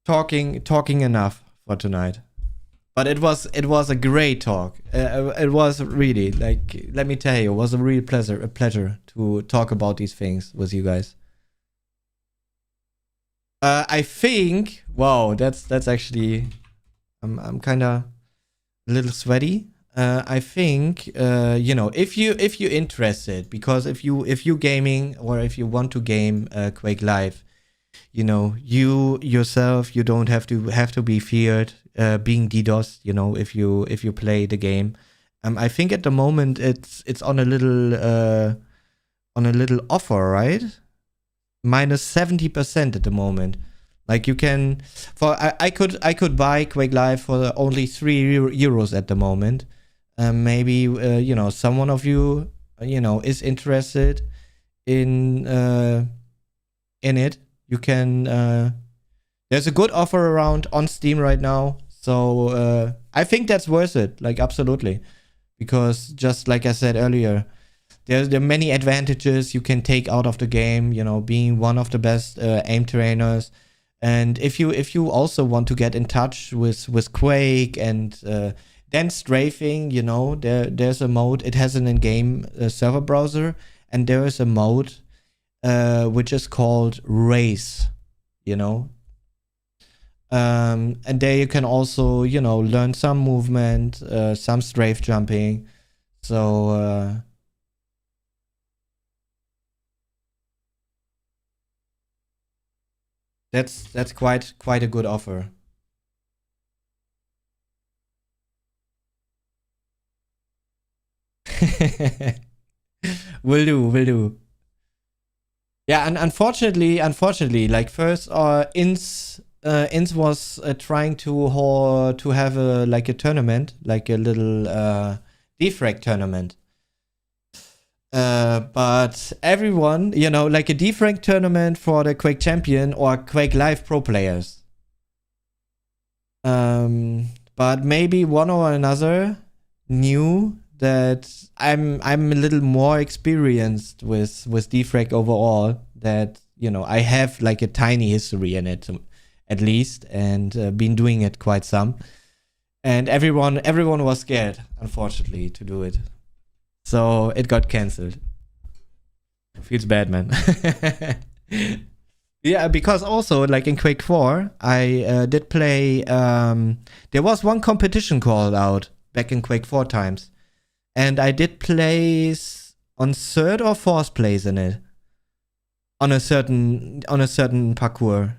talking enough for tonight. But it was a great talk. It was really, like, let me tell you, it was a real pleasure to talk about these things with you guys. I think, wow, that's actually, I'm kind of a little sweaty. I think, if you're interested, because if you gaming, or if you want to game Quake Live, you yourself, you don't have to be feared being DDoS, if you play the game. I think at the moment it's on a little offer, right? Minus 70% at the moment. Like, you can, I could buy Quake Live for only €3 at the moment. Maybe someone of you is interested in it. You can, there's a good offer around on Steam right now, so I think that's worth it, like, absolutely, because just like I said earlier, there are many advantages you can take out of the game, being one of the best aim trainers. And if you also want to get in touch with Quake, and then strafing, there's a mode. It has an in-game server browser, and there is a mode which is called Race, you know. And there you can also, learn some movement, some strafe jumping. So that's quite a good offer. Will do. Yeah, and unfortunately, like, first, Ins was trying to have a tournament, like a little defrag tournament. But everyone, like a defrag tournament for the Quake Champion or Quake Live Pro players. But maybe one or another knew that I'm a little more experienced with defrag overall. That I have like a tiny history in it, at least, and been doing it quite some. And everyone was scared, unfortunately, to do it. So it got cancelled. Feels bad, man. Yeah, because also, like, in Quake 4, I did play. There was one competition called out back in Quake 4 times, and I did place on third or fourth place in it, on a certain parkour,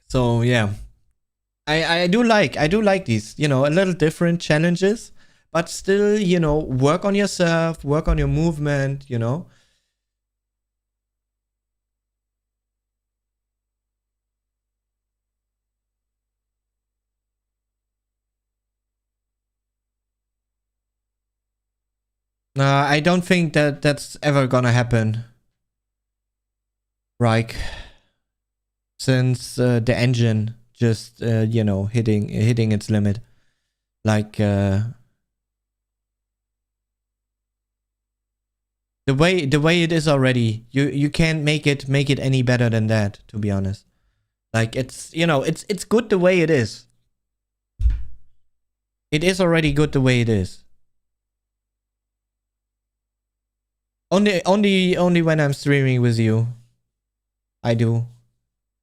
So yeah, I do like these, a little different challenges, but still, work on yourself, work on your movement. I don't think that's ever gonna happen, right? Since the engine just hitting its limit, like the way it is already, you can't make it any better than that, to be honest. Like, it's good the way it is. It is already good the way it is. Only when I'm streaming with you. I do.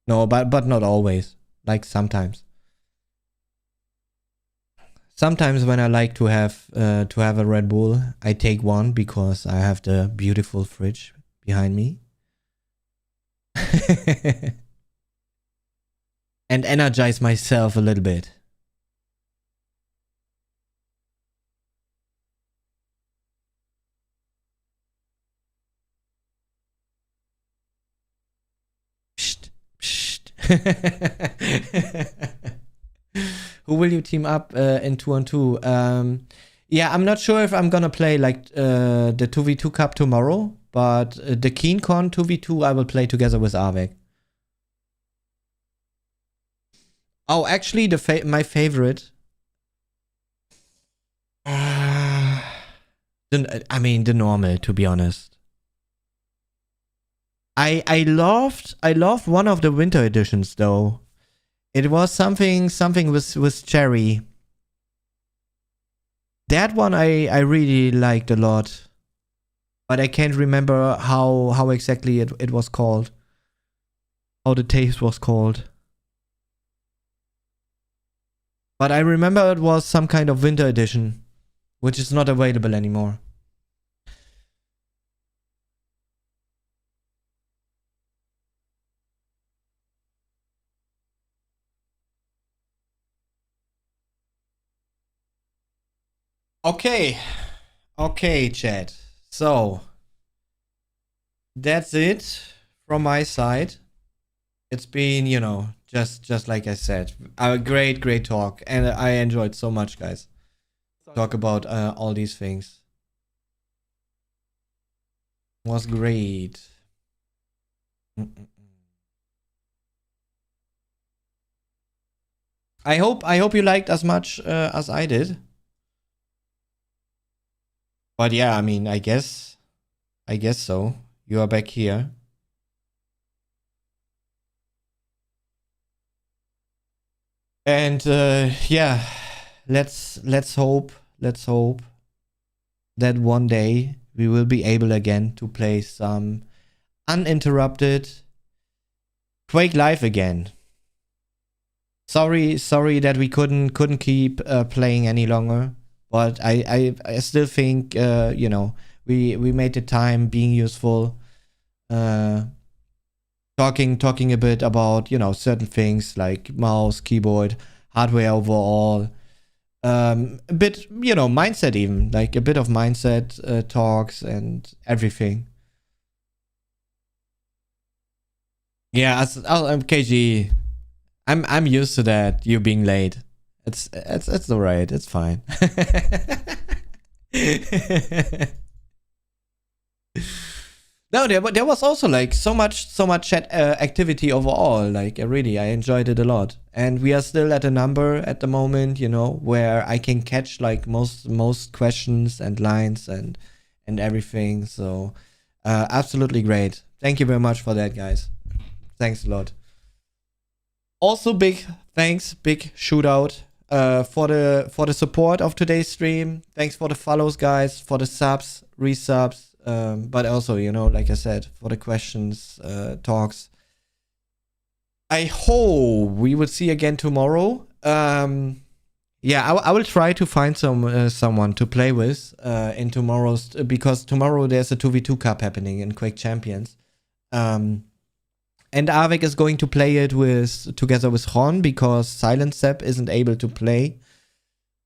No, but not always. Like sometimes. Sometimes when I like to have a Red Bull, I take one because I have the beautiful fridge behind me. And energize myself a little bit. Psst, psst. Who will you team up in 2-on-2? Yeah, I'm not sure if I'm gonna play like the 2v2 cup tomorrow, but the KeenCon 2v2 I will play together with Arvek. Oh, actually, my favorite. I mean, the normal, to be honest. I loved one of the winter editions though. It was something with cherry. That one I really liked a lot, but I can't remember how exactly it was called. How the taste was called. But I remember it was some kind of winter edition, which is not available anymore. Okay. Okay, chat. So, that's it from my side. It's been, you know, just like I said, a great talk. And I enjoyed so much, guys. Talk about all these things. Was great. I hope you liked as much as I did. But yeah, I mean, I guess so. You are back here. And yeah, let's hope that one day we will be able again to play some uninterrupted Quake Live again. Sorry that we couldn't keep playing any longer, but I still think you know, we made the time being useful, talking a bit about, you know, certain things like mouse, keyboard, hardware overall, a bit, you know, mindset, even like a bit of mindset talks and everything. Yeah, KG, I'm used to that, you being late. It's alright. It's fine. No, there was also like so much chat activity overall. Like really, I enjoyed it a lot. And we are still at a number at the moment, you know, where I can catch like most questions and lines and everything. So absolutely great. Thank you very much for that, guys. Thanks a lot. Also, big thanks, big shootout for the support of today's stream. Thanks for the follows, guys, for the subs, resubs, but also, you know, like I said, for the questions, talks. I hope we will see again tomorrow. Yeah, I will try to find someone to play with in tomorrow's, because tomorrow there's a 2v2 cup happening in Quake Champions. And Avik is going to play it together with Ron, because Silent Sepp isn't able to play.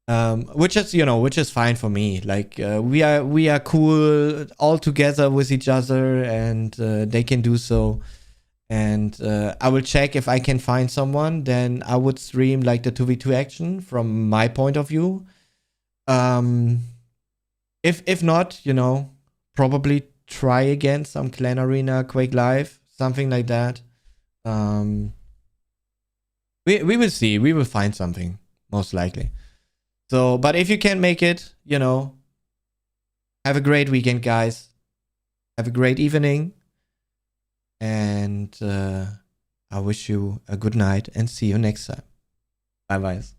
Which is fine for me. Like we are cool all together with each other, and they can do so. And I will check if I can find someone. Then I would stream like the 2v2 action from my point of view. If not, you know, probably try again some Clan Arena, Quake Live, something like that. We will see. We will find something, most likely. So, but if you can't make it, you know, have a great weekend, guys. Have a great evening. And I wish you a good night and see you next time. Bye, bye.